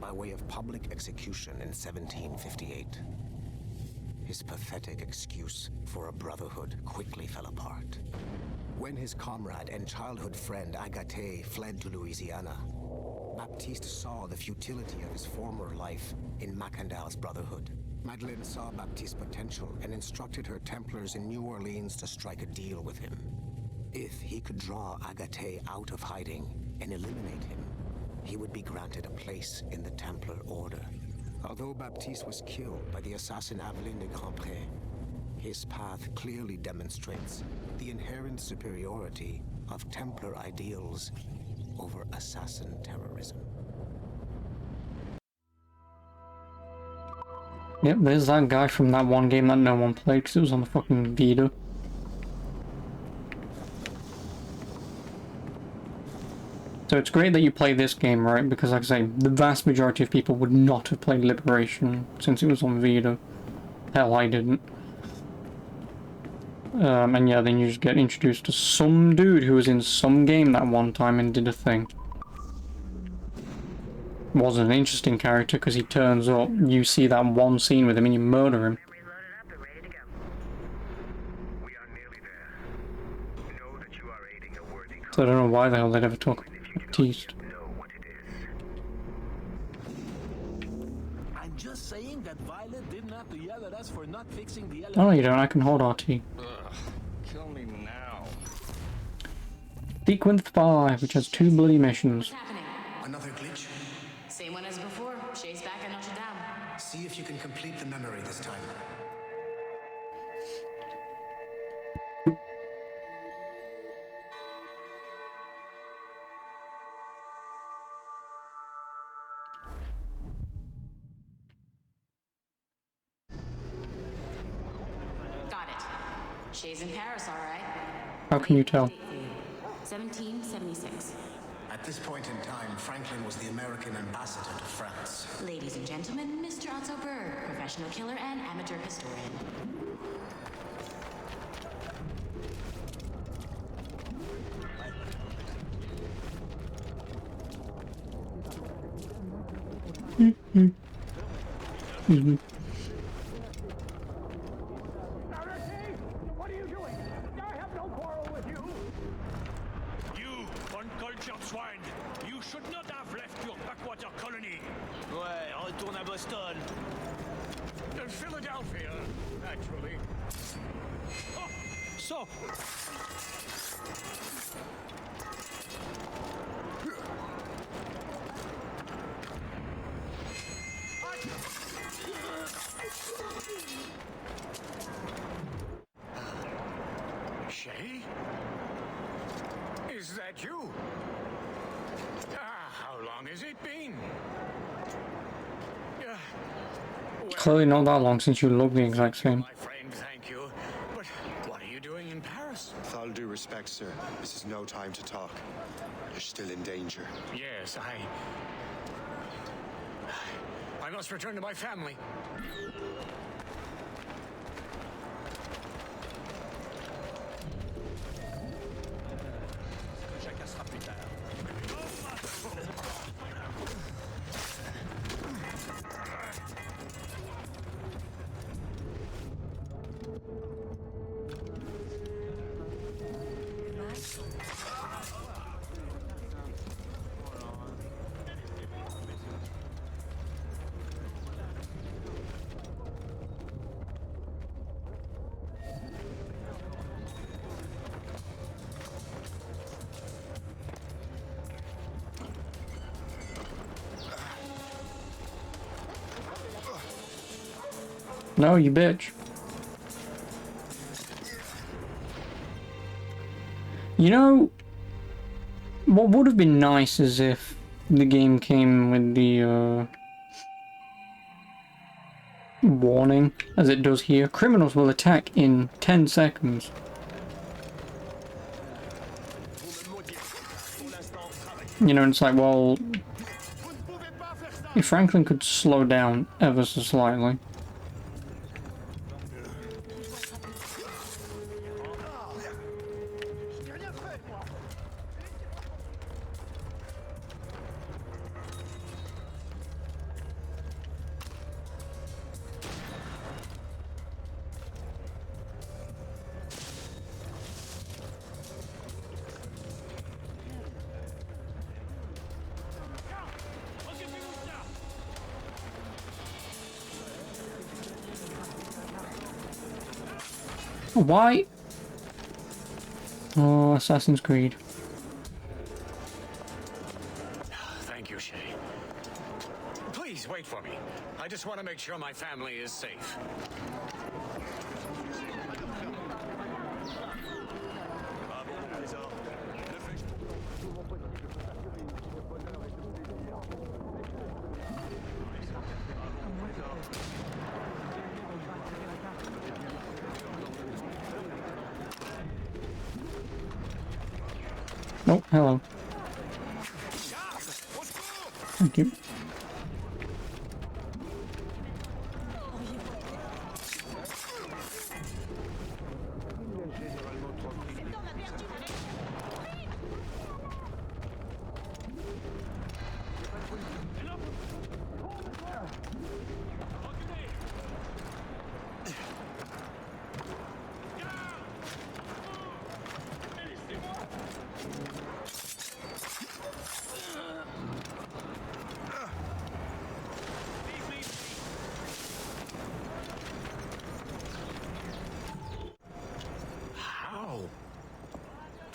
Speaker 22: by way of public execution in 1758. His pathetic excuse for a brotherhood quickly fell apart. When his comrade and childhood friend Agathe fled to Louisiana, Baptiste saw the futility of his former life in Macandal's brotherhood. Madeleine saw Baptiste's potential and instructed her Templars in New Orleans to strike a deal with him. If he could draw Agathe out of hiding and eliminate him, he would be granted a place in the Templar Order. Although Baptiste was killed by the assassin Aveline de Grandpré, his path clearly demonstrates the inherent superiority of Templar ideals over assassin terrorism.
Speaker 1: Yep, there's that guy from that one game that no one played because it was on the fucking Vita. So it's great that you play this game, right? Because like I say, the vast majority of people would not have played Liberation since it was on Vita. Hell, I didn't. And yeah, then you just get introduced to some dude who was in some game that one time and did a thing. Wasn't an interesting character because he turns up, you see that one scene with him and you murder him. So I don't know why the hell they'd ever talk about Baptiste.
Speaker 23: I'm just saying that Violet didn't have to yell at us for not fixing the
Speaker 1: Oh, you don't, I can hold RT.
Speaker 16: Kill me now.
Speaker 1: Sequence 5, which has 2 bloody missions.
Speaker 21: Another glitch?
Speaker 8: Same one as before. Shay's back at Notre Dame.
Speaker 21: See if you can complete the memory this time.
Speaker 8: Got it. Shay's in Paris, all right.
Speaker 1: How can you tell?
Speaker 8: 1776.
Speaker 21: At this point in time, Franklin was the American ambassador to France.
Speaker 8: Ladies and gentlemen, Mr. Otto Berg, professional killer and amateur historian.
Speaker 1: Excuse me.
Speaker 5: What are you doing? I have no quarrel with you.
Speaker 24: You, uncultured swine! You should not have fled!
Speaker 5: almost done.
Speaker 4: Philadelphia, actually.
Speaker 5: Oh, so.
Speaker 4: Shay? Is that you? How long has it been?
Speaker 1: Clearly not that long since you look the exact same.
Speaker 4: My friend, thank you. But what are you doing in Paris?
Speaker 17: With all due respect, sir, this is no time to talk. You're still in danger.
Speaker 4: Yes, I must return to my family.
Speaker 1: No, you bitch. You know, what would have been nice is if the game came with the warning, as it does here. Criminals will attack in 10 seconds. You know, it's like, well, if Franklin could slow down ever so slightly. Why? Oh, Assassin's Creed.
Speaker 4: Thank you, Shay. Please wait for me. I just want to make sure my family is safe.
Speaker 1: Oh, hello. Thank you.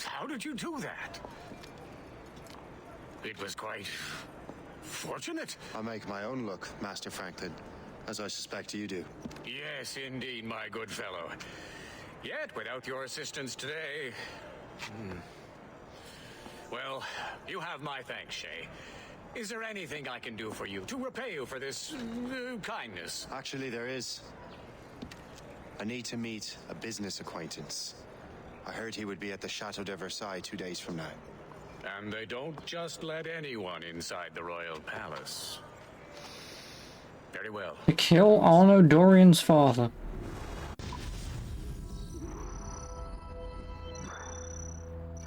Speaker 4: How did you do that? It was quite fortunate.
Speaker 17: I make my own luck, Master Franklin, as I suspect you do.
Speaker 4: Yes, indeed, my good fellow. Yet, without your assistance today... Well, you have my thanks, Shay. Is there anything I can do for you to repay you for this kindness?
Speaker 17: Actually, there is. I need to meet a business acquaintance. I heard he would be at the Chateau de Versailles 2 days from now.
Speaker 4: And they don't just let anyone inside the royal palace. Very well.
Speaker 1: To kill Arno Dorian's father.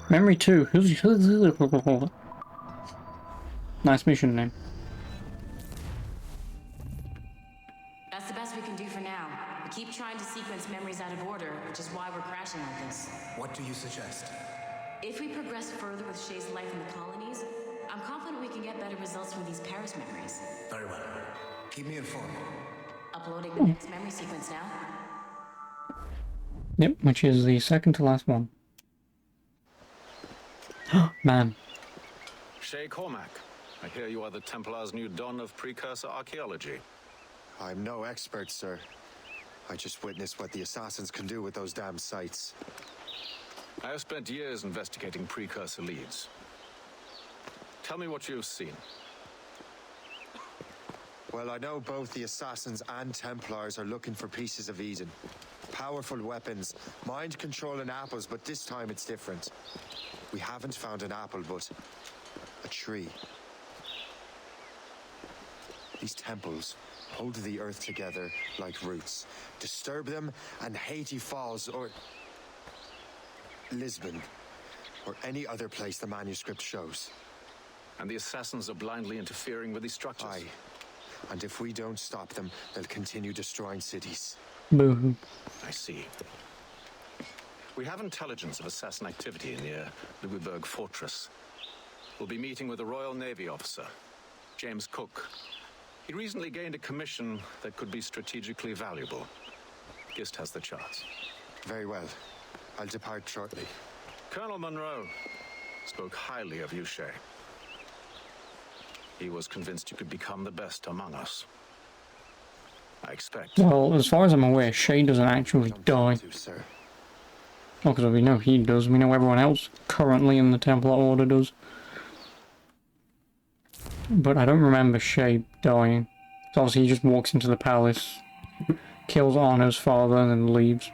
Speaker 1: Memory 2. Nice mission name.
Speaker 8: That's the best we can do for now. We keep trying to sequence memories out of order, which is why we're crashing like this.
Speaker 18: What do you suggest?
Speaker 8: If we progress further with Shay's life in the colonies, I'm confident we can get better results from these Paris memories.
Speaker 18: Very well.
Speaker 22: Keep me informed.
Speaker 8: Uploading the next memory sequence now.
Speaker 1: Yep, which is the second to last one. Man.
Speaker 19: Shay Cormac, I hear you are the Templar's new don of precursor archaeology.
Speaker 17: I'm no expert, sir. I just witnessed what the assassins can do with those damn sites.
Speaker 19: I have spent years investigating precursor leads. Tell me what you've seen.
Speaker 17: Well, I know both the Assassins and Templars are looking for pieces of Eden. Powerful weapons, mind-controlling apples, but this time it's different. We haven't found an apple, but a tree. These temples hold the earth together like roots. Disturb them and Haiti falls, or Lisbon, or any other place the manuscript shows.
Speaker 19: And the Assassins are blindly interfering with these structures?
Speaker 17: Aye. And if we don't stop them, they'll continue destroying cities.
Speaker 1: Boo-hoo.
Speaker 19: I see. We have intelligence of assassin activity near Louisburg Fortress. We'll be meeting with a Royal Navy officer, James Cook. He recently gained a commission that could be strategically valuable. Gist has the charts.
Speaker 17: Very well. I'll depart shortly.
Speaker 19: Colonel Monroe spoke highly of you, Shay. He was convinced you could become the best among us. I expect.
Speaker 1: Well, as far as I'm aware, Shay doesn't actually die. Well, because we know he does. We know everyone else currently in the Templar Order does. But I don't remember Shay dying. So obviously he just walks into the palace, kills Arno's father, and then leaves.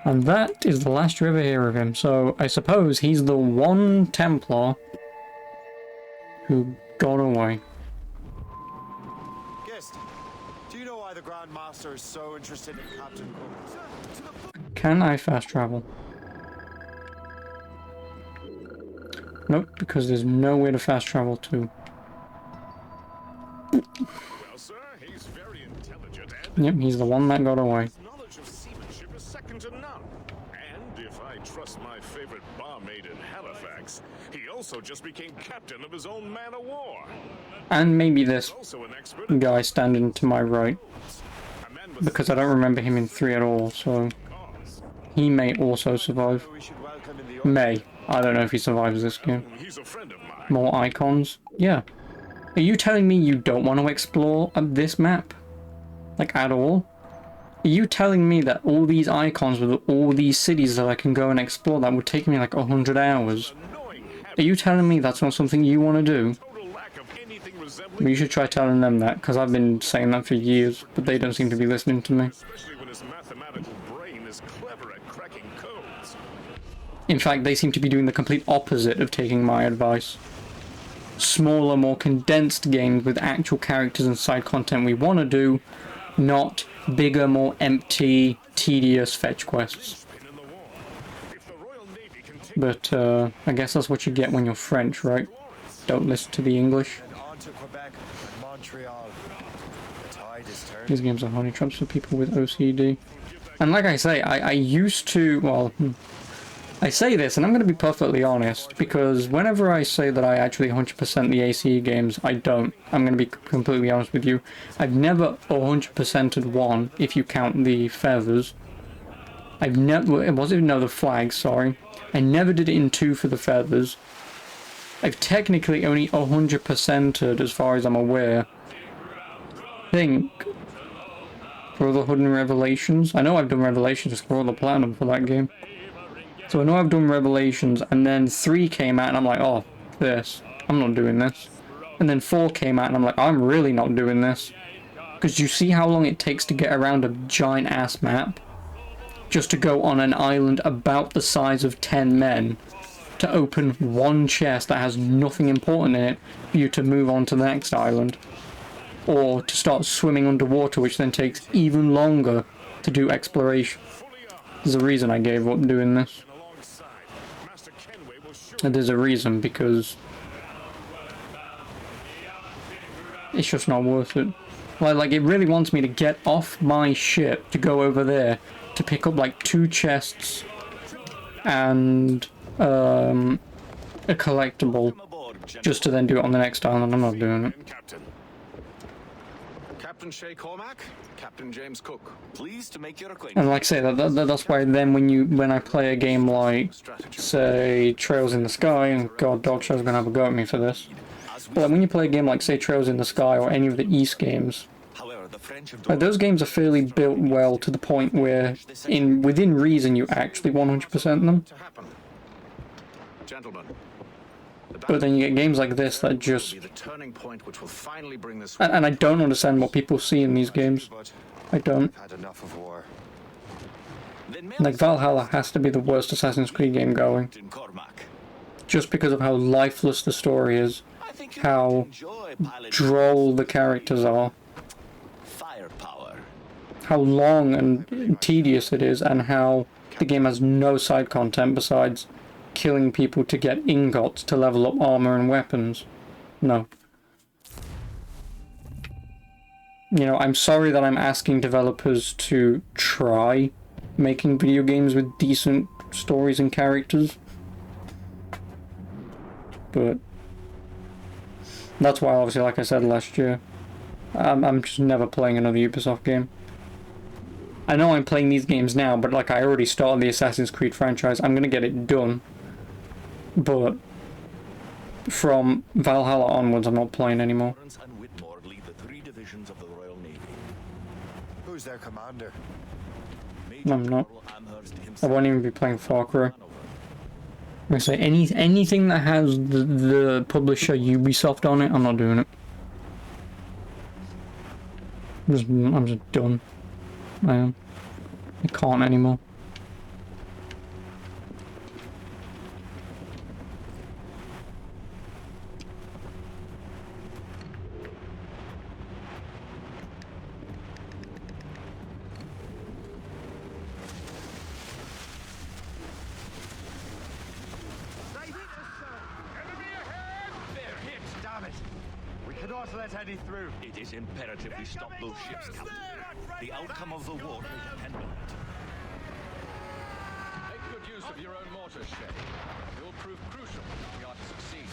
Speaker 1: And that is the last you ever hear of him. So I suppose he's the one Templar who got away.
Speaker 17: Gist, do you know why the Grand Master is so interested in Captain Cook?
Speaker 1: Can I fast travel? Nope, because there's nowhere to fast travel to.
Speaker 16: Well, sir, he's very intelligent and
Speaker 1: Yep, he's the one that got away.
Speaker 16: his knowledge of seamanship is second to none. And if I trust my favorite barmaid in Halifax, he also just became captain of his own man-of-war.
Speaker 1: And maybe this
Speaker 16: Also an expert
Speaker 1: guy standing to my right. Because I don't remember him in 3 at all, so he may also survive. May. I don't know if he survives this game.
Speaker 16: He's a friend of mine.
Speaker 1: More icons? Yeah. Are you telling me you don't want to explore this map? Like, at all? Are you telling me that all these icons with all these cities that I can go and explore that would take me like 100 hours? Are you telling me that's not something you want to do? Well, you should try telling them that, because I've been saying that for years, but they don't seem to be listening to me.
Speaker 16: Especially when his mathematical brain is clever at cracking codes.
Speaker 1: In fact, they seem to be doing the complete opposite of taking my advice. Smaller, more condensed games with actual characters and side content we want to do, not bigger, more empty, tedious fetch quests. But, I guess that's what you get when you're French, right? Don't listen to the English.
Speaker 17: On to Quebec and Montreal. The tide is turning.
Speaker 1: These games are honey traps for people with OCD. And like I say, I used to, well, I say this, and I'm going to be perfectly honest, because whenever I say that I actually 100% the ACE games, I don't. I'm going to be completely honest with you. I've never 100%ed one, if you count the feathers. I've never, the flags, sorry. I never did it in 2 for the feathers. I've technically only 100%ed, as far as I'm aware, I think, Brotherhood and Revelations. I know I've done Revelations, because I got the platinum for that game. So I know I've done Revelations, and then 3 came out, and I'm like, oh, this. I'm not doing this. And then 4 came out, and I'm like, I'm really not doing this. Because you see how long it takes to get around a giant-ass map? Just to go on an island about the size of 10 men, to open one chest that has nothing important in it, for you to move on to the next island. Or to start swimming underwater, which then takes even longer to do exploration. There's a reason I gave up doing this. And there's a reason, because it's just not worth it. Like, it really wants me to get off my ship to go over there to pick up like 2 chests and a collectible, just to then do it on the next island. I'm not doing it.
Speaker 19: Captain Shay Cormac, Captain James Cook.
Speaker 18: Pleased to make your acquaintance.
Speaker 1: And like I say, that's why then when I play a game like, say, Trails in the Sky, and God, Dogshow's gonna have a go at me for this. But like, when you play a game like, say, Trails in the Sky or any of the East games, like, those games are fairly built well to the point where, within reason, you actually 100% them.
Speaker 19: Gentlemen,
Speaker 1: But then you get games like this that just...
Speaker 19: the turning point which will finally bring this.
Speaker 1: And I don't understand what people see in these games. I don't.
Speaker 17: Had enough of war.
Speaker 1: Like, Valhalla has to be the worst Assassin's Creed game going. Just because of how lifeless the story is. How droll the characters are. How long and tedious it is, and how the game has no side content besides killing people to get ingots to level up armor and weapons. No. You know, I'm sorry that I'm asking developers to try making video games with decent stories and characters. But that's why, obviously, like I said last year, I'm just never playing another Ubisoft game. I know I'm playing these games now, but like I already started the Assassin's Creed franchise, I'm gonna get it done. But from Valhalla onwards, I'm not playing anymore.
Speaker 17: Who's their commander?
Speaker 1: I'm not. I won't even be playing Far Cry. I say anything that has the publisher Ubisoft on it, I'm not doing it. I'm just done. I am. I can't anymore.
Speaker 5: Let any through. It is imperative we stop those ships, Captain. The outcome of the war will depend on it.
Speaker 4: Make good use of your own mortars, Shay. It will prove crucial if we are to succeed.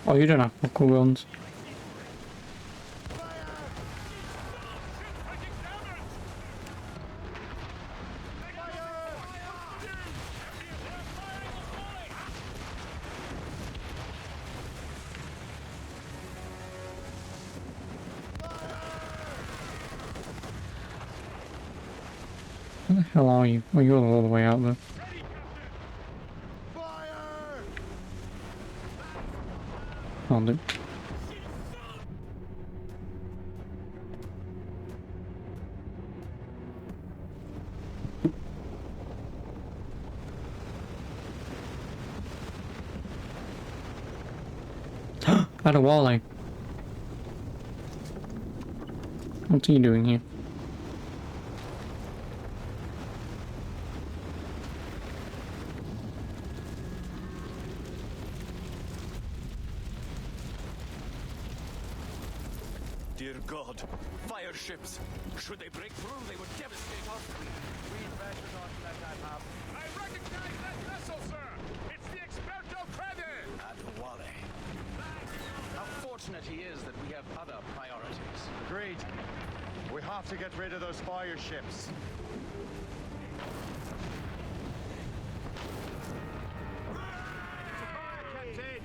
Speaker 1: Oh, you don't have buckle guns. Where the hell are you? Oh, you're all the way out there. Found it. Adewale. What's he doing here?
Speaker 5: Dear God, fire ships. Should they break through, they would devastate our fleet. We'd better not let that happen.
Speaker 16: I recognize that vessel, sir! It's the Experto Crede!
Speaker 18: Adewale. How fortunate he is that we have other priorities.
Speaker 17: Agreed. We have to get rid of those fire ships.
Speaker 5: Fire, Captain!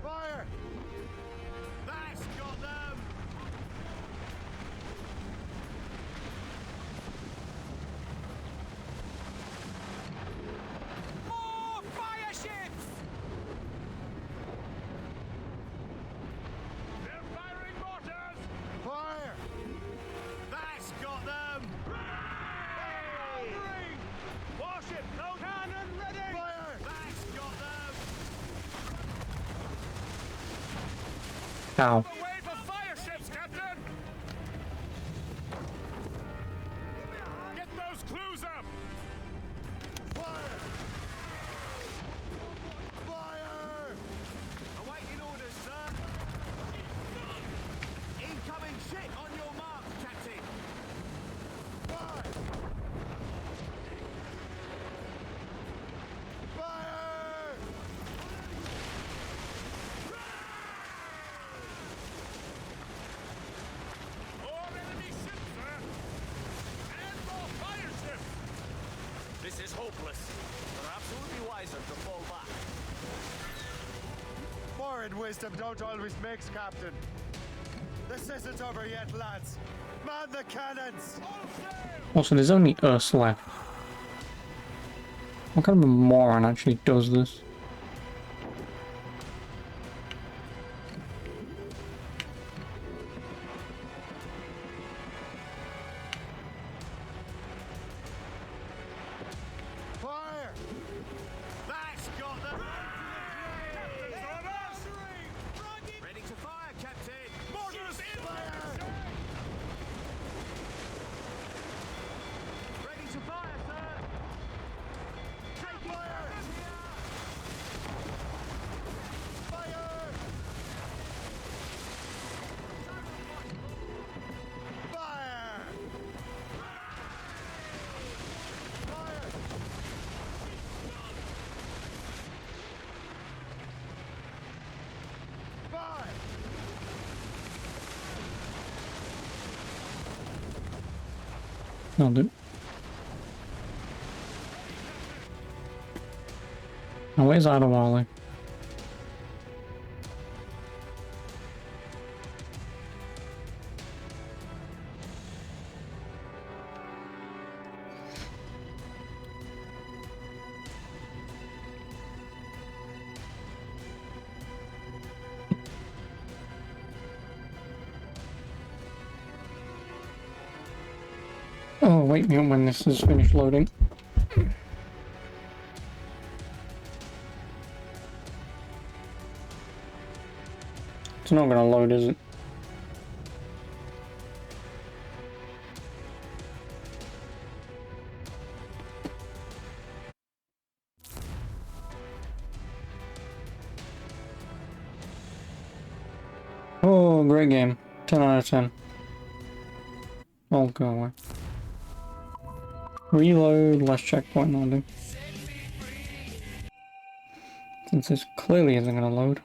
Speaker 5: Fire! That's got them! More fire ships!
Speaker 16: They're firing mortars!
Speaker 5: Fire! That's got them! Firing! Warship, no cannon ready! Fire! That's got them!
Speaker 1: Ow.
Speaker 16: Away for fire ships, Captain! Get those clues up!
Speaker 5: Fire! Fire! Awaiting orders, sir.
Speaker 17: Power and wisdom don't always mix, Captain. This isn't over yet, lads. Man the cannons!
Speaker 1: Also, there's only us left. What kind of a moron actually does this?
Speaker 17: Fire! That's got them!
Speaker 5: Ready to fire, Captain!
Speaker 17: Mortars in fire!
Speaker 5: Ready to fire, sir!
Speaker 17: Take fire! Fire! Fire! Fire! Fire!
Speaker 1: I'll do. Now where's Adewale? Oh, wait me up when this is finished loading. It's not gonna load, is it? Oh, great game. 10 out of 10. Oh, go away. Reload, last checkpoint, I'll do. Since this clearly isn't gonna load.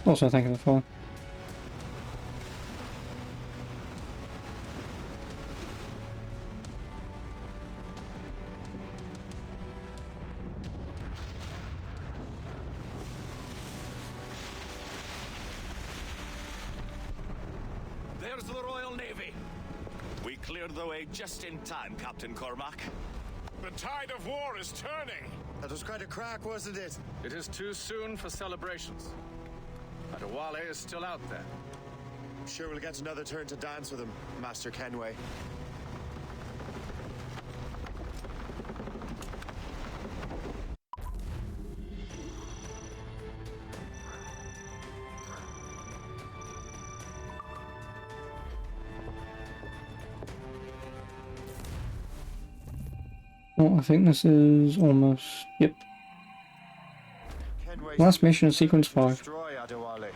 Speaker 1: Also, thank you for the follow.
Speaker 5: There's the Royal Navy. We cleared the way just in time, Captain Cormac.
Speaker 16: The tide of war is turning.
Speaker 17: That was quite a crack, wasn't it?
Speaker 19: It is too soon for celebrations. Adewale is still out there.
Speaker 17: I'm sure we'll get another turn to dance with him, Master Kenway.
Speaker 1: Well, I think this is almost... Yep. Last mission in sequence 5.
Speaker 17: Destroy Adewale.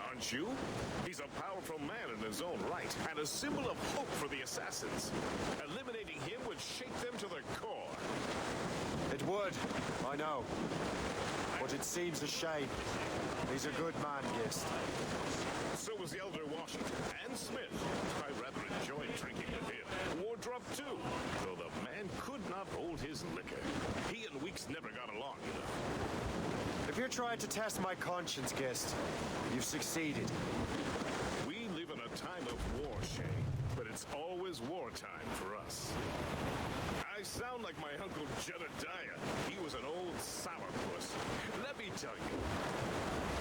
Speaker 16: Aren't you? He's a powerful man in his own right, and a symbol of hope for the assassins. Eliminating him would shake them to the core.
Speaker 17: It would, I know. But it seems a shame. He's a good man, Gist.
Speaker 16: So was the Elder Washington and Smith. I rather enjoyed drinking with him. Wardrop too, though the man could not hold his liquor. He and Weeks never got along, you know.
Speaker 17: If you're trying to test my conscience, Gist, you've succeeded.
Speaker 16: We live in a time of war, Shay, but it's always wartime for us. I sound like my Uncle Jedediah. He was an old sourpuss. Let me tell you.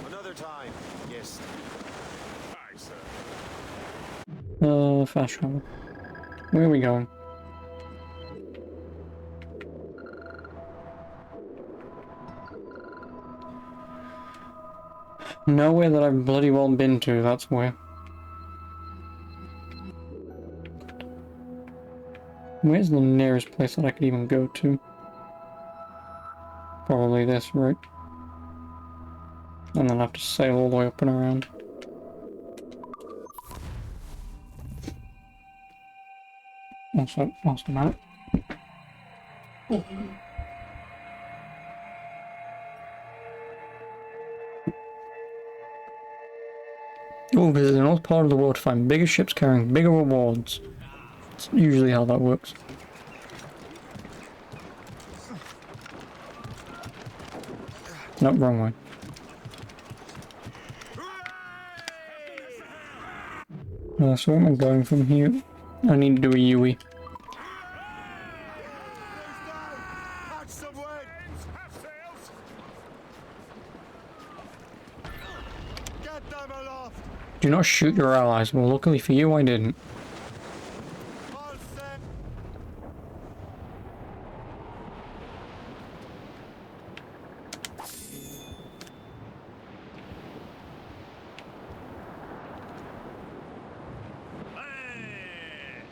Speaker 17: Another time, Gist.
Speaker 16: Aye, sir.
Speaker 1: Fast travel. Where are we going? Nowhere that I've bloody well been to, that's where. Where's the nearest place that I could even go to? Probably this, right? And then I have to sail all the way up and around. Also, whilst I'm at it. You'll visit the north part of the world to find bigger ships carrying bigger rewards. That's usually how that works. Nope, wrong way. So where am I going from here? I need to do a Yui. Do not shoot your allies. Well, luckily for you, I didn't.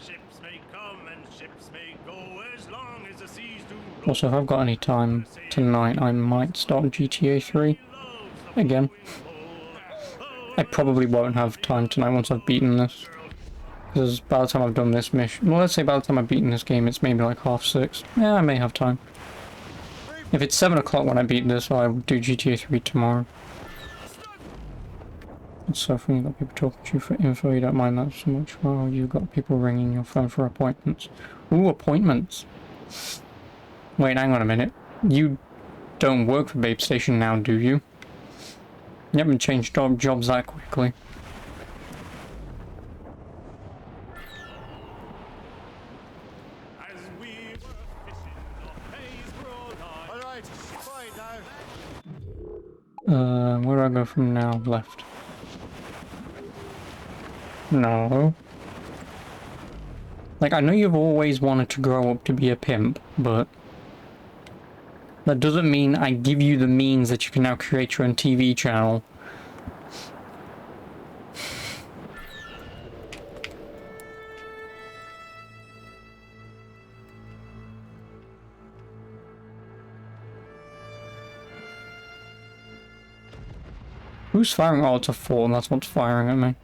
Speaker 5: Ships may come and ships may go as long as the seas do.
Speaker 1: Also, if I've got any time tonight, I might start GTA 3 again. I probably won't have time tonight once I've beaten this. Because by the time I've done this mission... Well, let's say by the time I've beaten this game, it's maybe like 6:30. Yeah, I may have time. If it's 7 o'clock when I beat this, I'll do GTA 3 tomorrow. So if you've got people talking to you for info, you don't mind that so much. Well, you've got people ringing your phone for appointments. Ooh, appointments! Wait, hang on a minute. You don't work for Babe Station now, do you? You haven't changed jobs that quickly. Where do I go from now? Left. No. Like, I know you've always wanted to grow up to be a pimp, but that doesn't mean I give you the means that you can now create your own TV channel. Who's firing? Oh, it's a 4, and that's what's firing at me.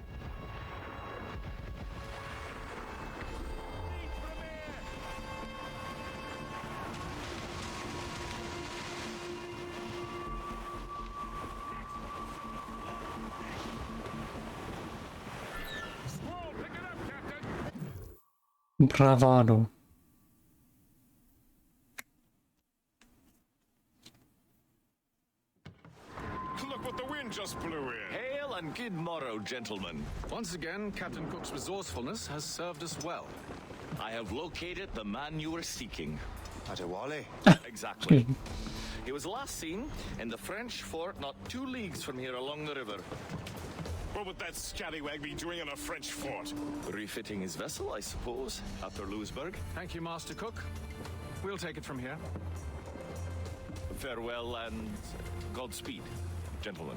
Speaker 1: Bravado.
Speaker 16: Look what the wind just blew in.
Speaker 4: Hail and good morrow, gentlemen. Once again, Captain Cook's resourcefulness has served us well. I have located the man you were seeking.
Speaker 17: Adewale?
Speaker 4: Exactly. He was last seen in the French fort not 2 leagues from here along the river.
Speaker 16: What would that scallywag be doing in a French fort?
Speaker 4: Refitting his vessel, I suppose, after Louisburg. Thank you, Master Cook. We'll take it from here. Farewell and Godspeed, gentlemen.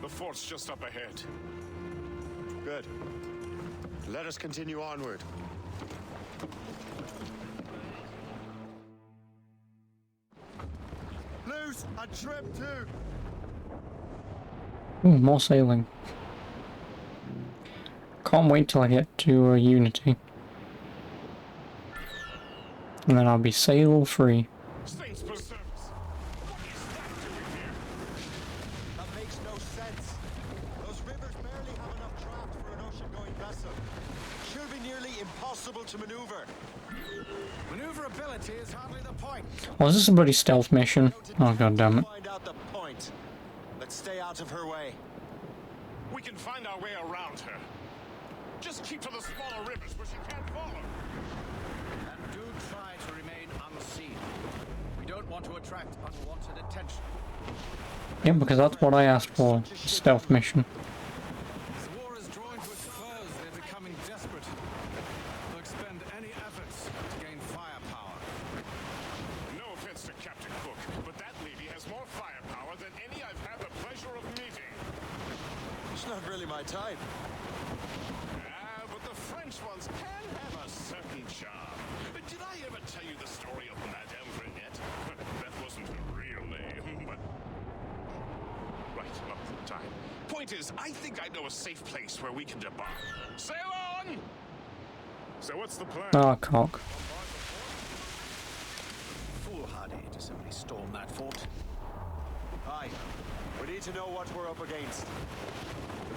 Speaker 16: The fort's just up ahead.
Speaker 17: Good. Let us continue onward. Loose and trim too.
Speaker 1: Ooh, more sailing. Can't wait till I get to Unity. And then I'll be sail free.
Speaker 16: Saints preserve us. What is that doing here?
Speaker 17: That makes no sense. Those rivers barely have enough draft for an ocean-going vessel. Should be nearly impossible to maneuver.
Speaker 5: Maneuverability is hardly the point.
Speaker 1: Oh, is this a bloody stealth mission? Oh, god damn it.
Speaker 17: Find out the point. Let's stay out of her way.
Speaker 16: We can find our way around her. Just keep to the smaller rivers where she can't follow.
Speaker 5: And do try to remain unseen. We don't want to attract unwanted attention.
Speaker 1: Yeah, because that's what I asked for. Stealth mission.
Speaker 5: The war is drawing to its close. They're becoming desperate. They'll expend any efforts to gain firepower.
Speaker 16: No offense to Captain Cook, but that lady has more firepower than any I've had the pleasure of meeting.
Speaker 17: She's not really my type.
Speaker 16: But the French ones can have a certain charm. Did I ever tell you the story of Madame Renette? That wasn't her real name, but... Right, not the time. Point is, I think I know a safe place where we can debark. Sail on! So what's the plan?
Speaker 1: Ah, cock.
Speaker 5: Foolhardy to simply storm that fort.
Speaker 17: Aye. We need to know what we're up against.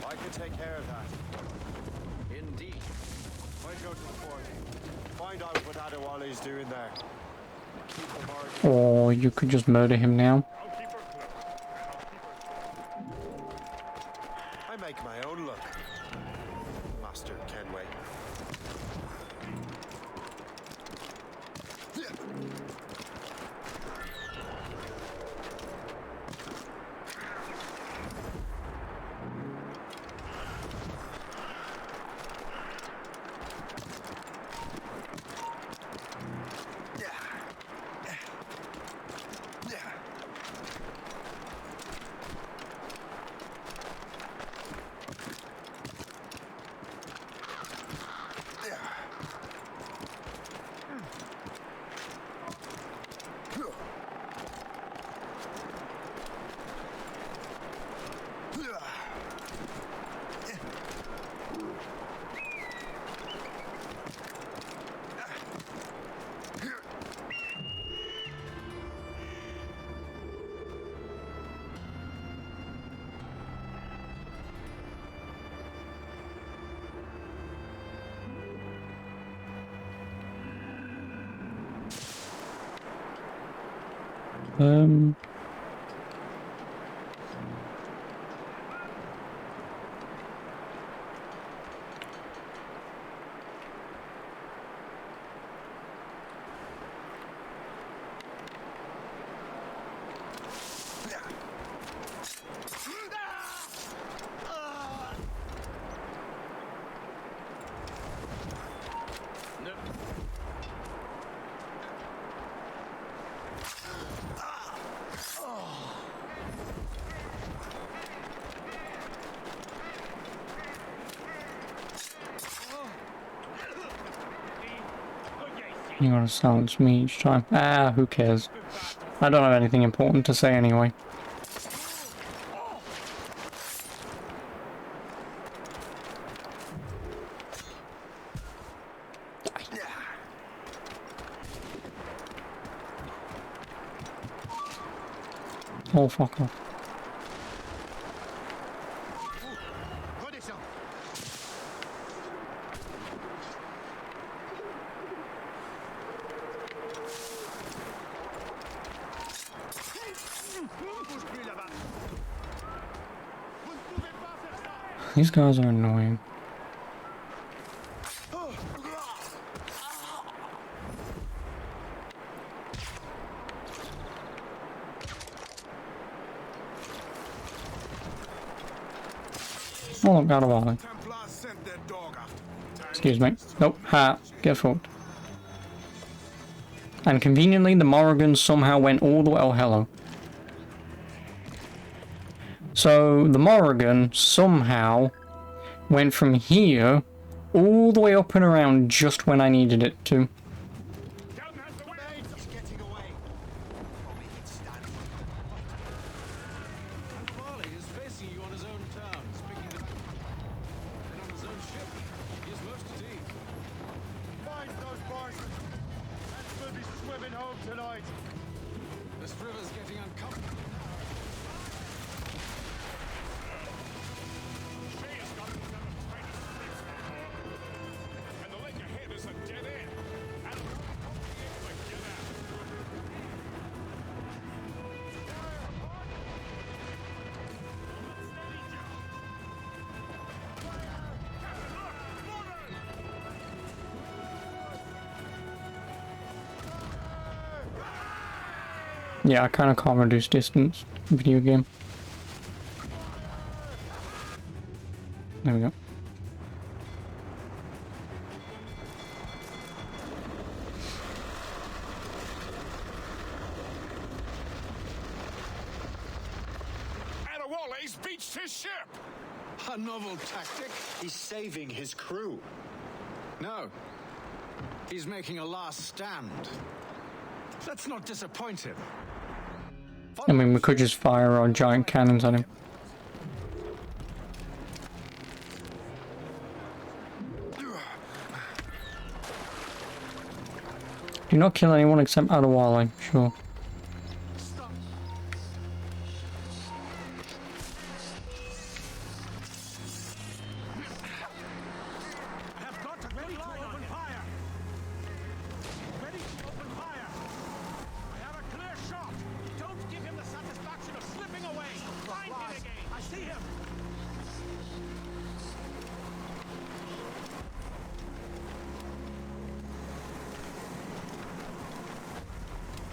Speaker 17: I can take care of that.
Speaker 5: Indeed.
Speaker 17: Might go to the fort. Find out what Adewale's doing there. Keep the Morrigan.
Speaker 1: Or you could just murder him now.
Speaker 17: I make my own luck, Master Kenway.
Speaker 1: You gotta silence me each time. Ah, who cares? I don't have anything important to say anyway. Oh, fuck off. These guys are annoying. Oh, look, Adewale. Excuse me. Nope, ha, get fucked. And conveniently, the Morrigans somehow went all the way. Oh, hello. So, the Morrigan somehow went from here all the way up and around just when I needed it to. Yeah, I kind of can't reduce distance. Video game. There we go.
Speaker 16: Adewale's beached his ship!
Speaker 3: A novel tactic? He's saving his crew.
Speaker 14: No. He's making a last stand. Let's not disappoint him.
Speaker 1: I mean, we could just fire our giant cannons at him. Do not kill anyone except Adewale, sure.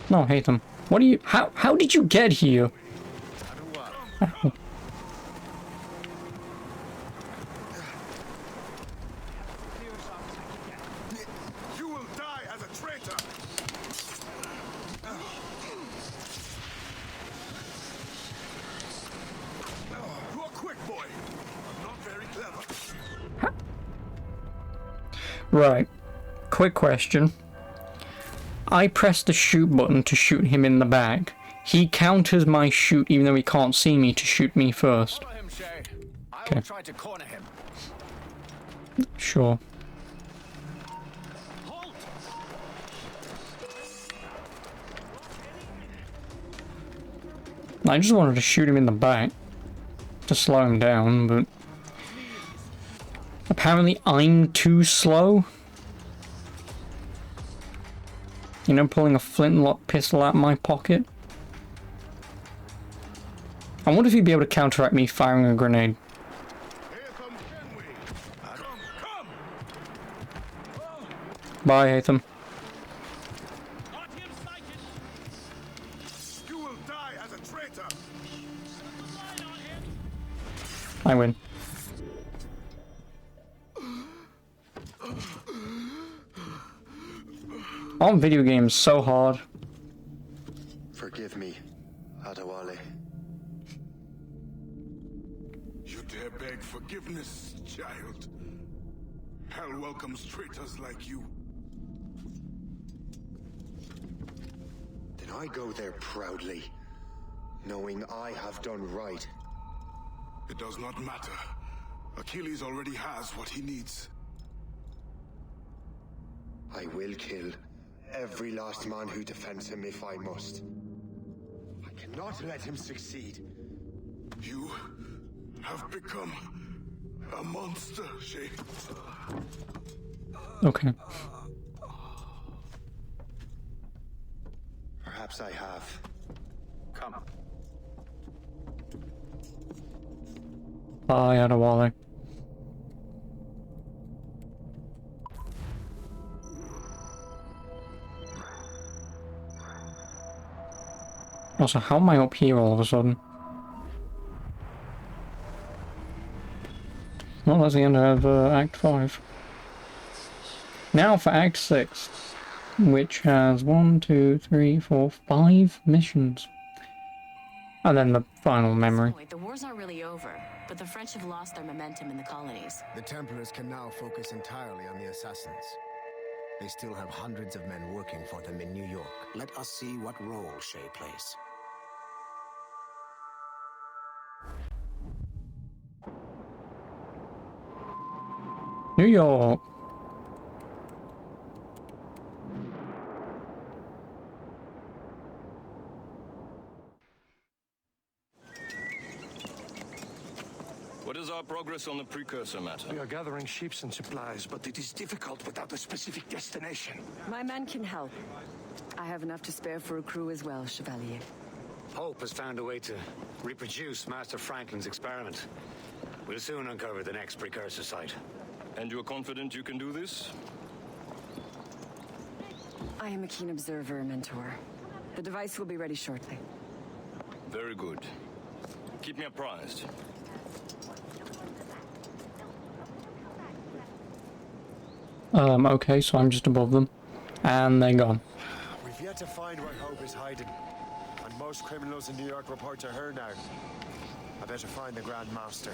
Speaker 1: No, Haytham. What are you... How did you get here? Ow.
Speaker 7: You will die as a traitor! You are quick, boy. Not very clever.
Speaker 1: Right. Quick question. I press the shoot button to shoot him in the back. He counters my shoot even though he can't see me to shoot me first.
Speaker 4: Follow him, Shay. I
Speaker 1: Okay.
Speaker 4: will try to corner him.
Speaker 1: Sure. I just wanted to shoot him in the back to slow him down, but apparently I'm too slow. You know, pulling a flintlock pistol out of my pocket. I wonder if he'd be able to counteract me firing a grenade. Bye, Haytham.
Speaker 7: You will die as a traitor!
Speaker 1: I win. On video games so hard.
Speaker 17: Forgive me, Adewale.
Speaker 7: You dare beg forgiveness, child? Hell welcomes traitors like you.
Speaker 17: Then I go there proudly, knowing I have done right.
Speaker 7: It does not matter. Achilles already has what he needs.
Speaker 17: I will kill every last man who defends him if I must. I cannot let him succeed.
Speaker 7: You have become a monster, Shay.
Speaker 1: Okay.
Speaker 17: Perhaps I have.
Speaker 19: Come.
Speaker 1: Bye, Adewale. Also, how am I up here all of a sudden? Well, that's the end of Act 5. Now for Act 6, which has 1, 2, 3, 4, 5 missions. And then the final memory.
Speaker 8: The war's not really over, but the French have lost their momentum in the colonies.
Speaker 22: The Templars can now focus entirely on the Assassins. They still have hundreds of men working for them in New York. Let us see what role Shay plays.
Speaker 1: New York.
Speaker 6: What is our progress on the precursor matter?
Speaker 5: We are gathering ships and supplies, but it is difficult without a specific destination.
Speaker 9: My men can help. I have enough to spare for a crew as well, Chevalier.
Speaker 4: Hope has found a way to reproduce Master Franklin's experiment. We'll soon uncover the next precursor site.
Speaker 6: And you're confident you can do this?
Speaker 9: I am a keen observer, Mentor. The device will be ready shortly.
Speaker 6: Very good. Keep me apprised.
Speaker 1: Okay, so I'm just above them. And they're gone.
Speaker 3: We've yet to find where Hope is hiding. And most criminals in New York report to her now. I better find the Grand Master.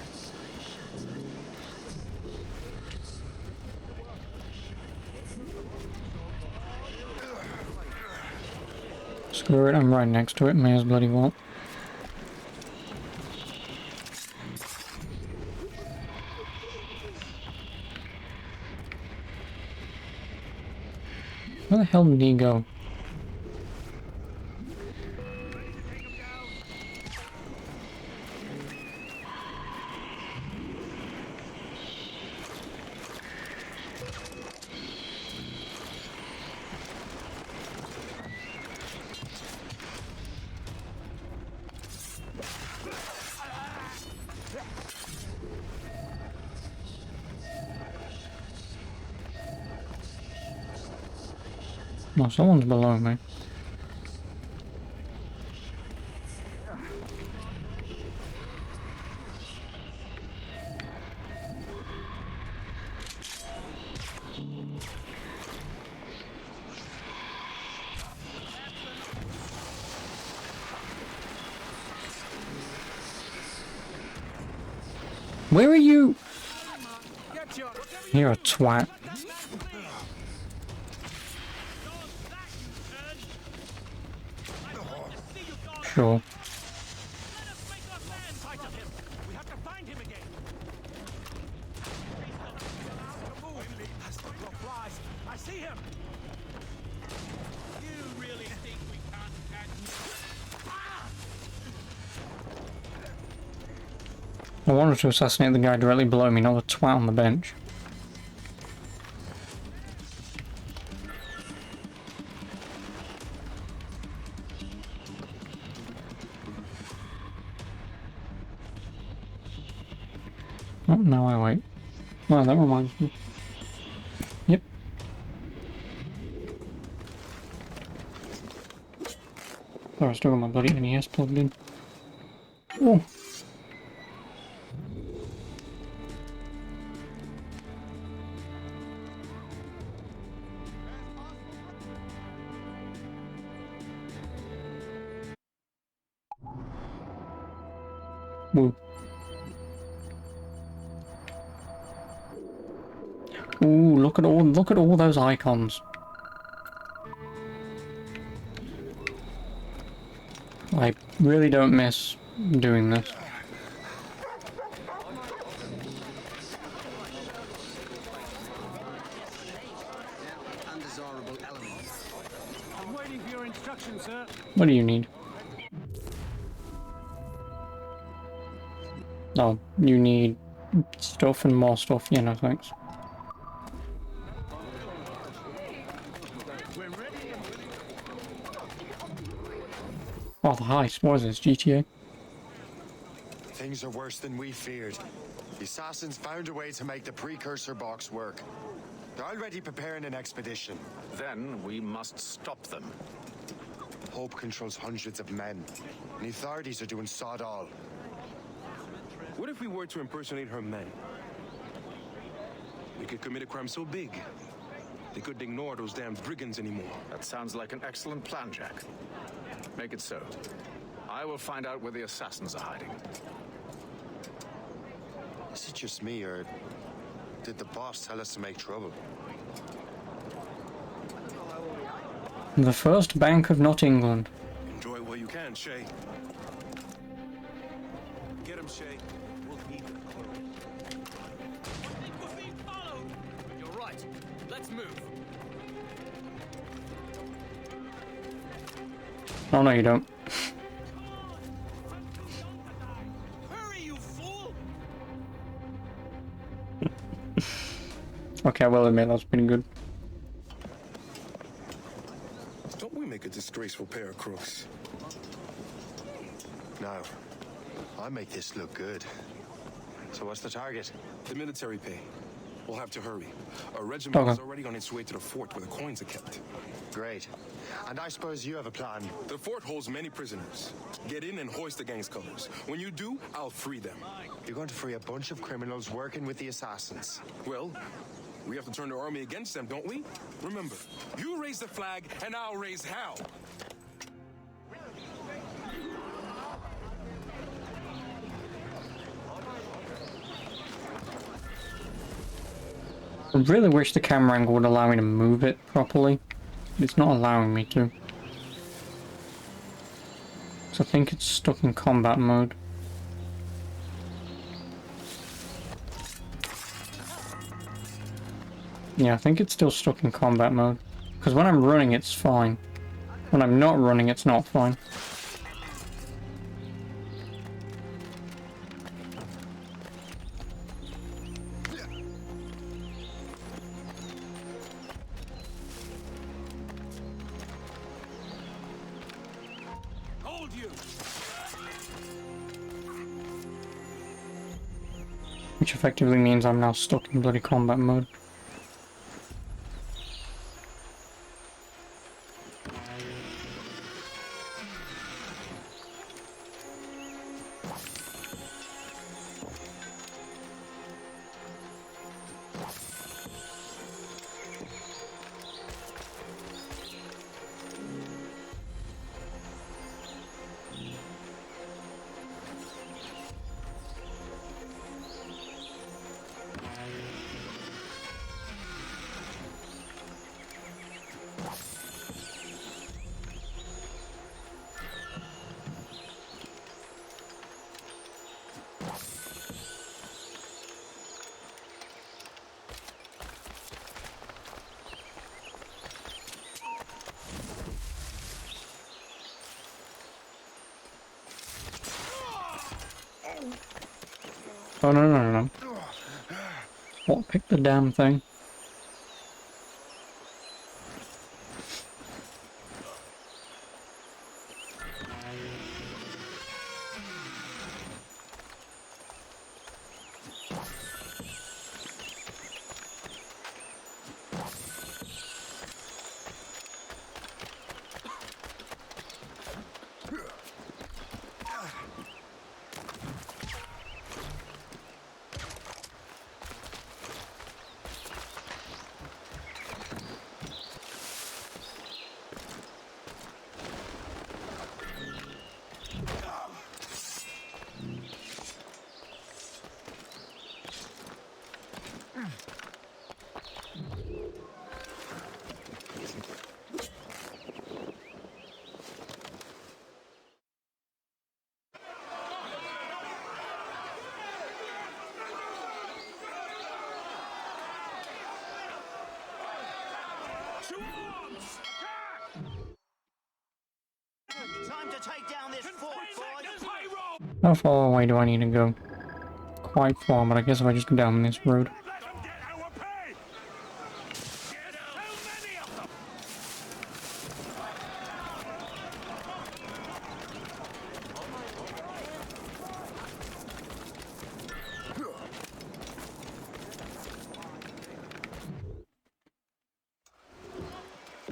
Speaker 1: Screw it, I'm right next to it, may as bloody well. Where the hell did he go? No, someone's below me. Where are you? You're a twat. Sure.
Speaker 5: I see him. You really think we can't catch?
Speaker 1: I wanted to assassinate the guy directly below me, not the twat on the bench. Oh, now I wait. Well, that reminds me. Yep. Oh, I still got my bloody NES plugged in. Oh. Woo. Ooh, look at all those icons. I really don't miss doing this.
Speaker 5: Undesirable elements. I'm waiting for your instructions, sir.
Speaker 1: What do you need? Oh, you need stuff and more stuff. Yeah, no thanks. Oh, the heist. What is this, GTA?
Speaker 17: Things are worse than we feared. The assassins found a way to make the precursor box work. They're already preparing an expedition.
Speaker 19: Then we must stop them.
Speaker 17: Hope controls hundreds of men. And the authorities are doing sod all.
Speaker 20: What if we were to impersonate her men? We could commit a crime so big, they couldn't ignore those damn brigands anymore.
Speaker 19: That sounds like an excellent plan, Jack. Make it so. I will find out where the assassins are hiding.
Speaker 17: Is it just me, or did the boss tell us to make trouble?
Speaker 1: The First Bank of Not England.
Speaker 20: Enjoy it while you can, Shay. Get him, Shay. We'll need them.
Speaker 5: We're being followed. You're right. Let's move.
Speaker 1: Oh no, you don't.
Speaker 5: Hurry, you fool!
Speaker 1: Okay, I will admit that's pretty good.
Speaker 20: Don't we make a disgraceful pair of crooks?
Speaker 17: No. I make this look good. So what's the target?
Speaker 20: The military pay. We'll have to hurry. A regiment is already on its way to the fort where the coins are kept.
Speaker 17: Great. And I suppose you have a plan.
Speaker 20: The fort holds many prisoners. Get in and hoist the gang's colors. When you do, I'll free them.
Speaker 17: You're going to free a bunch of criminals working with the assassins.
Speaker 20: Well, we have to turn the army against them, don't we? Remember, you raise the flag and I'll raise hell.
Speaker 1: I really wish the camera angle would allow me to move it properly. It's not allowing me to. So I think it's stuck in combat mode. Yeah, I think it's still stuck in combat mode. Because when I'm running, it's fine. When I'm not running, it's not fine.
Speaker 5: Hold you!
Speaker 1: Which effectively means I'm now stuck in bloody combat mode. Oh, no. What? Pick the damn thing.
Speaker 10: Time to take down this fort, boys.
Speaker 1: How far away do I need to go? Quite far, but I guess if I just go down this road.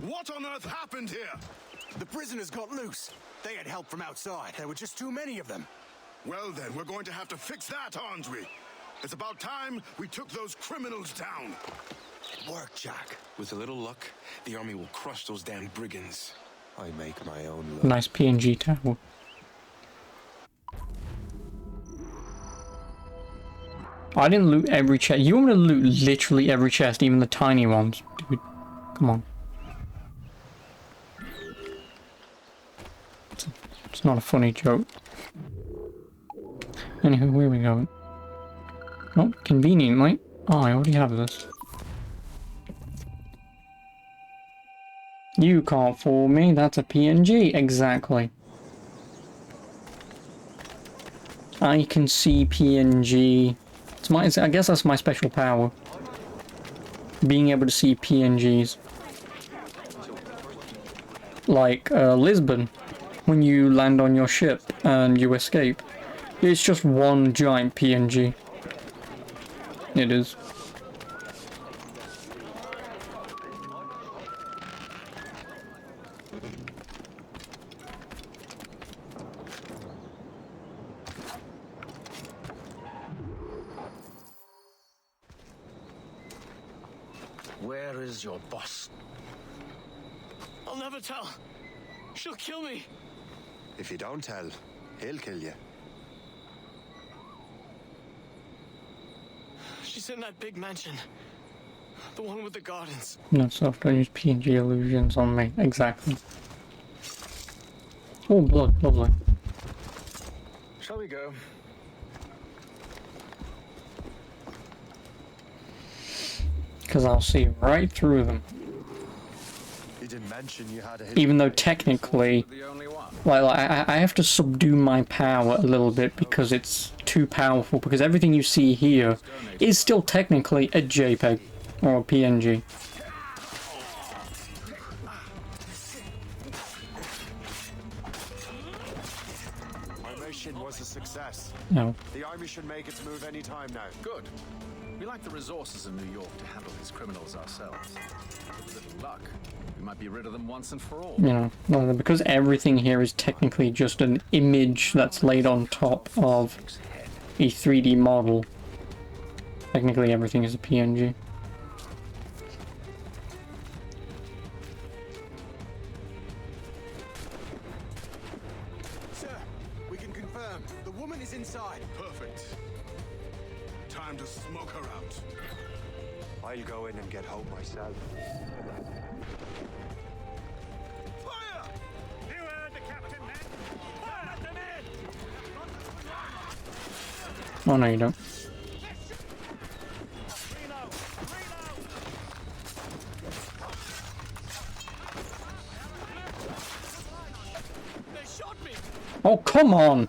Speaker 10: What on earth happened here? The prisoners got loose. They had help from outside. There were just too many of them.
Speaker 7: Well then, we're going to have to fix that, aren't we? It's about time we took those criminals down.
Speaker 20: It worked, Jack. With a little luck, the army will crush those damn brigands.
Speaker 17: I make my own luck.
Speaker 1: Nice PNG tower. I didn't loot every chest. You want me to loot literally every chest, even the tiny ones? Dude, come on. It's not a funny joke. Anywho, where are we going? Oh, conveniently. Oh, I already have this. You can't fool me, that's a PNG, exactly. I can see PNG. I guess that's my special power. Being able to see PNGs. Like Lisbon. When you land on your ship and you escape. It's just one giant PNG. It is.
Speaker 5: Where is your boss?
Speaker 10: I'll never tell. She'll kill me.
Speaker 17: If you don't tell, he'll kill you.
Speaker 10: She's in that big mansion. The one with the gardens.
Speaker 1: No stuff, don't use PNG illusions on me. Exactly. Oh, blood, lovely.
Speaker 19: Shall we go?
Speaker 1: Because I'll see right through them.
Speaker 17: You didn't mention you had a
Speaker 1: Even though technically, like I have to subdue my power a little bit because it's too powerful. Because everything you see here is still technically a JPEG or a PNG.
Speaker 17: Our mission was a success.
Speaker 1: No.
Speaker 17: The army should make its move any time now.
Speaker 19: Good. We lack the resources in New York to handle these criminals ourselves. With a little luck, we might be rid of them once and for all.
Speaker 1: You know, no, because everything here is technically just an image that's laid on top of a 3D model. Technically everything is a PNG.
Speaker 10: Sir, we can confirm. The woman is inside.
Speaker 7: Perfect. Time to smoke her out.
Speaker 17: I'll go in and get Hope myself.
Speaker 10: Fire! You heard the captain, men. Fire at the men!
Speaker 1: Oh no, you don't.
Speaker 10: They shot me.
Speaker 1: Oh, come on!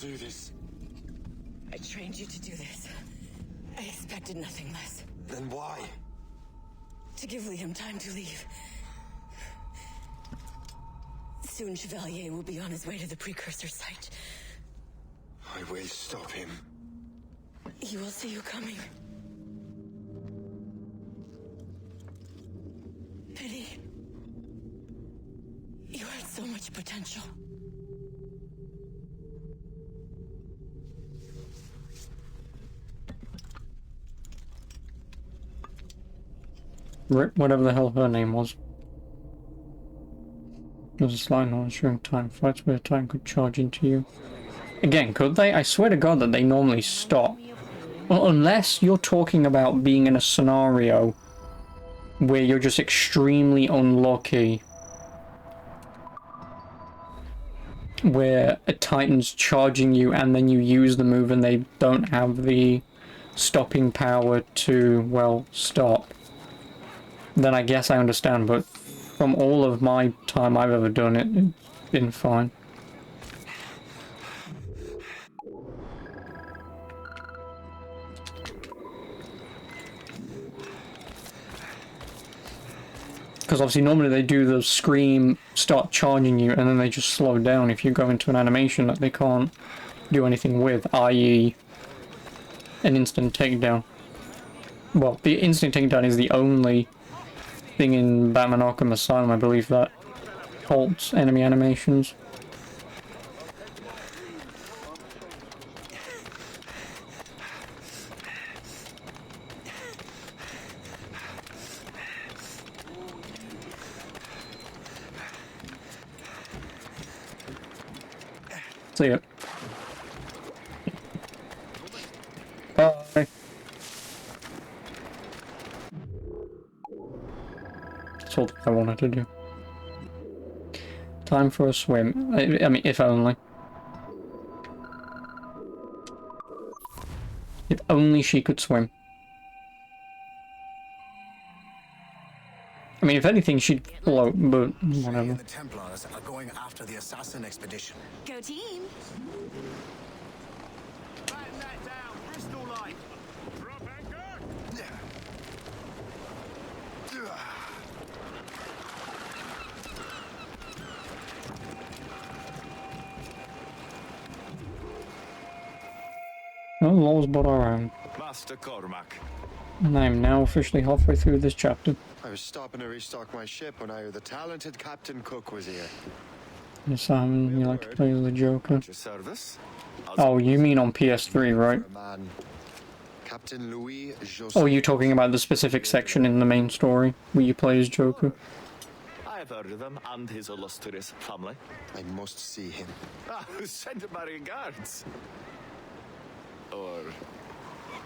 Speaker 7: do this?
Speaker 11: I trained you to do this. I expected nothing less.
Speaker 7: Then why?
Speaker 11: To give Liam time to leave. Soon Chevalier will be on his way to the precursor site.
Speaker 7: I will stop him.
Speaker 11: He will see you coming. Pity. You had so much potential.
Speaker 1: Whatever the hell her name was. There's a slide on during time fights where time could charge into you. Again, could they? I swear to God that they normally stop. Well, unless you're talking about being in a scenario where you're just extremely unlucky, where a Titan's charging you and then you use the move and they don't have the stopping power to, well, stop. Then I guess I understand, but from all of my time I've ever done it, it's been fine. Because obviously normally they do the scream, start charging you, and then they just slow down if you go into an animation that they can't do anything with, i.e. an instant takedown. Well, the instant takedown is the only thing in Batman Arkham Asylum, I believe, that halts enemy animations. See ya. Bye. That's all I wanted to do. Time for a swim. I mean, if only. If only she could swim. I mean, if anything, she'd float, but whatever.
Speaker 10: The Templars are going after the assassin expedition.
Speaker 8: Go team!
Speaker 10: Batten that down, Bristol Light. Drop anchor.
Speaker 1: No laws but our own.
Speaker 20: Master Cormac.
Speaker 1: And I am now officially halfway through this chapter.
Speaker 17: I was stopping to restock my ship when I heard the talented Captain Cook was here.
Speaker 1: Yes, Simon, you like to play as the Joker.
Speaker 20: Your service?
Speaker 1: Oh, you mean on PS3, right?
Speaker 17: Captain Louis Joseph.
Speaker 1: Oh, you're talking about the specific section in the main story where you play as Joker?
Speaker 20: I've heard of him and his illustrious family.
Speaker 17: I must see him.
Speaker 20: Ah, send him my regards. Or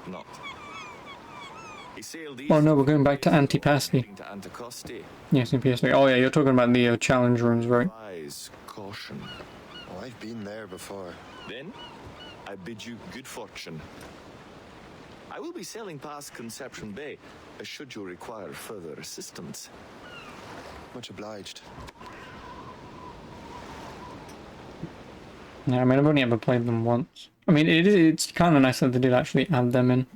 Speaker 20: not. He sailed east.
Speaker 1: Oh no, we're going back to Antipasti.
Speaker 20: To Anticosti.
Speaker 1: Yes, in PS3. Oh yeah, you're talking about the challenge rooms, right?
Speaker 20: Wise caution.
Speaker 17: Oh, I've been there before.
Speaker 20: Then, I bid you good fortune. I will be sailing past Conception Bay, should you require further assistance.
Speaker 17: Much obliged.
Speaker 1: Yeah, I mean, I've only ever played them once. I mean, it's kind of nice that they did actually add them in.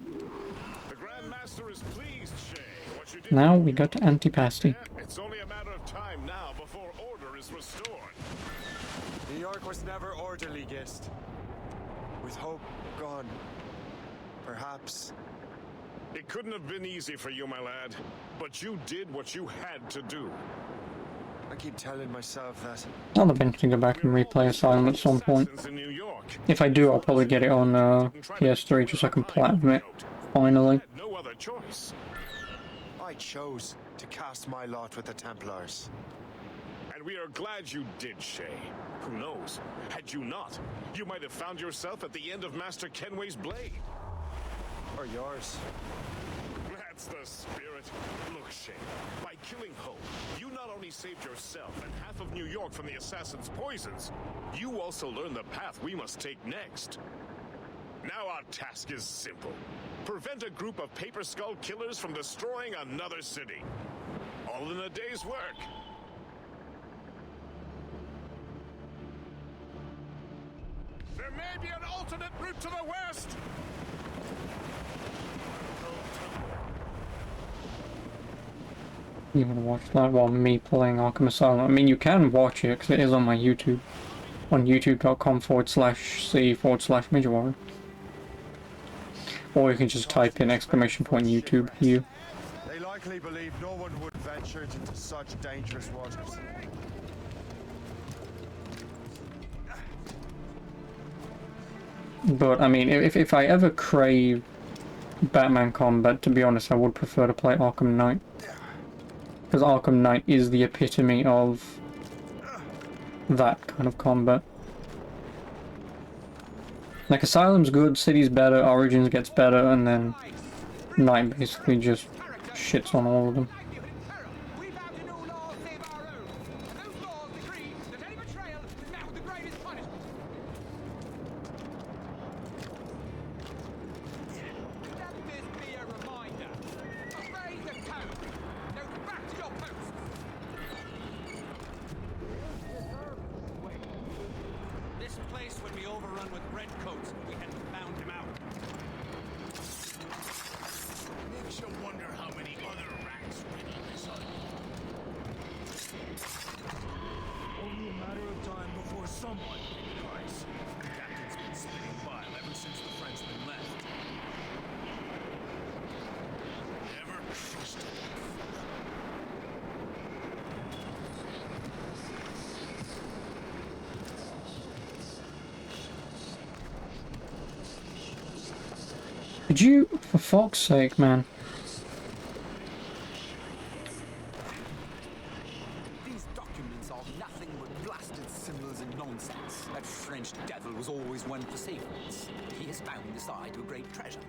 Speaker 1: Now we go to Antipasti.
Speaker 16: It's only a matter of time now before order is restored.
Speaker 17: New York was never orderly, Gist. With hope gone, perhaps.
Speaker 16: It couldn't have been easy for you, my lad, but you did what you had to do.
Speaker 17: I keep telling myself that.
Speaker 1: I'll eventually go back and replay Asylum at some point. If I do, I'll probably get it on PS3 just so I can platinum it, finally.
Speaker 16: No other choice.
Speaker 17: I chose to cast my lot with the Templars.
Speaker 16: And we are glad you did, Shay. Who knows? Had you not, you might have found yourself at the end of Master Kenway's blade.
Speaker 17: Or yours.
Speaker 16: That's the spirit. Look, Shay, by killing Hope, you not only saved yourself and half of New York from the assassin's poisons, you also learned the path we must take next. Now our task is simple. Prevent a group of Paper Skull killers from destroying another city. All in a day's work. There may be an alternate route to the west.
Speaker 1: You want to watch that while me playing Arkham Asylum? I mean, you can watch it because it is on my YouTube. On youtube.com/c/MajorWarrior. Or you can just type in !YouTube here.
Speaker 17: They likely believe no one would venture into such dangerous waters.
Speaker 1: But, I mean, if I ever crave Batman combat, to be honest, I would prefer to play Arkham Knight. Because Arkham Knight is the epitome of that kind of combat. Like, Asylum's good, City's better, Origins gets better, and then Knight basically just shits on all of them. Could you, for fuck's sake, man?
Speaker 14: These documents are nothing but blasted symbols and nonsense. That French devil was always one for secrets. He has found this eye to a great treasure.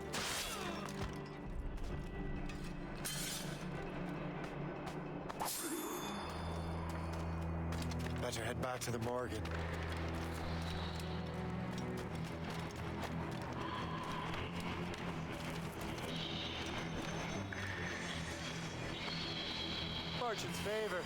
Speaker 17: Better head back to the Morgan. Fortune's favor.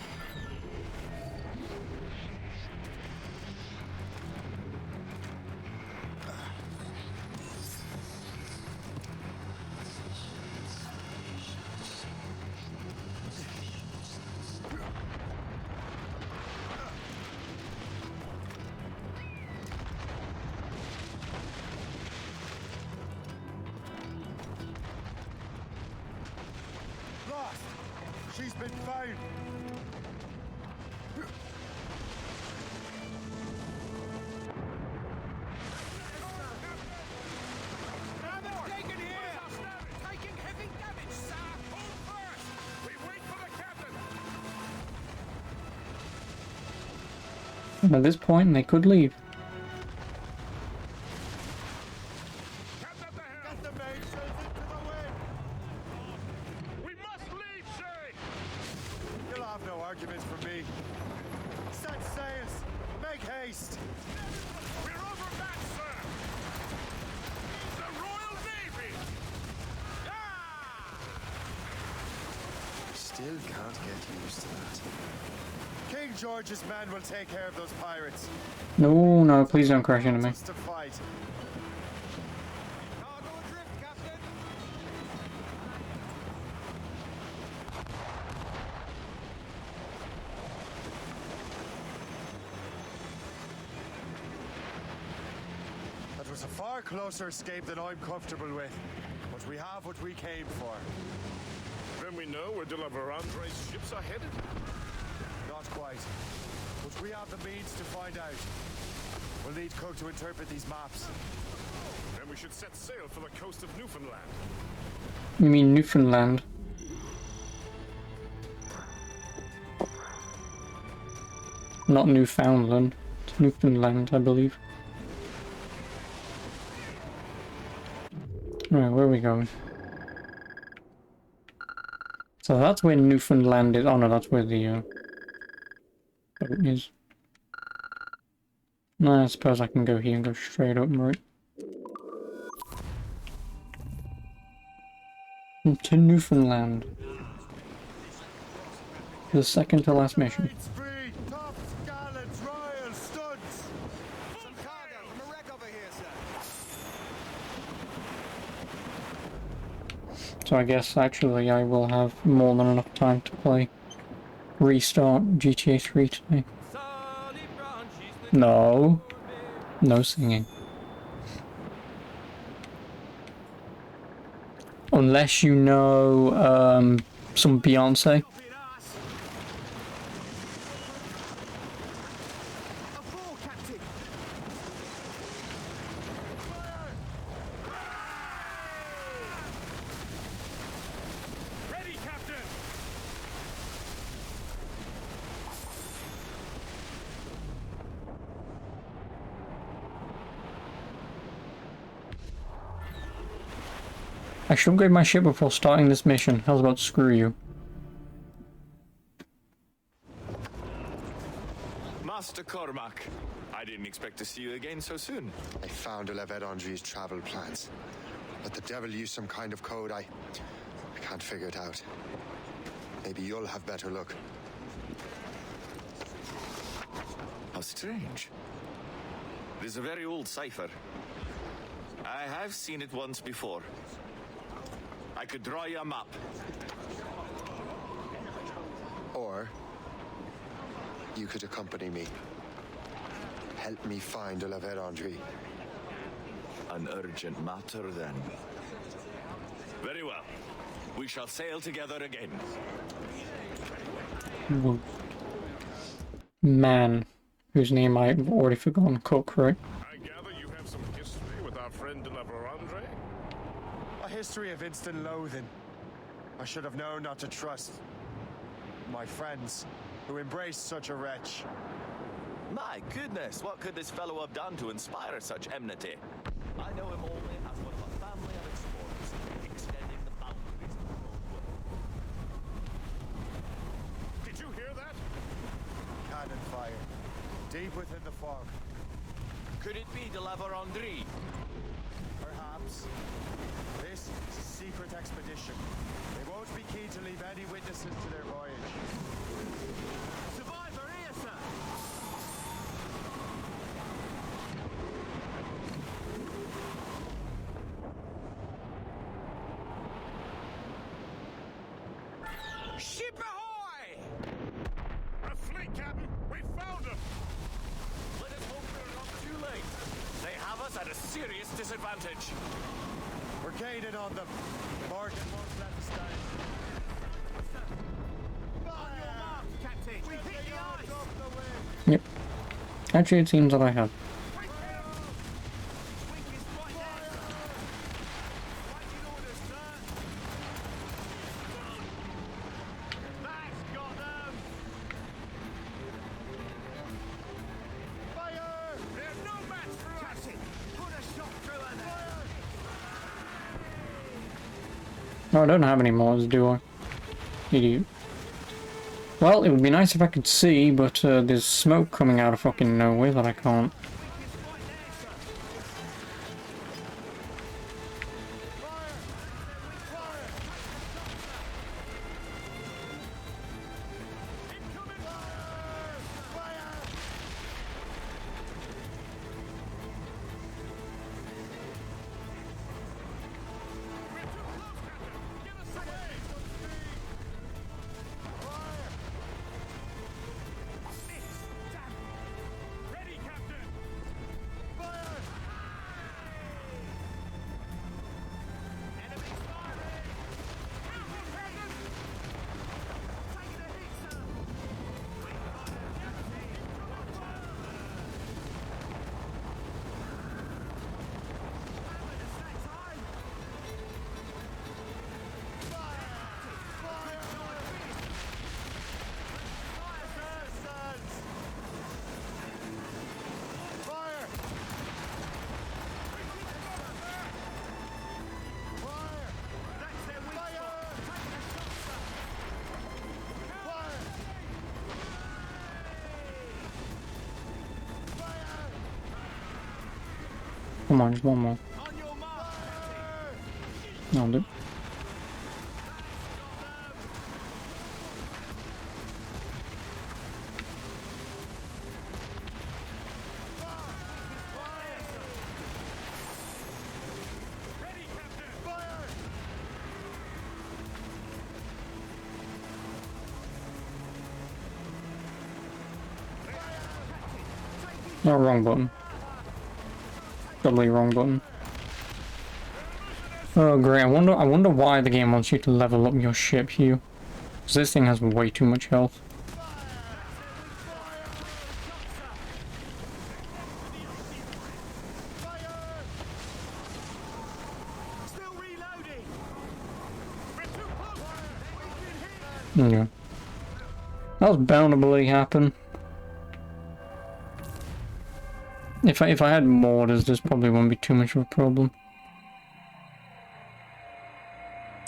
Speaker 17: Lost! She's been found!
Speaker 1: At this point, they could leave.
Speaker 17: You'll have no argument from me. Set sails! Make haste!
Speaker 16: We're overmatched, sir. The Royal Navy.
Speaker 17: Still can't get used to that. King George's men will take care of those pirates.
Speaker 1: No, no, please don't crash into me.
Speaker 17: To fight. That was a far closer escape than I'm comfortable with. But we have what we came for.
Speaker 16: Then we know where De La Vérendrye's ships are headed?
Speaker 17: Not quite. But we have the means to find out. We'll need Cook to interpret these maps.
Speaker 16: Then we should set sail for the coast of Newfoundland.
Speaker 1: You mean Newfoundland? Not Newfoundland. It's Newfoundland, I believe. Right, where are we going? So that's where Newfoundland is. Oh no, that's where the boat is. No, I suppose I can go here and go straight up, right? To Newfoundland. The second to last mission.
Speaker 17: Tops, gallants, royals, studs.
Speaker 10: Some cargo from a wreck over here, sir.
Speaker 1: So I guess actually I will have more than enough time to play Restart GTA 3 today. No. No singing. Unless you know some Beyonce. I should upgrade my ship before starting this mission. How's about screw you?
Speaker 10: Master Cormac, I didn't expect to see you again so soon.
Speaker 17: I found Levet Andre's travel plans. But the devil used some kind of code. I can't figure it out. Maybe you'll have better luck.
Speaker 10: How strange. It is a very old cipher. I have seen it once before. I could draw you a map.
Speaker 17: Or you could accompany me. Help me find Levet Andre.
Speaker 10: An urgent matter, then. Very well. We shall sail together again.
Speaker 1: Man, whose name I've already forgotten. Cook, right?
Speaker 16: I gather you have some history with our friend de la Verandre?
Speaker 17: A history of instant loathing. I should have known not to trust my friends who embraced such a wretch.
Speaker 10: My goodness, what could this fellow have done to inspire such enmity? I know him only as one of a family of explorers, extending the boundaries of the old world.
Speaker 16: Did you hear that?
Speaker 17: Cannon fire. Deep within the fog.
Speaker 10: Could it be de la Verandre?
Speaker 17: Perhaps. This is a secret expedition. They won't be keen to leave any witnesses to their voyage.
Speaker 10: Survivor here, sir!
Speaker 16: Ship ahoy! A fleet, Captain! We found them!
Speaker 10: Let us hope we're not too late. They have us at a serious disadvantage.
Speaker 17: We're gaining on them. Morgan won't let us down.
Speaker 10: On your mark, Captain! We hit the ice!
Speaker 1: Yep. Actually, it seems that I have. No, I don't have any more, do I? Idiot. Well, it would be nice if I could see, but there's smoke coming out of fucking nowhere that I can't. Come on, just one more. No, dude. No, wrong button. Totally wrong button. Oh great, I wonder why the game wants you to level up your ship, Hugh. Because this thing has way too much health. Yeah. That was bound to bloody happen. If I had mortars, this probably wouldn't be too much of a problem.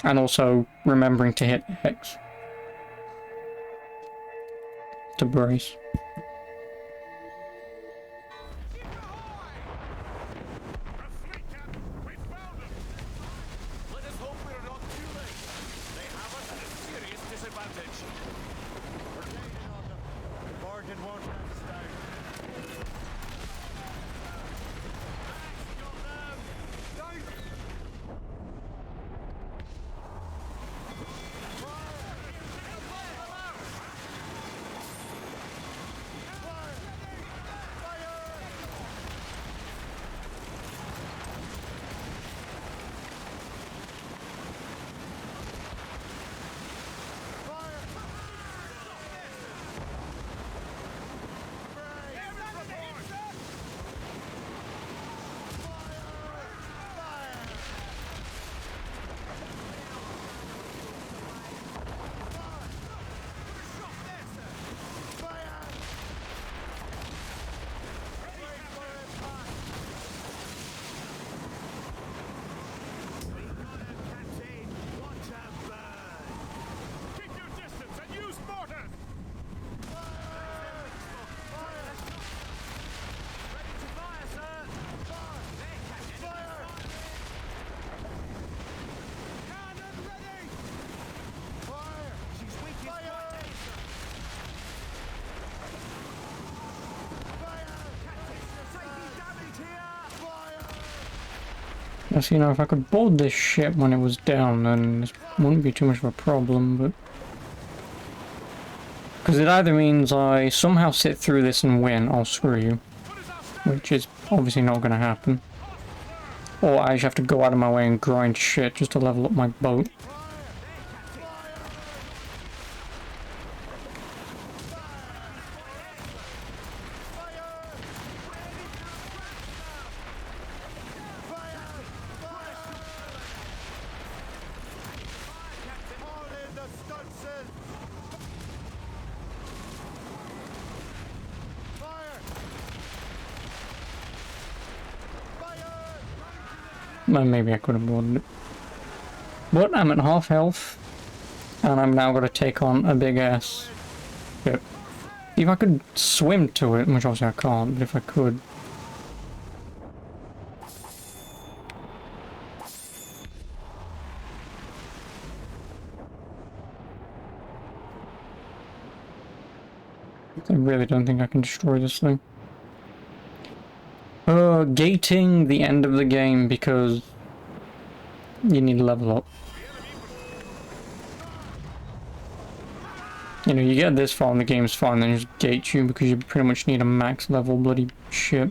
Speaker 1: And also remembering to hit X to brace. Yes, you know, if I could board this ship when it was down, then this wouldn't be too much of a problem, but... Because it either means I somehow sit through this and win, I'll screw you. Which is obviously not going to happen. Or I just have to go out of my way and grind shit just to level up my boat. Well, maybe I could have boarded it. But I'm at half health, and I'm now going to take on a big ass ship. If I could swim to it, which obviously I can't, but if I could. I really don't think I can destroy this thing. Gating the end of the game because you need to level up. You know, you get this far and the game's fine, then just gate you because you pretty much need a max level bloody ship.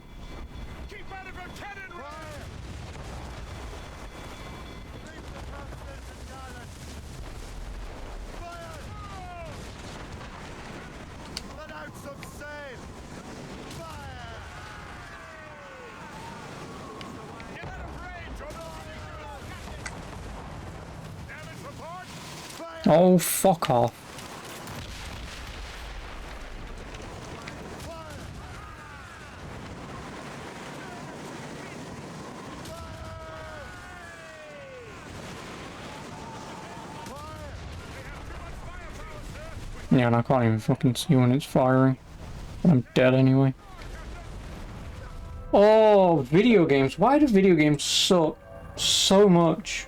Speaker 1: Oh, fuck off. Yeah, and I can't even fucking see when it's firing. I'm dead anyway. Oh, video games. Why do video games suck so much?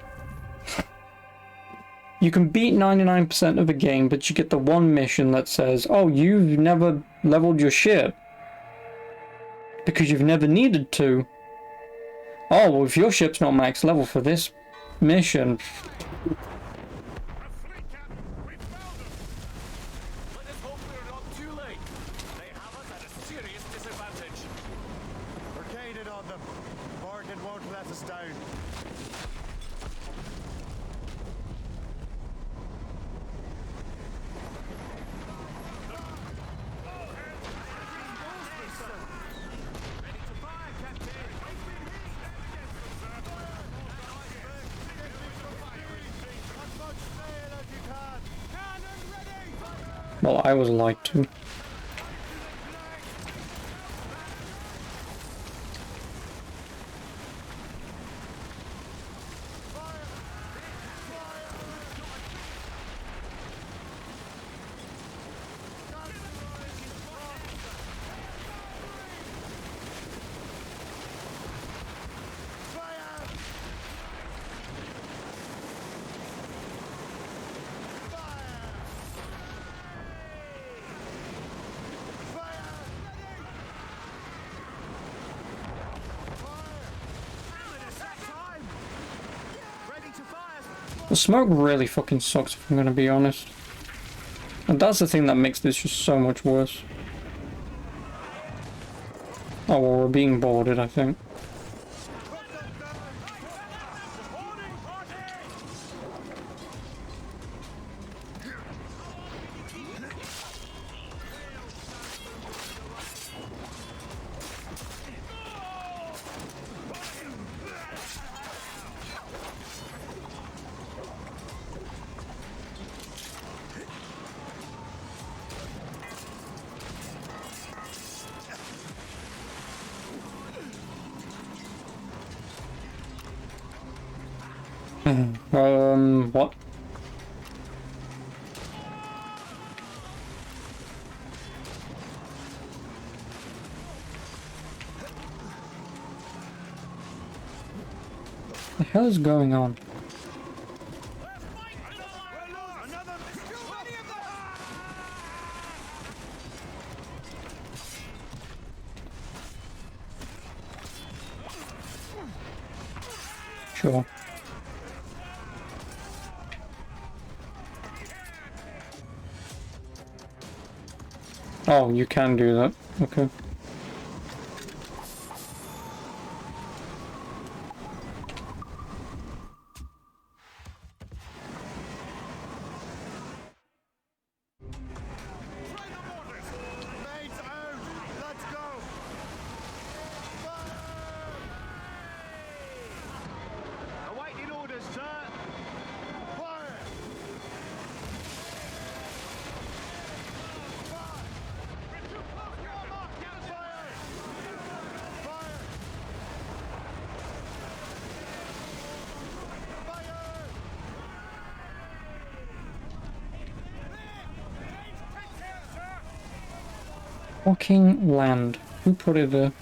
Speaker 1: You can beat 99% of the game, but you get the one mission that says, oh, you've never leveled your ship. Because you've never needed to. Oh, well, if your ship's not max level for this mission... Well, I was lied to. The smoke really fucking sucks, if I'm gonna be honest. And that's the thing that makes this just so much worse. Oh well, we're being boarded, I think. What? The hell is going on? Sure. Oh, you can do that. Okay.
Speaker 5: Awaiting orders, sir. Fire!
Speaker 1: Fucking land. Who put it there?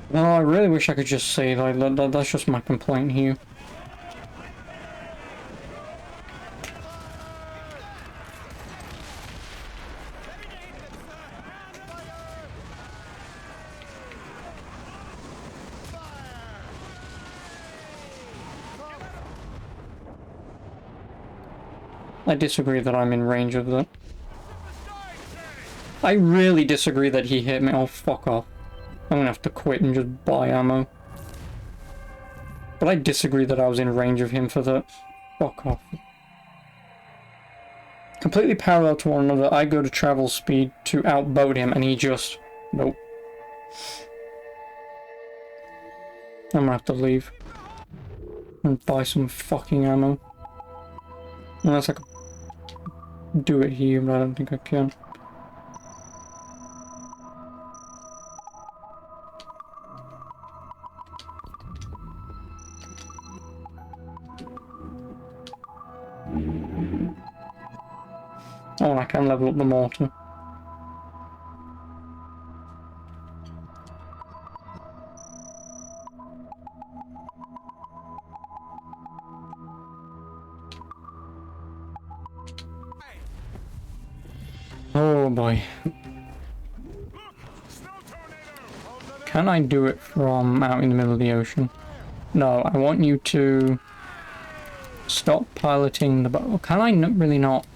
Speaker 1: No, I really wish I could just say like that's just my complaint here. I disagree that I'm in range of that. I really disagree that he hit me. Oh, fuck off. I'm gonna have to quit and just buy ammo. But I disagree that I was in range of him for that. Fuck off. Completely parallel to one another, I go to travel speed to outboat him and he just... Nope. I'm gonna have to leave. And buy some fucking ammo. Unless I could do it here, but I don't think I can. Oh, and I can level up the mortar. Oh boy. Can I do it from out in the middle of the ocean? No, I want you to stop piloting the boat. Can I really not?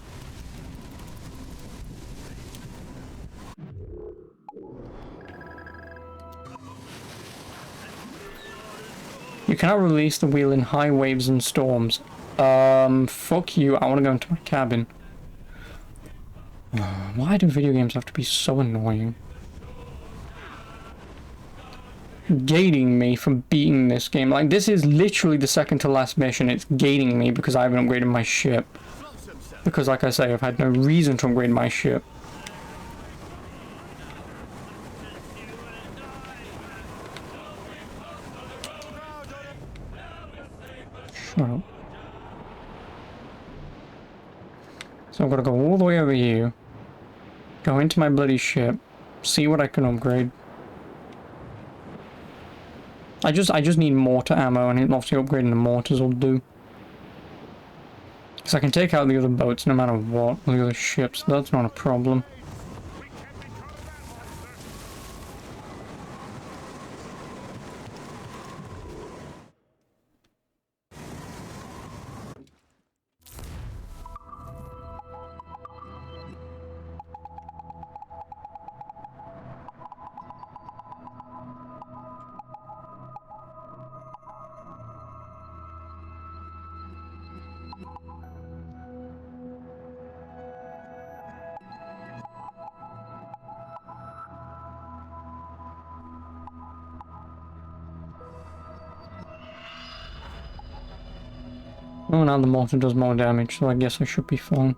Speaker 1: You cannot release the wheel in high waves and storms. Fuck you, I want to go into my cabin. Why do video games have to be so annoying? Gating me for beating this game. Like, this is literally the second to last mission. It's gating me because I haven't upgraded my ship. Because, like I say, I've had no reason to upgrade my ship. Shut up. So I've got to go all the way over here. Go into my bloody ship. See what I can upgrade. I just need mortar ammo, and obviously upgrading the mortars will do. Because I can take out the other boats no matter what, the other ships, that's not a problem. Oh, now the mortar does more damage, so I guess I should be fine.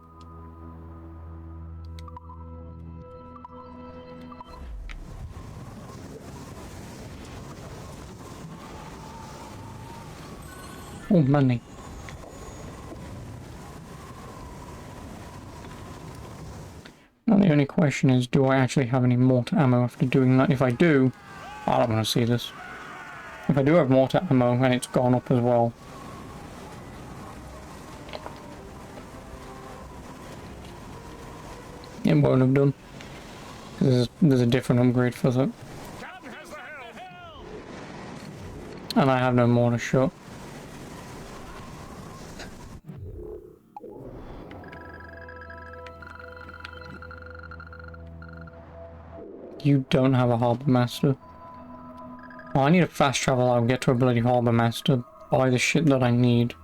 Speaker 1: Oh, money. Now the only question is, do I actually have any mortar ammo after doing that? If I do, I don't want to see this. If I do have mortar ammo and it's gone up as well, it won't have done. There's a different upgrade for that. And I have no mortar shot. You don't have a harbour master. Oh, I need a fast travel. I'll get to a bloody harbour master. Buy the shit that I need.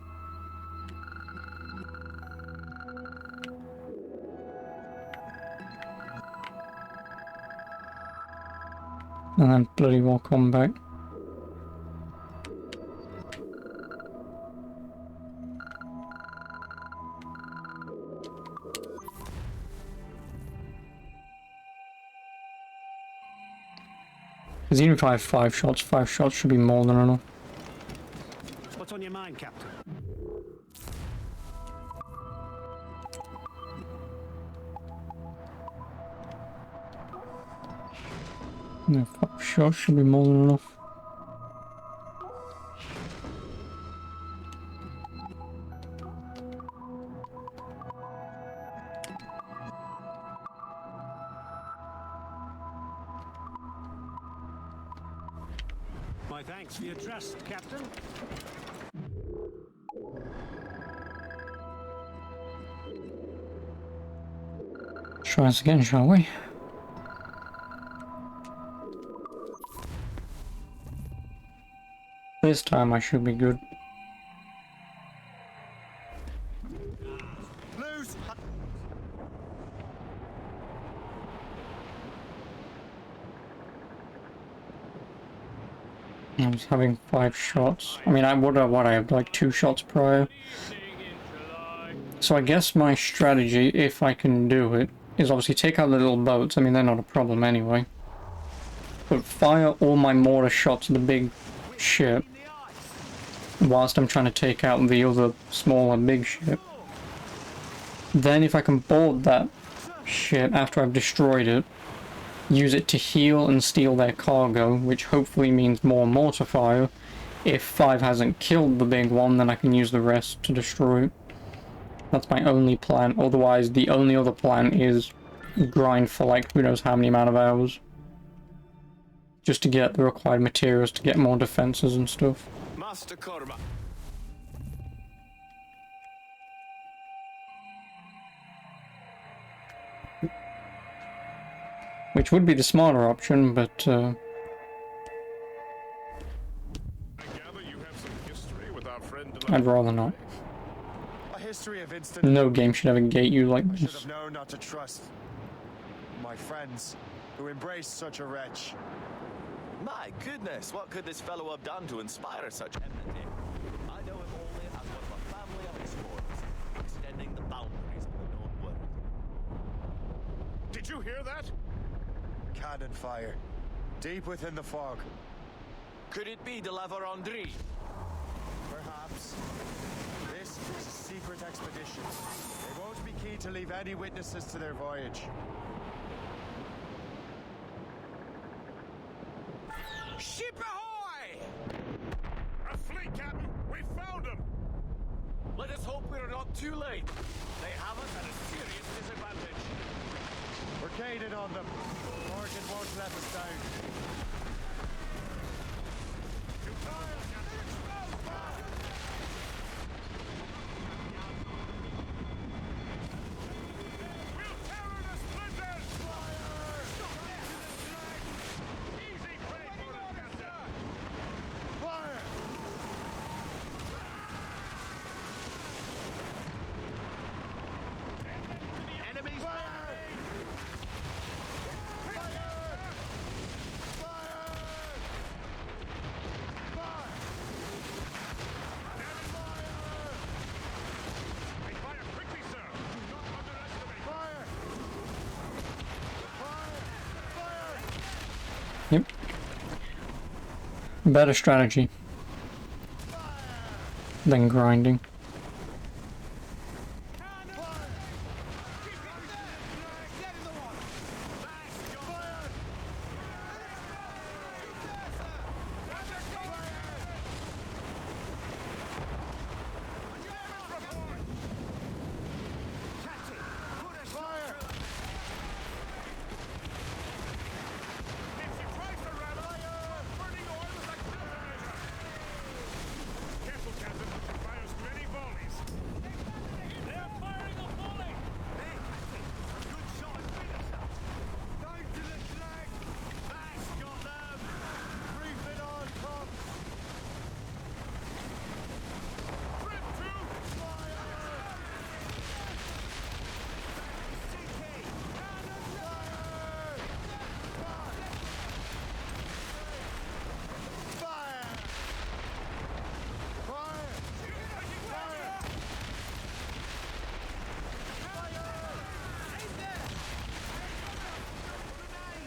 Speaker 1: And then bloody well come back. Because even if I have 5 shots should be more than enough.
Speaker 12: What's on your mind, Captain?
Speaker 1: No, 5 shots should be more than enough.
Speaker 12: My thanks for your trust, Captain.
Speaker 1: Try this again, shall we? This time I should be good. I was having 5 shots. I mean, I would have I had like 2 shots prior. So I guess my strategy, if I can do it, is obviously take out the little boats. I mean, they're not a problem anyway. But fire all my mortar shots at the big ship, whilst I'm trying to take out the other smaller big ship. Then if I can board that ship after I've destroyed it, use it to heal and steal their cargo, which hopefully means more mortar fire. If 5 hasn't killed the big one, then I can use the rest to destroy it. That's my only plan. Otherwise, the only other plan is grind for like who knows how many amount of hours. Just to get the required materials to get more defenses and stuff.
Speaker 10: Master Cormac.
Speaker 1: Which would be the smarter option, but I'd rather not.
Speaker 17: A history of instant.
Speaker 1: No game should ever gate you like
Speaker 17: I should
Speaker 1: this.
Speaker 17: have known not to trust my friends who embraced such a wretch.
Speaker 10: My goodness, what could this fellow have done to inspire such enmity? I know him only as one of a family of explorers, extending the boundaries of the known world.
Speaker 16: Did you hear that?
Speaker 17: Cannon fire. Deep within the fog.
Speaker 10: Could it be de La Vérendrye?
Speaker 17: Perhaps. This is a secret expedition. They won't be keen to leave any witnesses to their voyage.
Speaker 16: Ship ahoy! A fleet, Captain! We found them!
Speaker 10: Let us hope we're not too late. They have us at a serious disadvantage.
Speaker 17: We're gaining on them. Morgan won't let us down.
Speaker 1: Yep. Better strategy than grinding.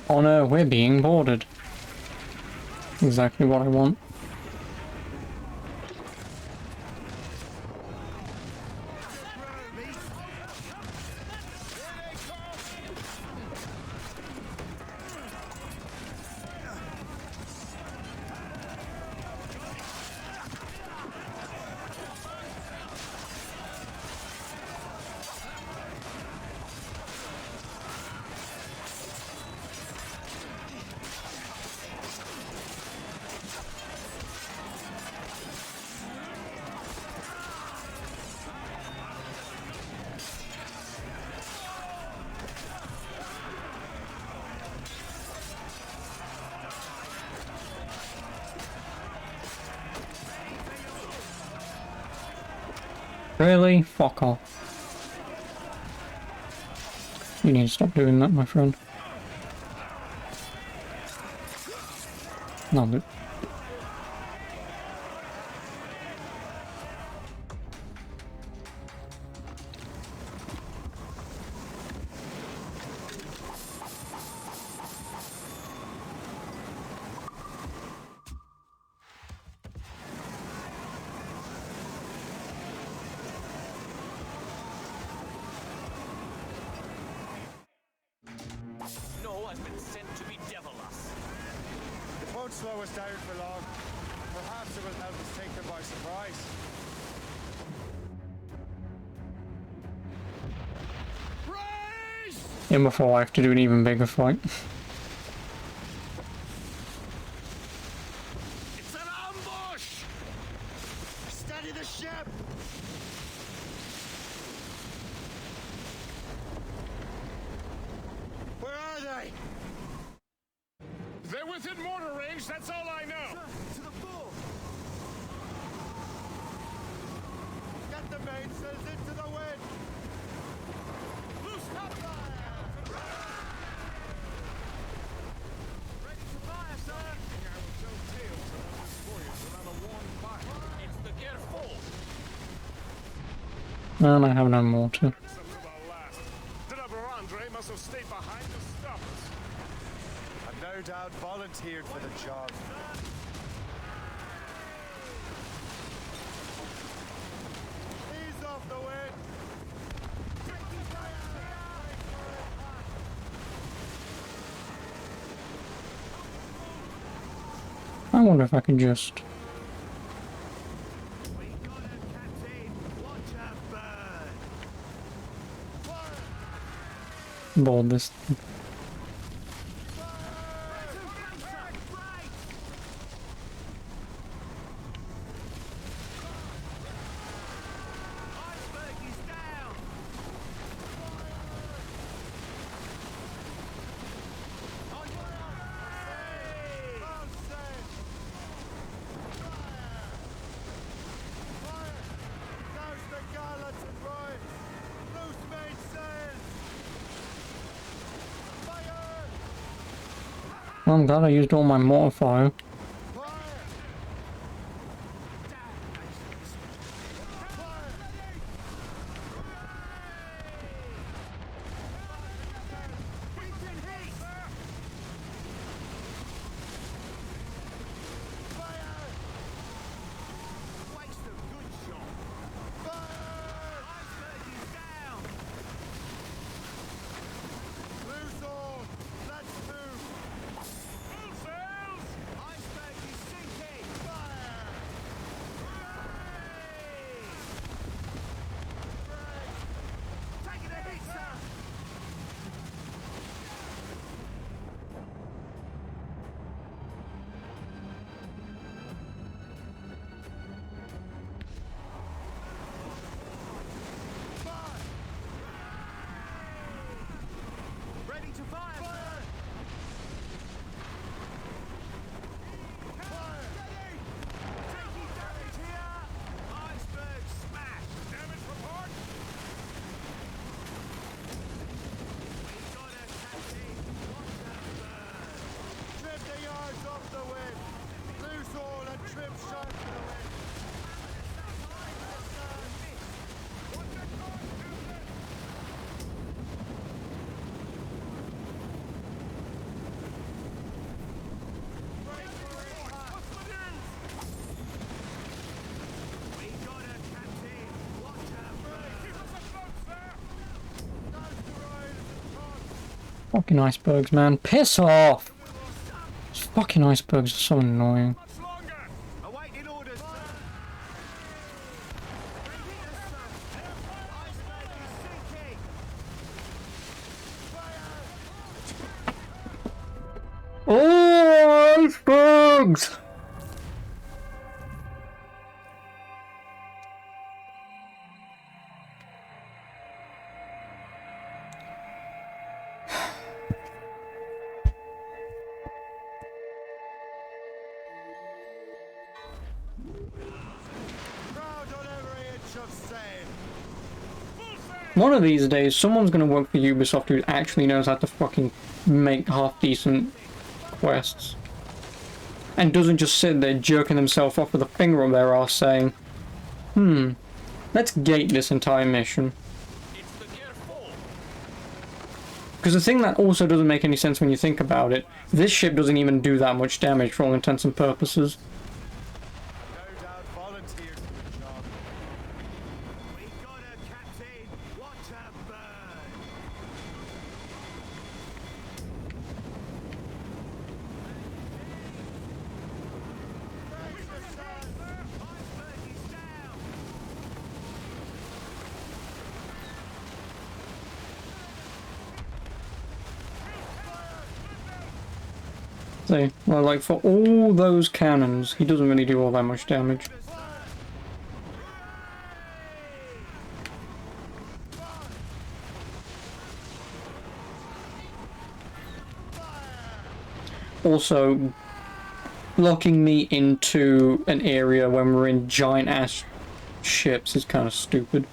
Speaker 1: Oh no, we're being boarded. Exactly what I want. Really? Fuck off. You need to stop doing that, my friend. No, but...
Speaker 10: Snow has been sent to bedevil us.
Speaker 17: It won't slow us down for long. Perhaps it will help us take them by surprise.
Speaker 1: And before I have to do an even bigger fight.
Speaker 17: It's an ambush! Steady the ship! Where are they?
Speaker 16: English, that's all I know.
Speaker 5: To the fore!
Speaker 7: Get the mainsails into the wind!
Speaker 5: Loose top fire! Ready to fire, sir!
Speaker 16: I will tell tales of those warriors without a warm fire.
Speaker 5: It's the gear full!
Speaker 1: And I have no mortar.
Speaker 16: Deliver Andre must have stayed behind to stop us.
Speaker 17: And no doubt volunteered for the job.
Speaker 7: Ease off the wind!
Speaker 1: I wonder if I can just board this thing. Well, I'm glad I used all my mortar fire. Fucking icebergs, man. Piss off! These fucking icebergs are so annoying. Oh, icebergs! One of these days, someone's gonna work for Ubisoft who actually knows how to fucking make half-decent quests. And doesn't just sit there jerking himself off with a finger up their arse saying, let's gate this entire mission. Because the thing that also doesn't make any sense when you think about it, this ship doesn't even do that much damage for all intents and purposes. Well, like, for all those cannons, he doesn't really do all that much damage. Also, locking me into an area when we're in giant ass ships is kind of stupid.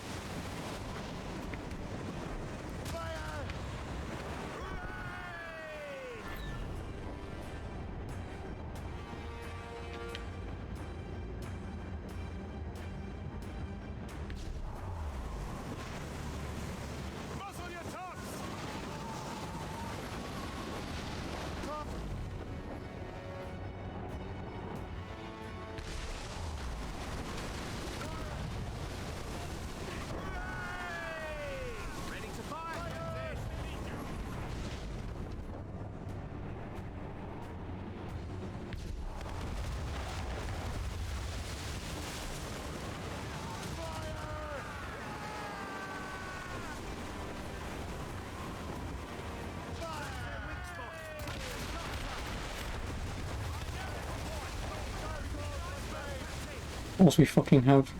Speaker 1: What else we fucking have?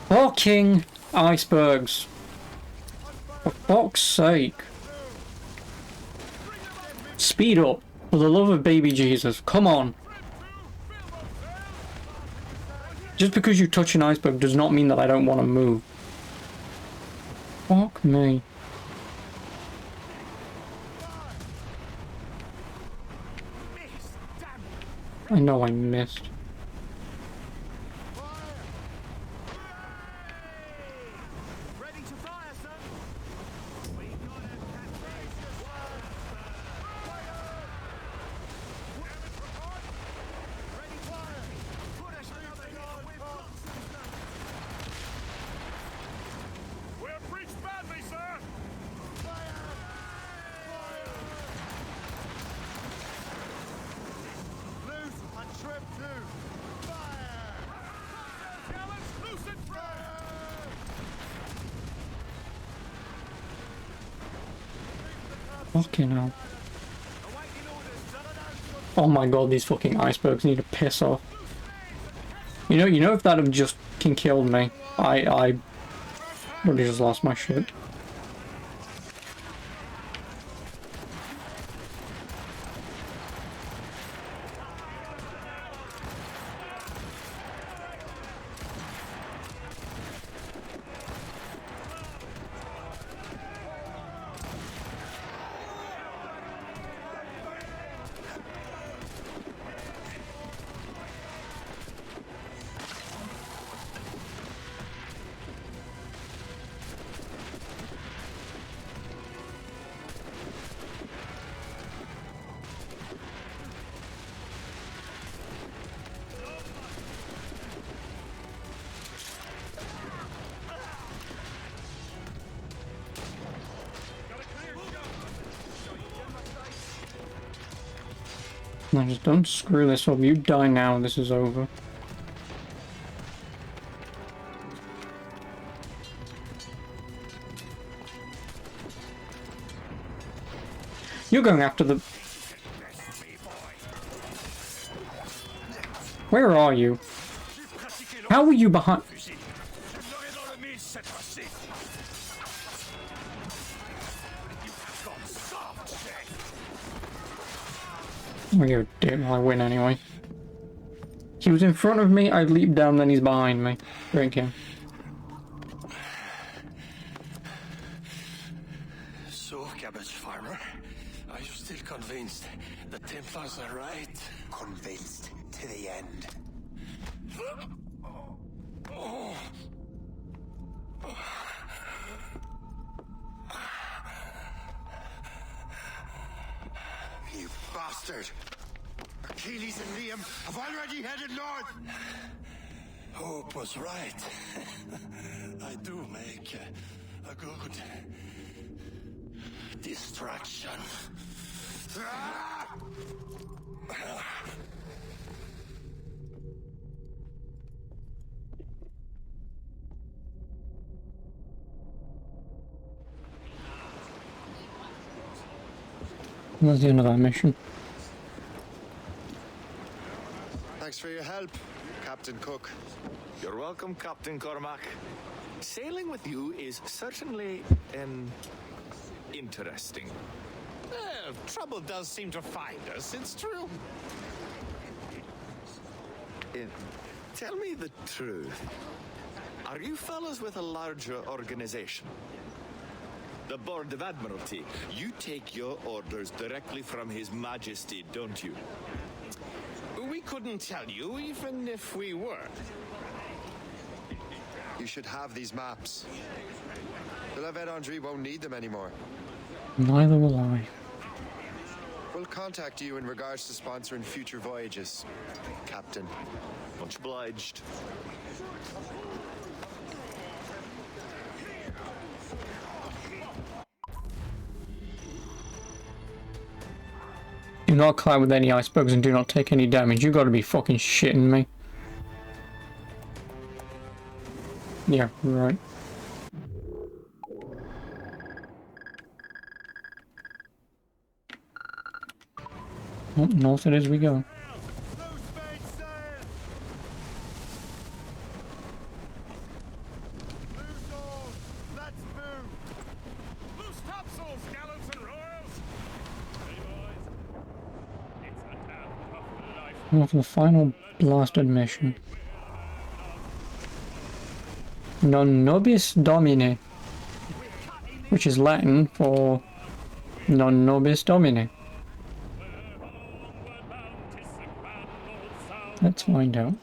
Speaker 1: Fucking icebergs. For fuck's sake. Speed up. For the love of baby Jesus. Come on. Just because you touch an iceberg does not mean that I don't want to move. Fuck me. I know I missed. Fucking hell. Oh my god, these fucking icebergs need to piss off. You know if that had just killed me, I would have just lost my shit. No, just don't screw this up. You die now, this is over. You're going after the... Where are you? How were you behind... Oh, you're a dick. I win anyway. He was in front of me, I leaped down, then he's behind me. Drink him.
Speaker 6: So, Cabbage Farmer, are you still convinced the Templars are right?
Speaker 7: Convinced to the end. You bastard! Achilles and Liam have already headed north!
Speaker 6: Hope was right. I do make a good distraction.
Speaker 1: That's the end of that mission.
Speaker 17: Thanks for your help, Captain Cook.
Speaker 10: You're welcome, Captain Cormac. Sailing with you is certainly, interesting.
Speaker 4: Trouble does seem to find us, it's true.
Speaker 10: Tell me the truth. Are you fellas with a larger organization? The Board of Admiralty. You take your orders directly from His Majesty, don't you?
Speaker 4: We couldn't tell you, even if we were.
Speaker 17: You should have these maps. The La Vedendrie won't need them anymore.
Speaker 1: Neither will I.
Speaker 17: We'll contact you in regards to sponsoring future voyages, Captain.
Speaker 10: Much obliged.
Speaker 1: Do not collide with any icebergs and do not take any damage. You gotta be fucking shitting me. Yeah, right. Oh, north it is we go. Now for the final blasted mission. Non nobis domine, which is Latin for non nobis domine. Let's find out.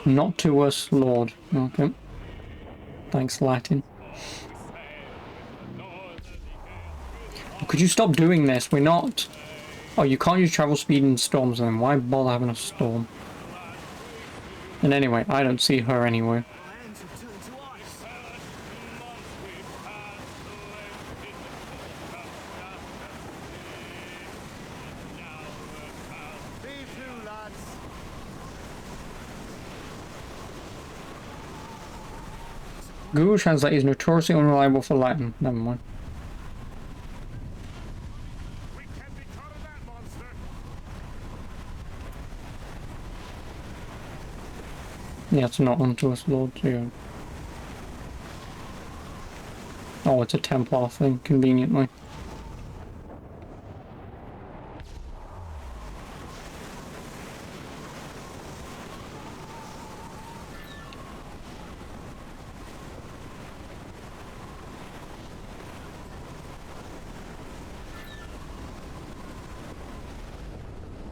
Speaker 1: Not to us, Lord. Okay. Thanks, Latin. Could you stop doing this? We're not... Oh, you can't use travel speed in storms then. Why bother having a storm? And anyway, I don't see her anywhere. Google Translate is notoriously unreliable for Latin. Never mind. Yeah, it's not unto us, Lord. Yeah. Oh, it's a Templar thing, conveniently.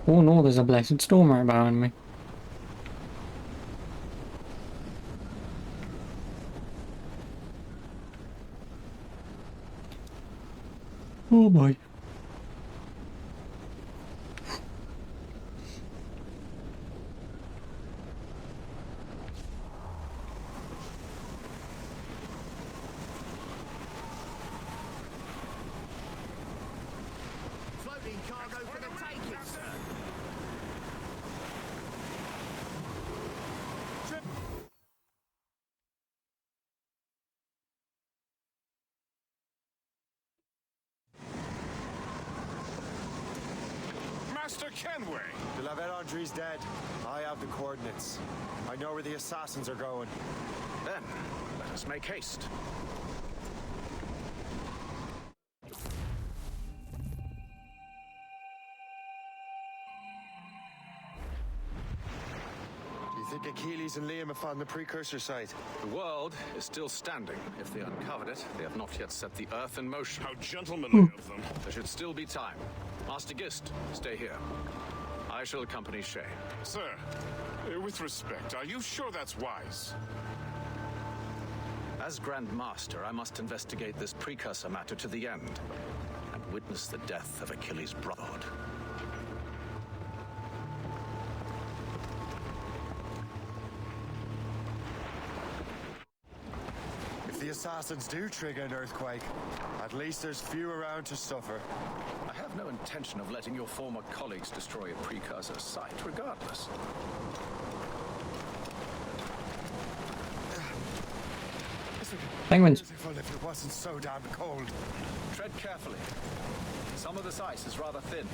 Speaker 1: Oh no, there's a blessed storm right behind me. Oh boy.
Speaker 5: Floating cargo for the taking, sir.
Speaker 16: Master Kenway!
Speaker 17: The La Vedendrie's dead. I have the coordinates. I know where the assassins are going.
Speaker 19: Then, let us make haste.
Speaker 17: Do you think Achilles and Liam have found the precursor site?
Speaker 19: The world is still standing. If they uncovered it, they have not yet set the Earth in motion.
Speaker 16: How gentlemanly of them.
Speaker 19: There should still be time. Master Gist, stay here. I shall accompany Shay.
Speaker 16: Sir, with respect, are you sure that's wise?
Speaker 19: As Grand Master, I must investigate this precursor matter to the end and witness the death of Achilles' brotherhood.
Speaker 17: the assassins do trigger an earthquake, at least there's few around to suffer.
Speaker 19: I have no intention of letting your former colleagues destroy a precursor site, regardless.
Speaker 1: Penguins.
Speaker 17: Beautiful if it wasn't so damn cold.
Speaker 19: Tread carefully. Some of this ice is rather thin.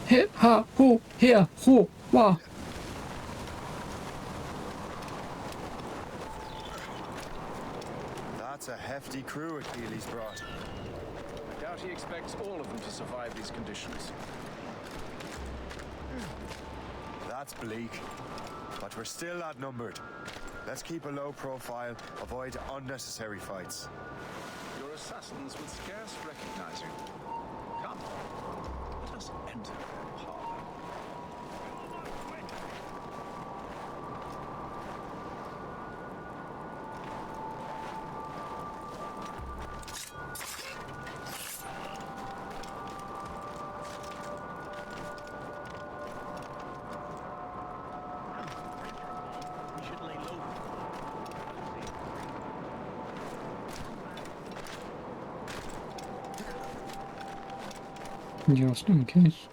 Speaker 1: Hip ha ho here ho wah.
Speaker 17: That's a hefty crew Achilles brought.
Speaker 19: I doubt he expects all of them to survive these conditions.
Speaker 17: That's bleak, but we're still outnumbered. Let's keep a low profile, avoid unnecessary fights.
Speaker 19: Your assassins would scarce recognize you. Come, let us enter their parlor.
Speaker 1: Just in case.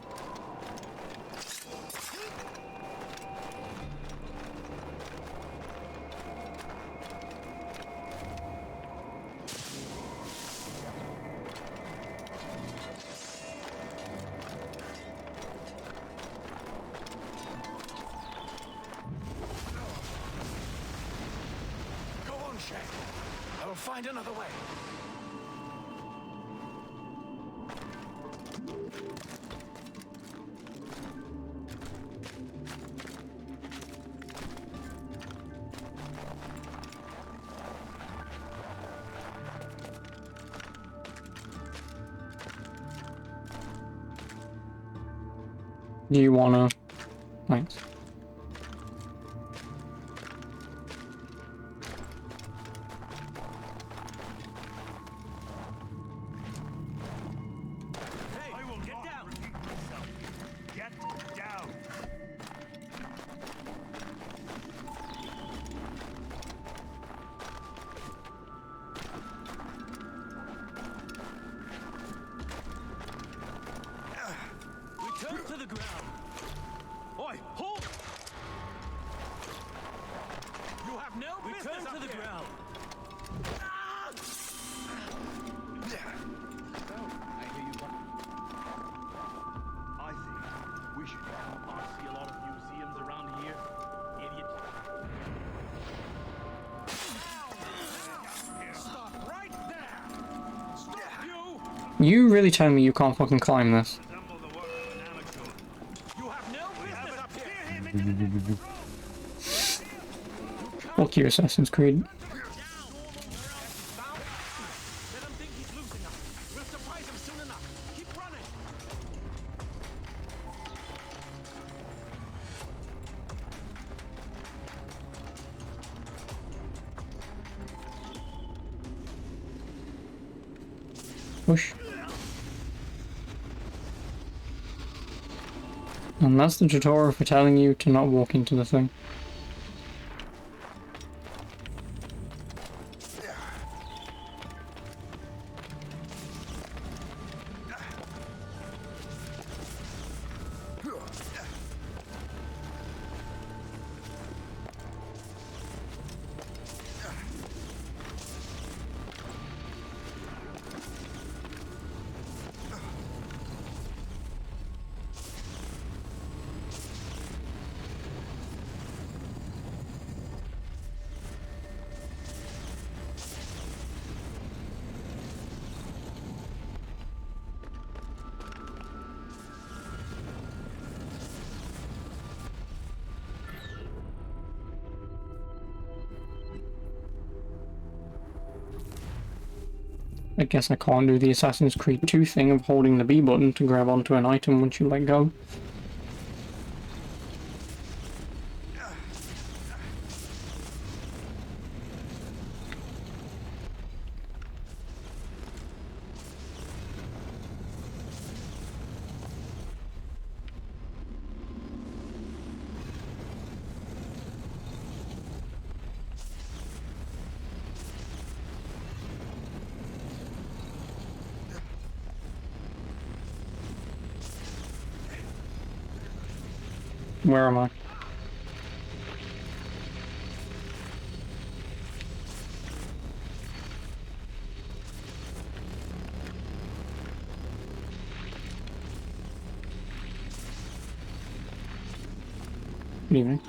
Speaker 10: Go on, Shay. I will find another way.
Speaker 1: Do you wanna? Thanks.
Speaker 23: Return to the ground. Oi, halt! You have no business. Return to the ground.
Speaker 5: I think we should go. I see a lot of museums around here. Idiot. Stop right there! Stop you!
Speaker 1: You really telling me you can't fucking climb this? Fuck you, Assassin's Creed. Push. And that's the tutorial for telling you to not walk into the thing. I guess I can't do the Assassin's Creed 2 thing of holding the B button to grab onto an item once you let go. Where am I? Good evening.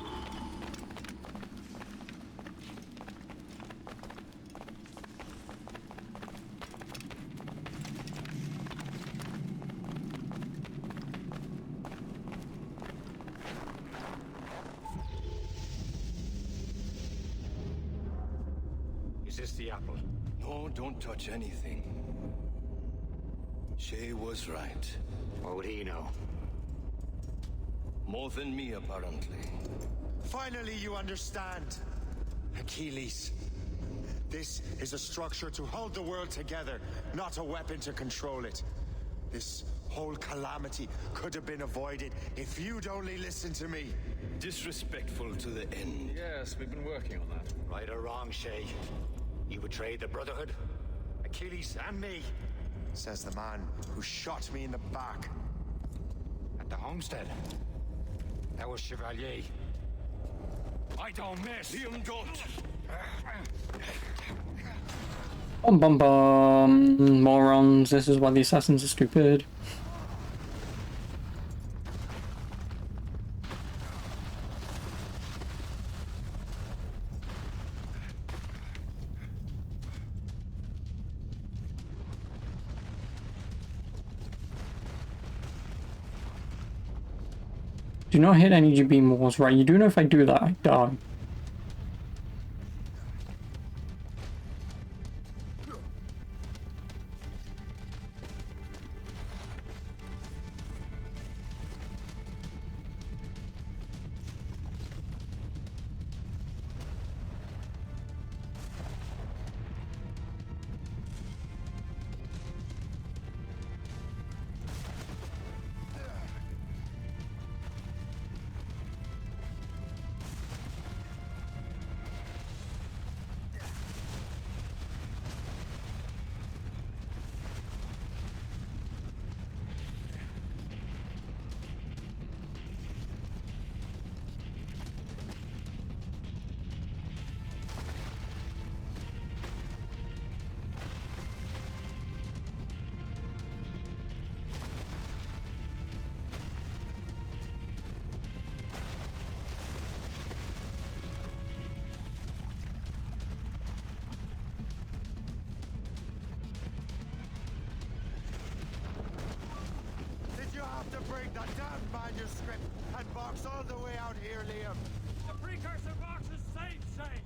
Speaker 12: Is this the apple?
Speaker 6: No, don't touch anything. Shay was right.
Speaker 12: What would he know?
Speaker 6: More than me, apparently.
Speaker 17: Finally, you understand. Achilles. This is a structure to hold the world together, not a weapon to control it. This whole calamity could have been avoided if you'd only listened to me.
Speaker 6: Disrespectful to the end.
Speaker 4: Yes, we've been working on that.
Speaker 12: Right or wrong, Shay? You betrayed the Brotherhood, Achilles, and me.
Speaker 17: Says the man who shot me in the back.
Speaker 12: At the homestead. That was Chevalier. I don't miss.
Speaker 6: Liam, don't.
Speaker 1: Bum bum bum. Morons. This is why the assassins are stupid. Do not hit energy beam walls, right? You do know if I do that, I die.
Speaker 17: Did you have to bring the damn manuscript and box all the way out here, Liam?
Speaker 23: The precursor box is safe, Shay.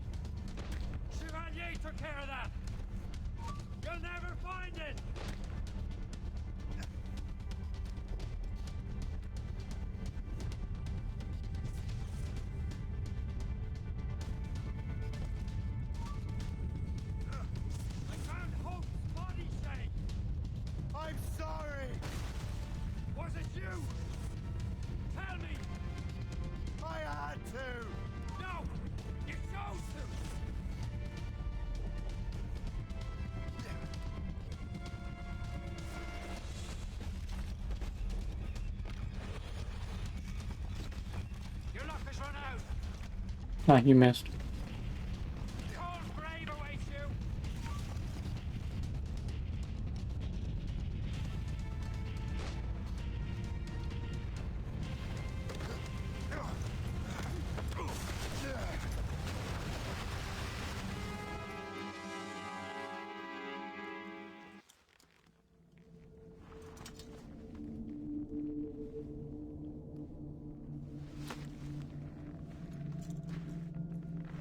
Speaker 23: Chevalier took care of that. You'll never find it. I found Hope's body, Shay.
Speaker 17: I'm sorry!
Speaker 23: Was it you? Tell me.
Speaker 17: I had to!
Speaker 23: No, you chose to. Your luck has run out.
Speaker 1: Ah, you missed.
Speaker 23: Cold grave awaits you.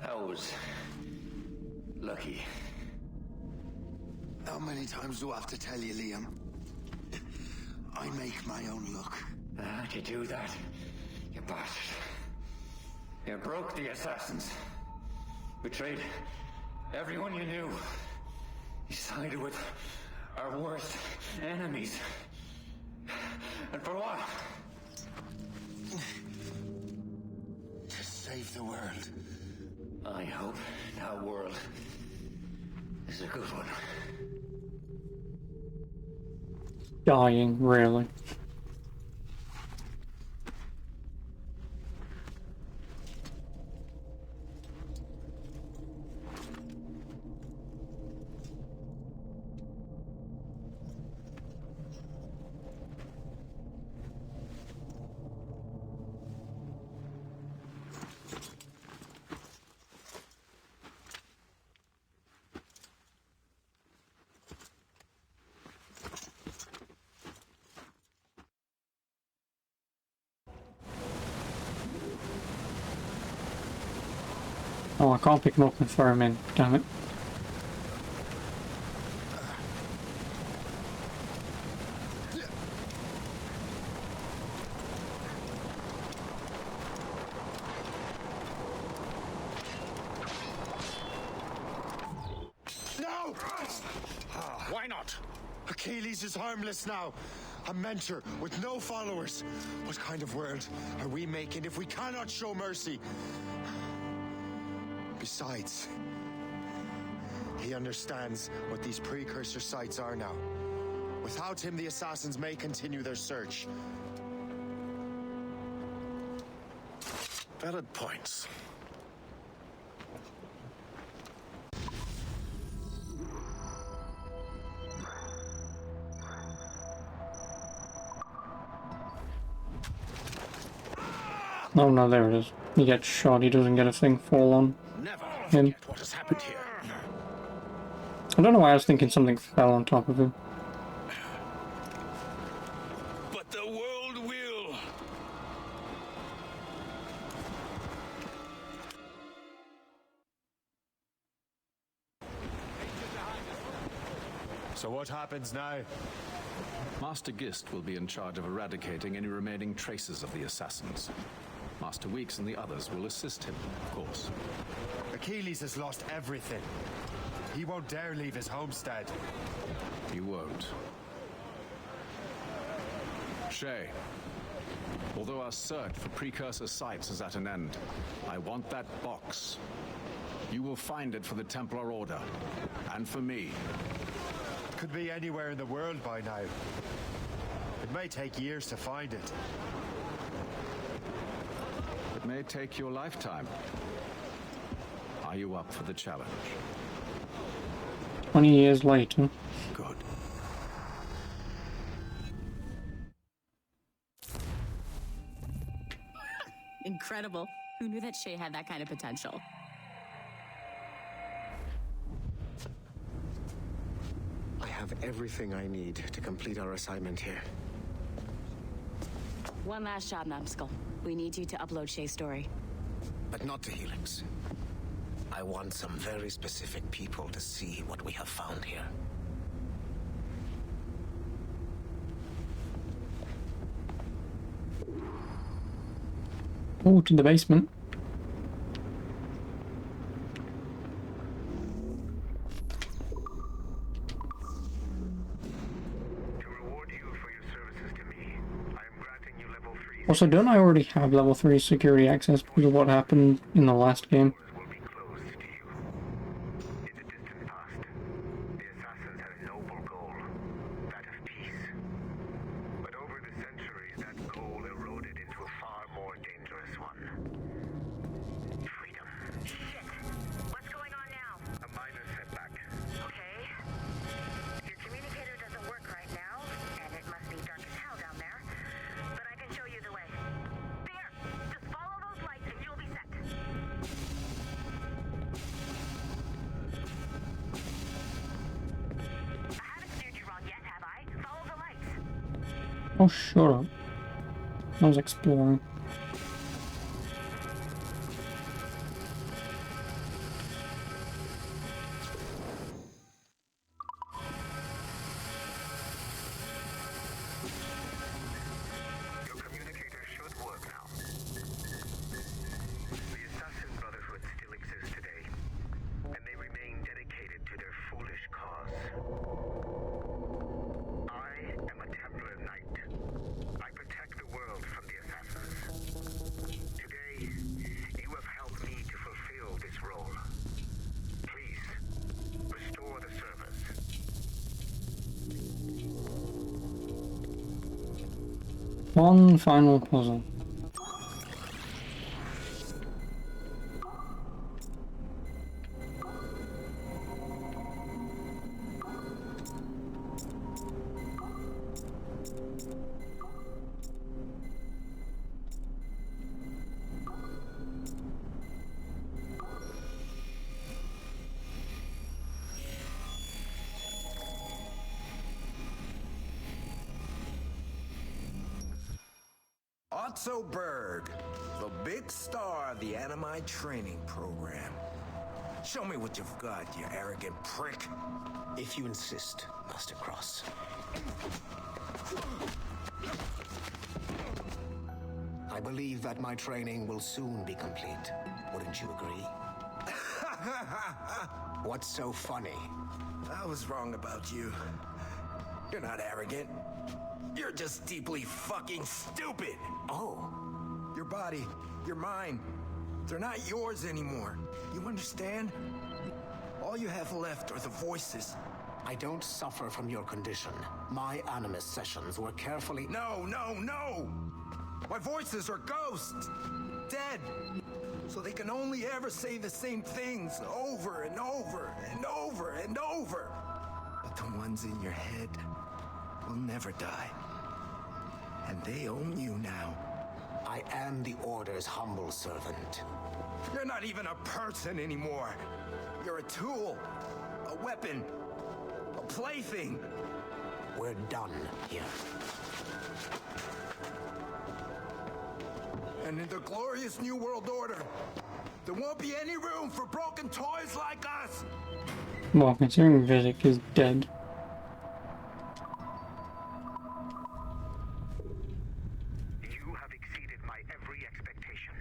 Speaker 12: That was lucky.
Speaker 22: How many times do I have to tell you, Liam? I make my own luck.
Speaker 12: How'd you do that? You bastard. You broke the assassins. Betrayed everyone you knew. You sided with our worst enemies. And for what?
Speaker 22: To save the world.
Speaker 12: I hope that world is a good one.
Speaker 1: Dying, really. Oh, I can't pick him up and throw him in. Damn it.
Speaker 3: No!
Speaker 4: Why not?
Speaker 3: Achilles is harmless now. A mentor with no followers. What kind of world are we making if we cannot show mercy? Besides, he understands what these precursor sites are now. Without him, the assassins may continue their search.
Speaker 16: Valid points.
Speaker 1: Oh no, there it is. He gets shot, he doesn't get a thing fall on him.
Speaker 4: What has happened here?
Speaker 1: I don't know why I was thinking something fell on top of him.
Speaker 6: But the world will.
Speaker 3: So what happens now?
Speaker 19: Master Gist will be in charge of eradicating any remaining traces of the assassins. Master Weeks and the others will assist him, of course.
Speaker 3: Achilles has lost everything. He won't dare leave his homestead.
Speaker 19: He won't. Shay, although our search for precursor sites is at an end, I want that box. You will find it for the Templar Order, and for me.
Speaker 3: Could be anywhere in the world by now. It may take years to find it.
Speaker 19: It may take your lifetime. Are you up for the challenge?
Speaker 1: 20 years later.
Speaker 19: Good.
Speaker 8: Incredible. Who knew that Shay had that kind of potential?
Speaker 22: I have everything I need to complete our assignment here.
Speaker 8: One last job, Numbskull. We need you to upload Shay's story.
Speaker 22: But not to Helix. I want some very specific people to see what we have found here.
Speaker 1: Oh, to the basement. Also, don't I already have level 3 security access because of what happened in the last game? Oh, shut up. I was exploring. One final puzzle.
Speaker 2: Otto Berg, the big star of the Animi training program. Show me what you've got, you arrogant prick.
Speaker 22: If you insist, Master Cross. I believe that my training will soon be complete. Wouldn't you agree? What's so funny?
Speaker 2: I was wrong about you. You're not arrogant. You're just deeply fucking stupid.
Speaker 22: Oh.
Speaker 2: Your body, your mind, they're not yours anymore. You understand? All you have left are the voices.
Speaker 22: I don't suffer from your condition. My Animus sessions were carefully...
Speaker 2: No! My voices are ghosts! Dead! So they can only ever say the same things over and over and over and over. But the ones in your head will never die. And they own you now.
Speaker 22: I am the Order's humble servant.
Speaker 2: You're not even a person anymore. You're a tool, a weapon, a plaything.
Speaker 22: We're done here.
Speaker 2: And in the glorious New World Order, there won't be any room for broken toys like us!
Speaker 1: Well, considering Vizek is dead.
Speaker 13: You have exceeded my every expectation.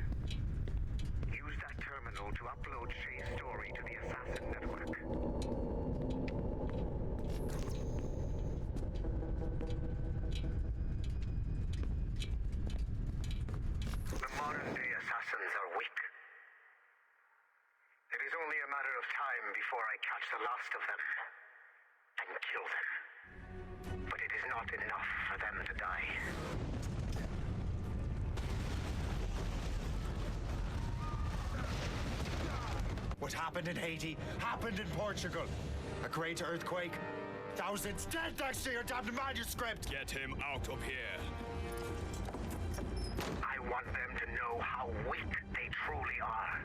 Speaker 13: Use that terminal to upload Shay's story to the Assassin Network. The modern-day assassins are weak. It is only a matter of time before I catch the last of them and kill them. But it is not enough for them to die.
Speaker 3: What happened in Haiti happened in Portugal. A great earthquake. Thousands dead thanks to your damned manuscript.
Speaker 5: Get him out of here.
Speaker 13: I want them to know how weak they truly are.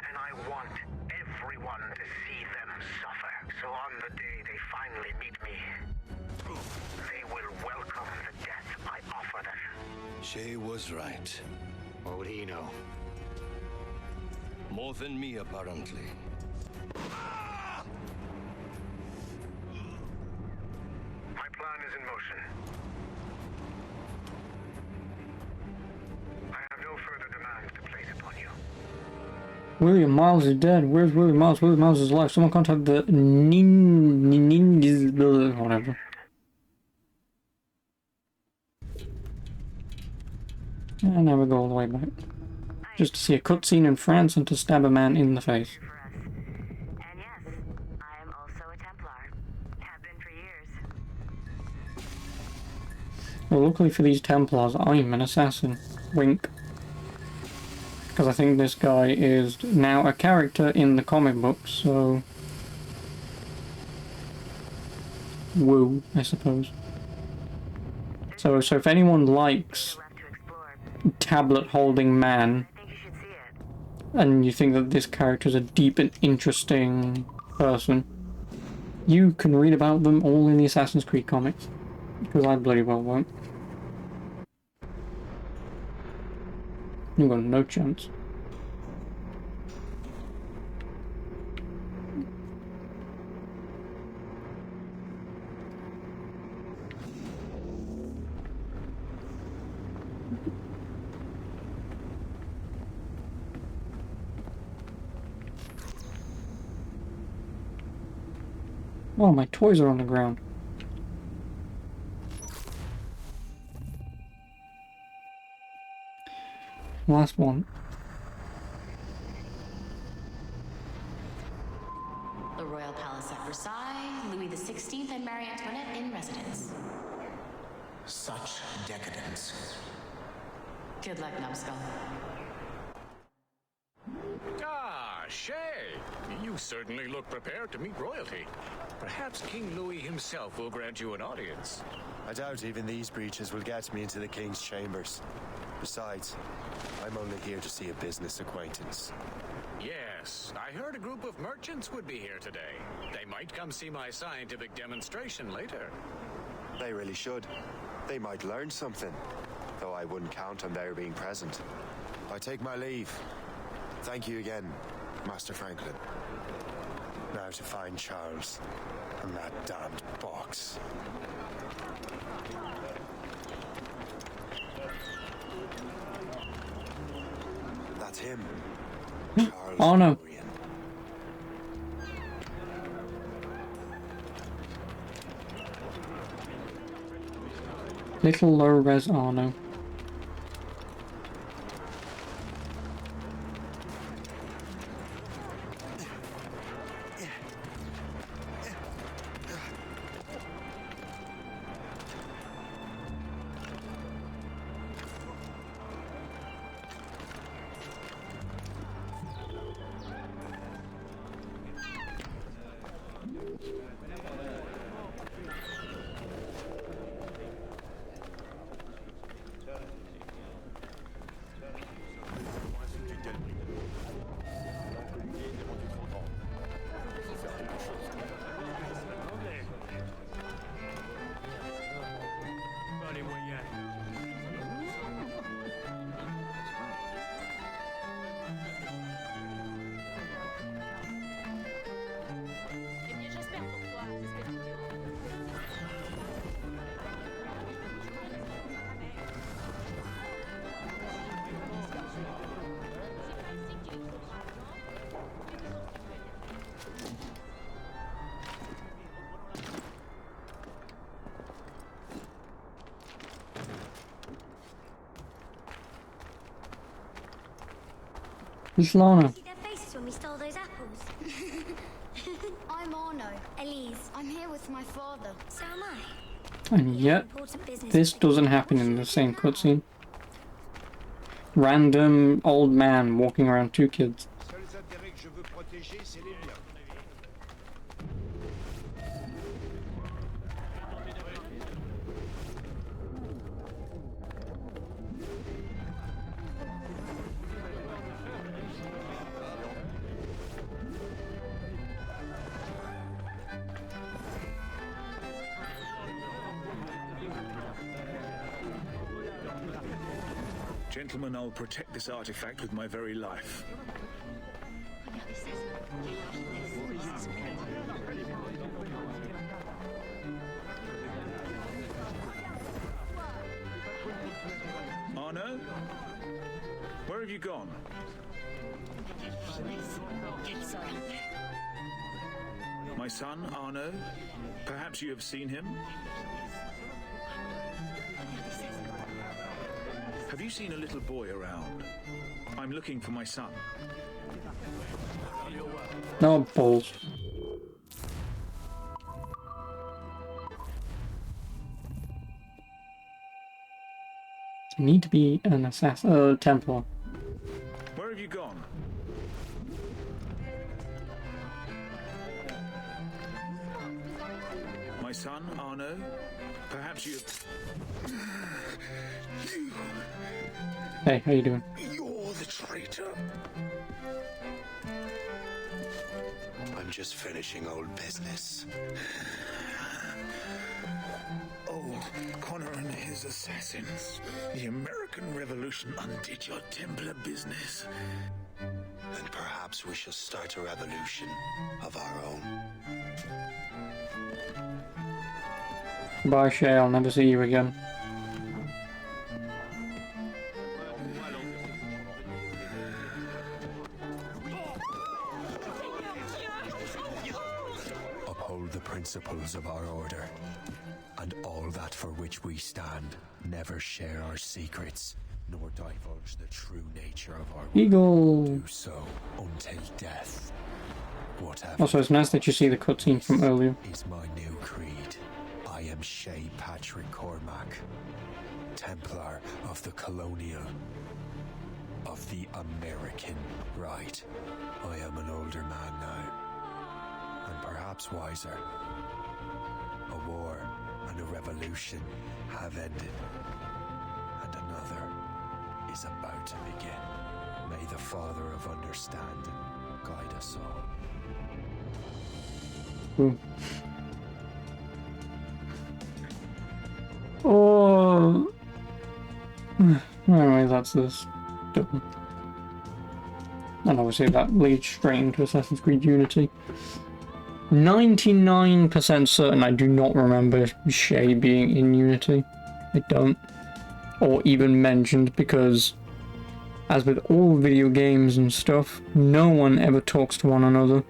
Speaker 13: And I want everyone to see them suffer. So on the day they finally meet me, they will welcome the death I offer them.
Speaker 6: Shay was right.
Speaker 13: What would he know?
Speaker 6: More than me, apparently.
Speaker 13: My plan is in motion. I have no further demands to place upon you.
Speaker 1: William Miles is dead. Where's William Miles? William Miles is alive. Someone contact the whatever. And now we go all the way back. Just to see a cutscene in France and to stab a man in the face.
Speaker 8: And yes, I am also a Templar. Have been for years.
Speaker 1: Well, luckily for these Templars, I'm an assassin. Wink. Because I think this guy is now a character in the comic books, so... woo, I suppose. So if anyone likes tablet-holding man, and you think that this character is a deep and interesting person, you can read about them all in the Assassin's Creed comics. Because I bloody well won't. You've got no chance. Oh, my toys are on the ground. Last one.
Speaker 8: The Royal Palace at Versailles, Louis XVI and Marie Antoinette in residence.
Speaker 22: Such decadence.
Speaker 8: Good luck, Numbskull.
Speaker 4: Ah, Shay! You certainly look prepared to meet royalty. Perhaps King Louis himself will grant you an audience.
Speaker 17: I doubt even these breaches will get me into the King's chambers. Besides, I'm only here to see a business acquaintance.
Speaker 4: Yes, I heard a group of merchants would be here today. They might come see my scientific demonstration later.
Speaker 17: They really should. They might learn something. Though I wouldn't count on their being present. I take my leave. Thank you again, Master Franklin.
Speaker 3: Now to find Charles and that damned box.
Speaker 17: That's him.
Speaker 1: Oh no. Little low res Arno. Who's Lana?
Speaker 15: See their faces when we stole those apples? I'm Arno, Elise. I'm here with my father. So am I.
Speaker 1: And yet, this doesn't happen in the same cutscene. Random old man walking around two kids.
Speaker 18: Gentlemen, I'll protect this artifact with my very life. Arno? Where have you gone? My son, Arno? Perhaps you have seen him? Have you seen a little boy around? I'm looking for my son.
Speaker 1: No balls. You need to be an assassin, Templar.
Speaker 18: Where have you gone? My son, Arno? Perhaps you...
Speaker 1: Hey, how you doing?
Speaker 18: You're the traitor.
Speaker 6: I'm just finishing old business.
Speaker 18: Oh, Connor and his assassins. The American Revolution undid your Templar business.
Speaker 6: Then perhaps we shall start a revolution of our own.
Speaker 1: Bye, Shay. I'll never see you again.
Speaker 3: Uphold the principles of our order, and all that for which we stand. Never share our secrets, nor divulge the true nature of our
Speaker 1: Eagle.
Speaker 3: Do so until death. Whatever.
Speaker 1: Also, it's nice that you see the cutscene from earlier.
Speaker 3: Is my new creed. I am Shay Patrick Cormac, Templar of the Colonial, of the American right. I am an older man now, and perhaps wiser. A war and a revolution have ended, and another is about to begin. May the Father of Understanding guide us all.
Speaker 1: Oh. Anyway, that's this. Done. And obviously that leads straight into Assassin's Creed Unity. 99% certain I do not remember Shay being in Unity. I don't. Or even mentioned, because as with all video games and stuff, no one ever talks to one another.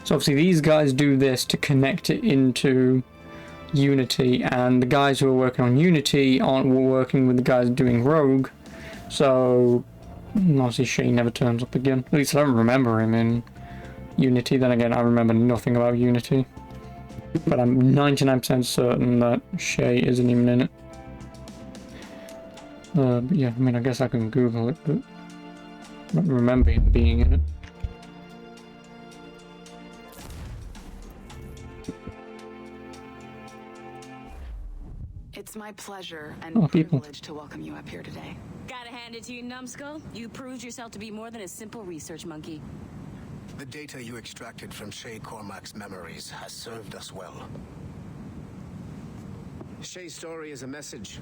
Speaker 1: So obviously these guys do this to connect it into Unity, and the guys who are working on Unity aren't working with the guys doing Rogue, so obviously Shay never turns up again. At least I don't remember him in Unity. Then again, I remember nothing about Unity, but I'm 99% certain that Shay isn't even in it. But yeah, I mean, I guess I can Google it, but I don't remember him being in it.
Speaker 8: It's my pleasure and privilege to welcome you up here today.
Speaker 9: Gotta hand it to you, Numbskull. You proved yourself to be more than a simple research monkey.
Speaker 13: The data you extracted from Shay Cormac's memories has served us well.
Speaker 22: Shay's story is a message.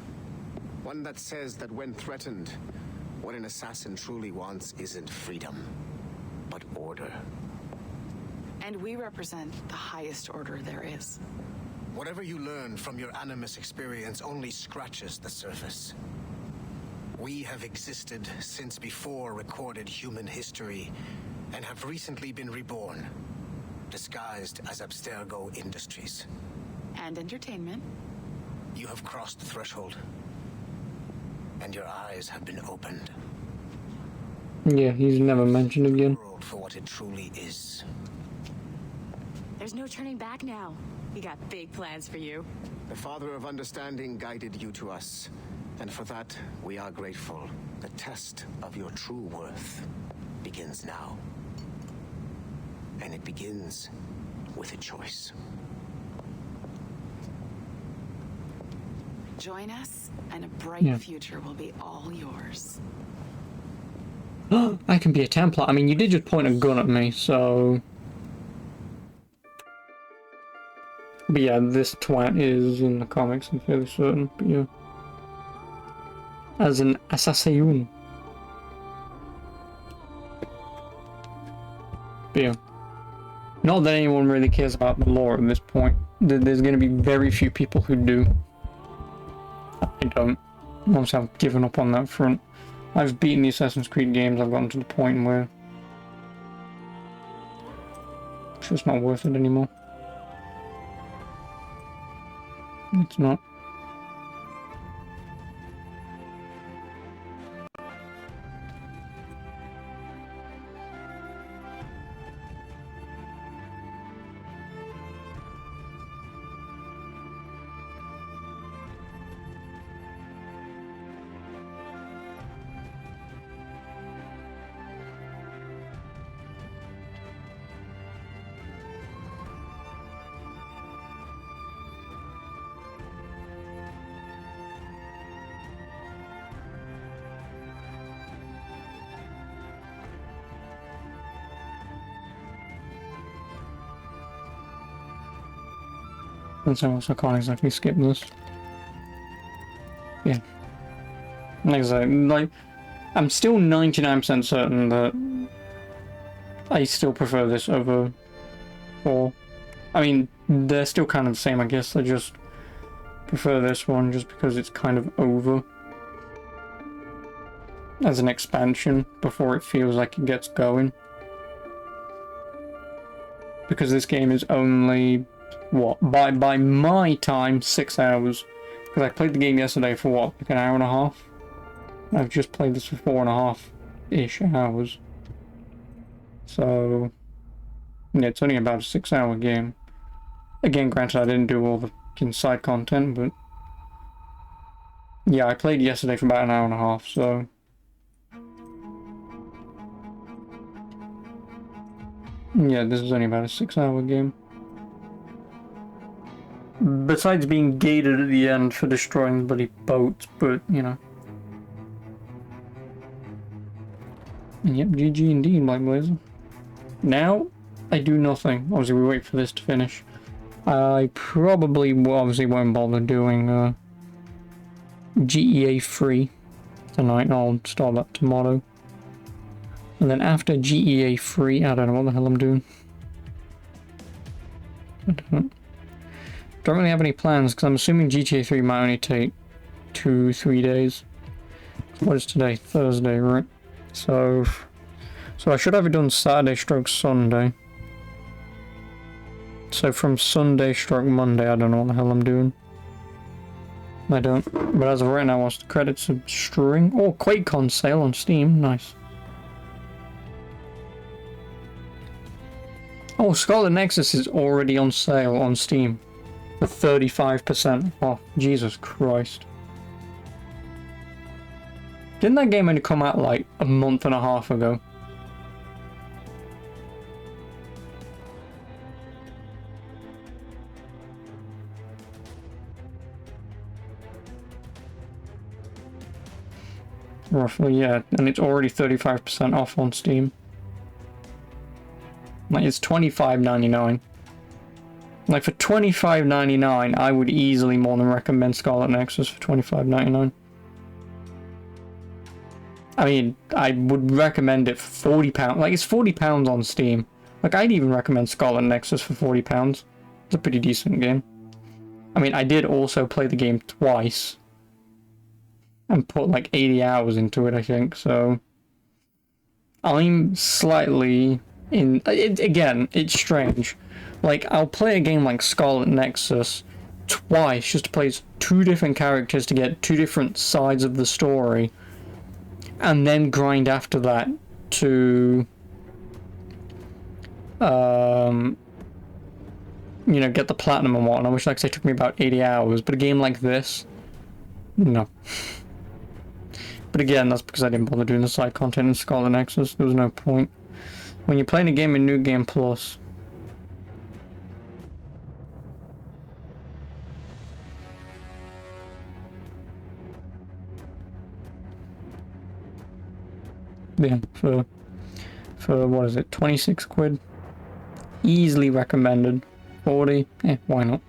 Speaker 22: One that says that when threatened, what an assassin truly wants isn't freedom, but order.
Speaker 8: And we represent the highest order there is.
Speaker 13: Whatever you learned from your Animus experience only scratches the surface. We have existed since before recorded human history, and have recently been reborn, disguised as Abstergo Industries.
Speaker 8: And entertainment.
Speaker 13: You have crossed the threshold, and your eyes have been opened.
Speaker 1: Yeah, he's never mentioned again.
Speaker 13: For what it truly is.
Speaker 9: There's no turning back now. We got big plans for you.
Speaker 22: The Father of Understanding guided you to us, and for that we are grateful.
Speaker 13: The test of your true worth begins now. And it begins with a choice.
Speaker 8: Join us, and a bright future will be all yours.
Speaker 1: I can be a Templar. I mean, you did just point a gun at me, so... But yeah, this twat is in the comics, I'm fairly certain, but yeah. As an assassin. But yeah. Not that anyone really cares about the lore at this point. There's going to be very few people who do. I don't. Obviously, I've given up on that front. I've beaten the Assassin's Creed games. I've gotten to the point where it's just not worth it anymore. It's not. And so I can't exactly skip this. Yeah. Like I say, like, I'm still 99% certain that I still prefer this over 4. I mean, they're still kind of the same, I guess. I just prefer this one just because it's kind of over as an expansion before it feels like it gets going. Because this game is only... what, by my time, 6 hours. Because I played the game yesterday for what, like an hour and a half? I've just played this for 4.5-ish hours. So, yeah, it's only about a 6-hour game. Again, granted, I didn't do all the side content, but... yeah, I played yesterday for about an hour and a half, so... yeah, this is only about a 6-hour game. Besides being gated at the end for destroying the bloody boats, but, you know. And yep, GG indeed, Black Blazer. Now, I do nothing. Obviously, we wait for this to finish. I probably obviously won't bother doing GEA free tonight, and I'll start that tomorrow. And then after GEA 3, I don't know what the hell I'm doing. I don't really have any plans, because I'm assuming GTA 3 might only take 2-3 days. What is today? Thursday, right? So I should have it done Saturday stroke Sunday. So from Sunday stroke Monday, I don't know what the hell I'm doing. I don't. But as of right now, what's the credits of string? Oh, QuakeCon sale on Steam. Nice. Oh, Scarlet Nexus is already on sale on Steam. For 35% off. Jesus Christ. Didn't that game only come out like a month and a half ago? Roughly, yeah, and it's already 35% off on Steam. Like, it's $25.99. Like, for $25.99, I would easily more than recommend Scarlet Nexus for $25.99. I mean, I would recommend it for £40. Like, it's £40 on Steam. Like, I'd even recommend Scarlet Nexus for £40. It's a pretty decent game. I mean, I did also play the game twice. And put like 80 hours into it, I think, so... I'm slightly in... Again, it's strange. Like, I'll play a game like Scarlet Nexus twice just to play as two different characters to get two different sides of the story. And then grind after that to... you know, get the platinum and whatnot, which, like I say, took me about 80 hours. But a game like this... No. But again, that's because I didn't bother doing the side content in Scarlet Nexus. There was no point. When you're playing a game in New Game Plus... Yeah, for what is it, 26 quid? Easily recommended. 40? Why not?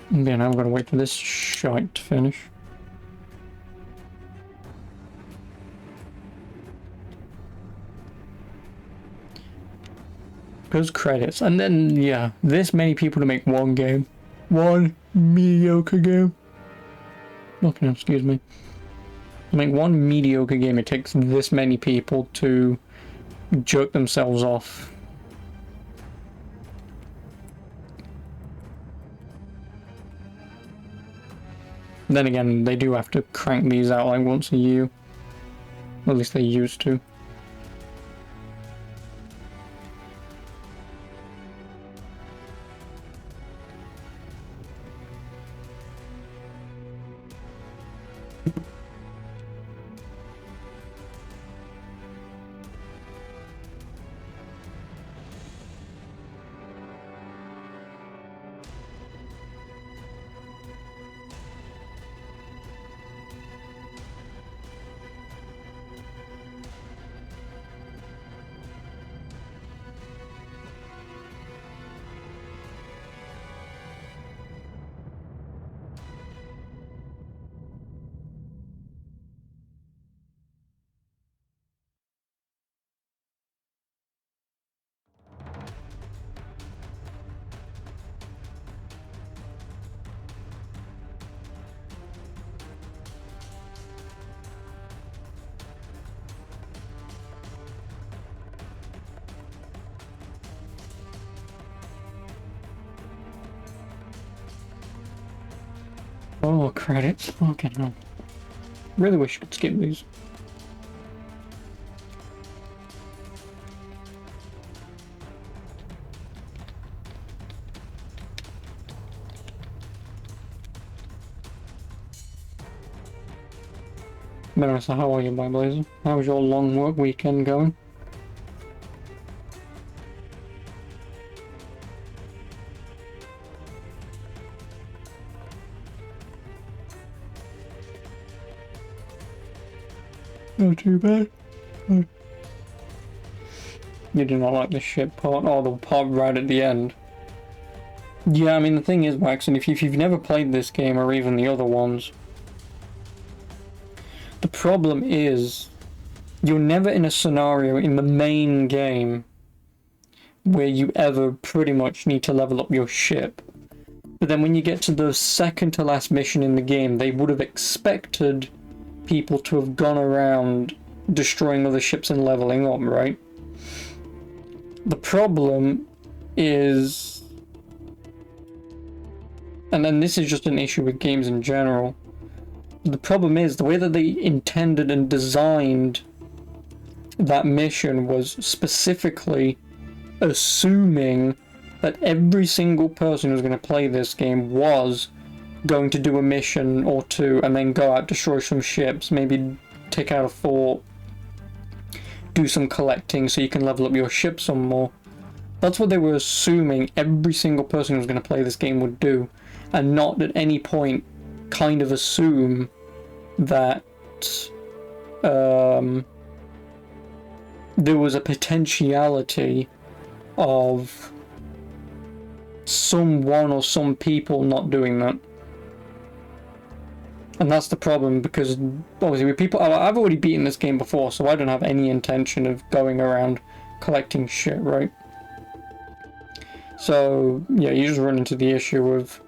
Speaker 1: And then I've got to wait for this shite to finish. Those credits, and then yeah, this many people to make one game, one mediocre game. Okay, excuse me. To make one mediocre game, it takes this many people to jerk themselves off. Then again, they do have to crank these out like once a year. At least they used to. Oh, credits. Fucking hell. Really wish I could skip these. Vanessa, how are you, my blazer? How was your long work weekend going? Not too bad. You do not like the ship part, or the part right at the end. Yeah, I mean the thing is, Waxon, if you've never played this game or even the other ones, The problem is, you're never in a scenario in the main game where you ever pretty much need to level up your ship. But then when you get to the second to last mission in the game, they would have expected people to have gone around destroying other ships and leveling up, right? The problem is, and then this is just an issue with games in general, the problem is the way that they intended and designed that mission was specifically assuming that every single person who's going to play this game was going to do a mission or two and then go out, destroy some ships, maybe take out a fort, do some collecting so you can level up your ship some more. That's what they were assuming every single person who's going to play this game would do, and not at any point kind of assume that there was a potentiality of someone or some people not doing that. And that's the problem, because obviously with people, I've already beaten this game before, so I don't have any intention of going around collecting shit, right? So yeah, you just run into the issue of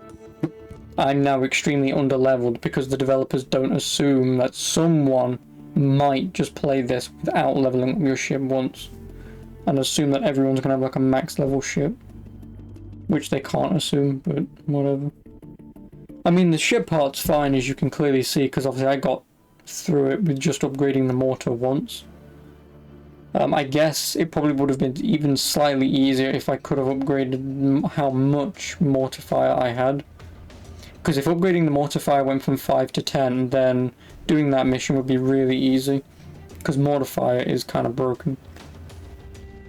Speaker 1: I'm now extremely underleveled because the developers don't assume that someone might just play this without leveling up your ship once, and assume that everyone's gonna have like a max level ship, which they can't assume, but whatever. I mean, the ship part's fine, as you can clearly see, because obviously I got through it with just upgrading the mortar once. I guess it probably would have been even slightly easier if I could have upgraded how much mortar fire I had. Because if upgrading the mortar fire went from 5 to 10, then doing that mission would be really easy. Because mortar fire is kind of broken.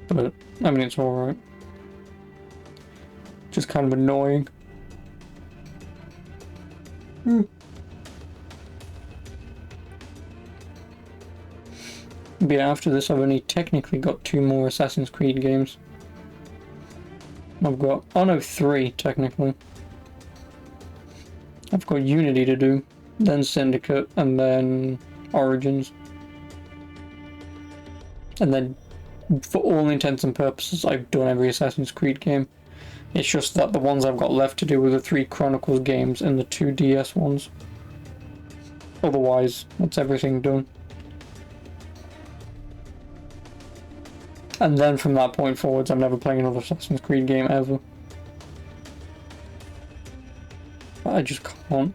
Speaker 1: But, I mean, it's alright. Just kind of annoying. But yeah, after this I've only technically got 2 more Assassin's Creed games. I've got, oh no, 3 technically. I've got Unity to do, then Syndicate, and then Origins. And then, for all intents and purposes, I've done every Assassin's Creed game. It's just that the ones I've got left to do are the 3 Chronicles games and the 2 DS ones. Otherwise, that's everything done. And then from that point forwards, I'm never playing another Assassin's Creed game ever. I just can't.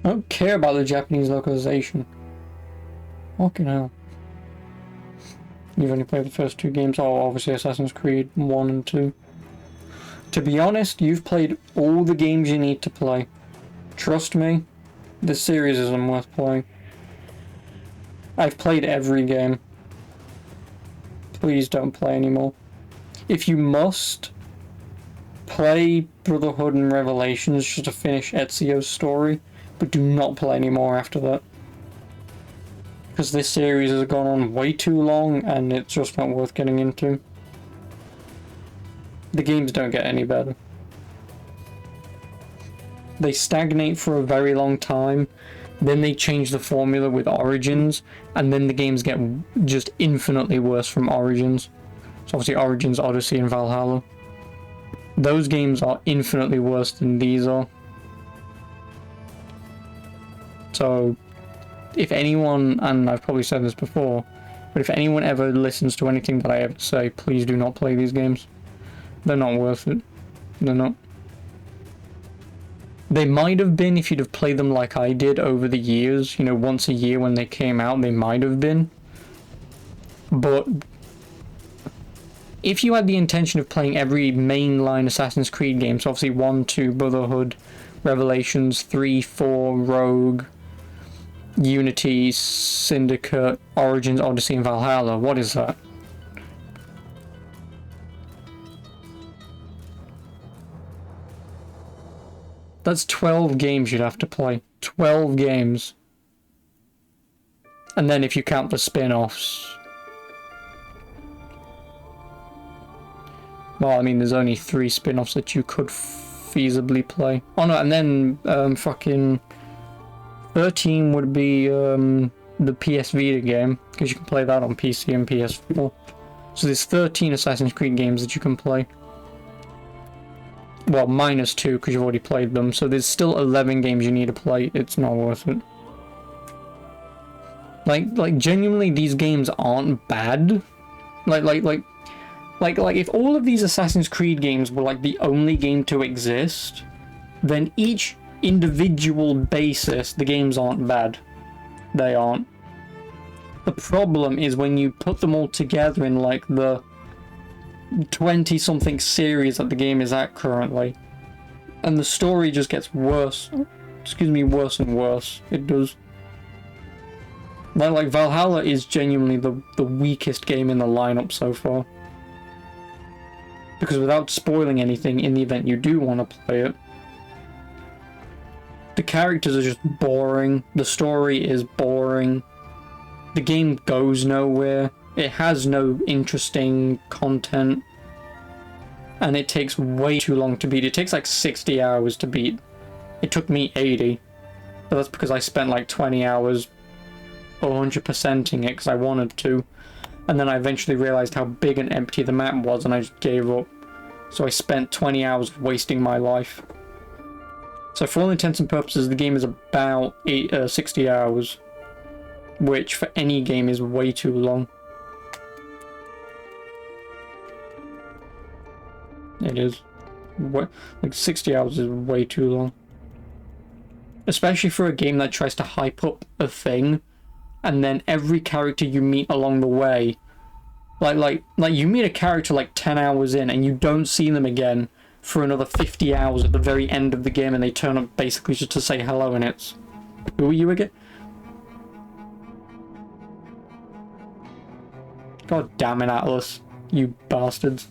Speaker 1: I don't care about the Japanese localization. Fucking hell. You've only played the first 2 games. Oh, obviously Assassin's Creed 1 and 2. To be honest, you've played all the games you need to play. Trust me, this series isn't worth playing. I've played every game. Please don't play anymore. If you must, play Brotherhood and Revelations just to finish Ezio's story. But do not play anymore after that. Because this series has gone on way too long and it's just not worth getting into. The games don't get any better. They stagnate for a very long time, then they change the formula with Origins, and then the games get just infinitely worse from Origins. So obviously Origins, Odyssey and Valhalla. Those games are infinitely worse than these are. So, if anyone, and I've probably said this before, but if anyone ever listens to anything that I ever say, please do not play these games. They're not worth it. They're not. They might have been if you'd have played them like I did over the years, you know, once a year when they came out, they might have been. But if you had the intention of playing every mainline Assassin's Creed game, so obviously 1, 2, Brotherhood, Revelations, 3, 4, Rogue, Unity, Syndicate, Origins, Odyssey, and Valhalla. What is that? That's 12 games you'd have to play. 12 games. And then if you count the spin-offs. Well, I mean, there's only 3 spin-offs that you could feasibly play. Oh no, and then fucking 13 would be the PS Vita game, because you can play that on PC and PS4. So there's 13 Assassin's Creed games that you can play. Well, minus 2 because you've already played them, so there's still 11 games you need to play. It's not worth it. Like genuinely, these games aren't bad. Like if all of these Assassin's Creed games were like the only game to exist, then each individual basis, the games aren't bad. They aren't. The problem is when you put them all together in like the 20-something series that the game is at currently, and the story just gets worse. Excuse me, worse and worse. It does. Like Valhalla is genuinely the weakest game in the lineup so far. Because without spoiling anything, in the event you do want to play it, the characters are just boring, the story is boring, the game goes nowhere, it has no interesting content, and it takes way too long to beat. It takes like 60 hours to beat. It took me 80, but that's because I spent like 20 hours 100%ing it because I wanted to, and then I eventually realized how big and empty the map was and I just gave up. So I spent 20 hours wasting my life. So for all intents and purposes, the game is about 60 hours, which for any game is way too long. It is. Like 60 hours is way too long. Especially for a game that tries to hype up a thing, and then every character you meet along the way, like you meet a character like 10 hours in and you don't see them again for another 50 hours at the very end of the game, and they turn up basically just to say hello, and it's, who are you again? God damn it, Atlas, you bastards.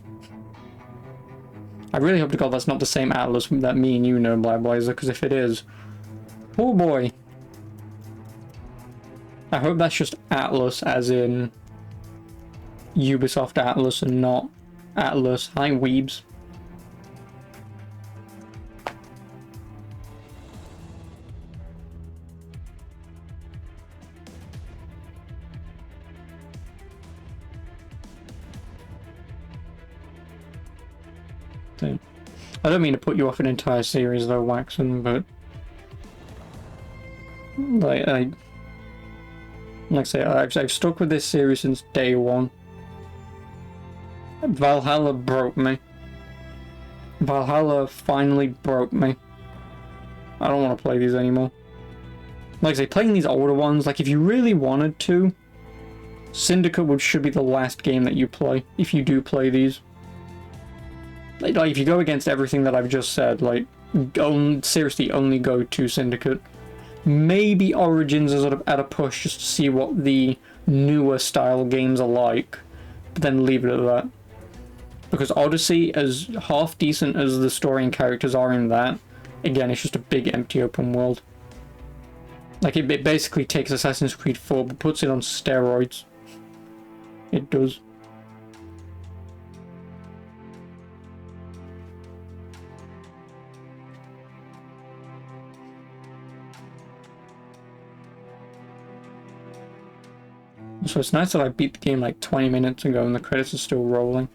Speaker 1: I really hope to God that's not the same Atlas that me and you know, Black Blazer, because if it is, oh boy. I hope that's just Atlas as in Ubisoft Atlas and not Atlas. Hi, weebs. I don't mean to put you off an entire series though, Waxon, but like I say, I've stuck with this series since day one. Valhalla broke me. Valhalla finally broke me. I don't want to play these anymore. Like I say, playing these older ones, like if you really wanted to, Syndicate should be the last game that you play, if you do play these. Like if you go against everything that I've just said, like, seriously only go to Syndicate. Maybe Origins is at a push just to see what the newer style games are like, but then leave it at that. Because Odyssey, as half decent as the story and characters are in that, again, it's just a big empty open world. Like it basically takes Assassin's Creed 4 but puts it on steroids. It does. So it's nice that I beat the game like 20 minutes ago and the credits are still rolling.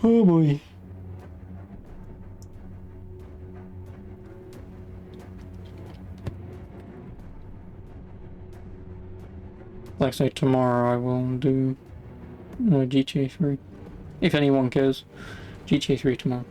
Speaker 1: Oh boy. Like I say, tomorrow I will do GTA 3. If anyone cares. GTA 3 tomorrow.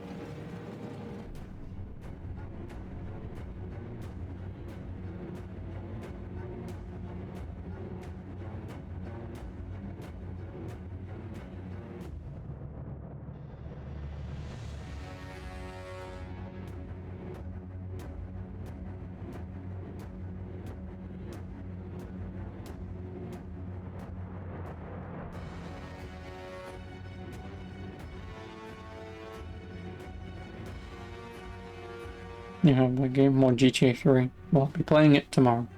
Speaker 1: You have a game more GTA 3. Well, I'll be playing it tomorrow.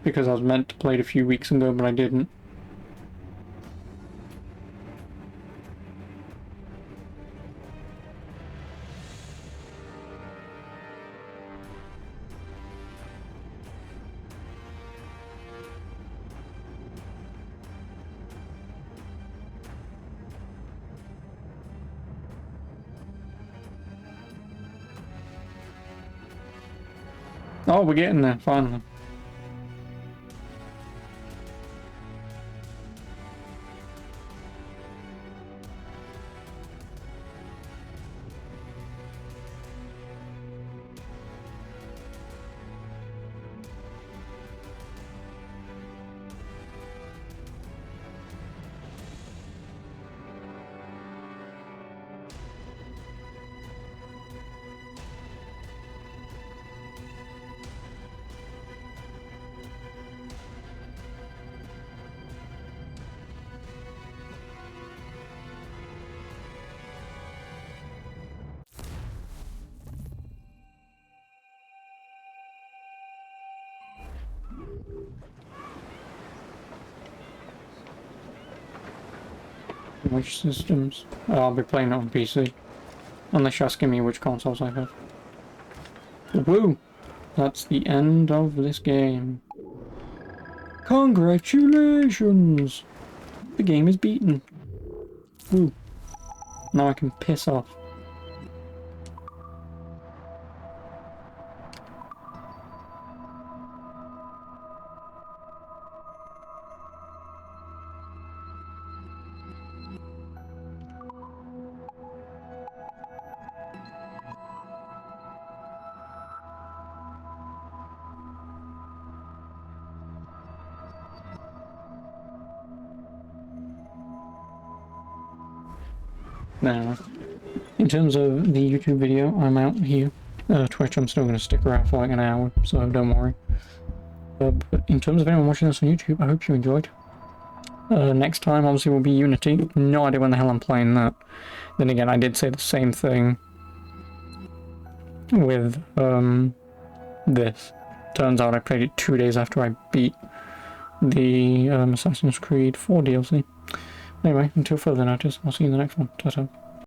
Speaker 1: Because I was meant to play it a few weeks ago, but I didn't. Oh, we're getting there, finally. Which systems? I'll be playing it on PC. Unless you're asking me which consoles I have. Woo! That's the end of this game. Congratulations! The game is beaten. Woo. Now I can piss off. Now, in terms of the YouTube video, I'm out here. Twitch, I'm still going to stick around for like an hour, so don't worry. But in terms of anyone watching this on YouTube, I hope you enjoyed. Next time, obviously, will be Unity. No idea when the hell I'm playing that. Then again, I did say the same thing with this. Turns out I played it 2 days after I beat the Assassin's Creed 4 DLC. Anyway, until further notice, I'll see you in the next one. Ta-ta.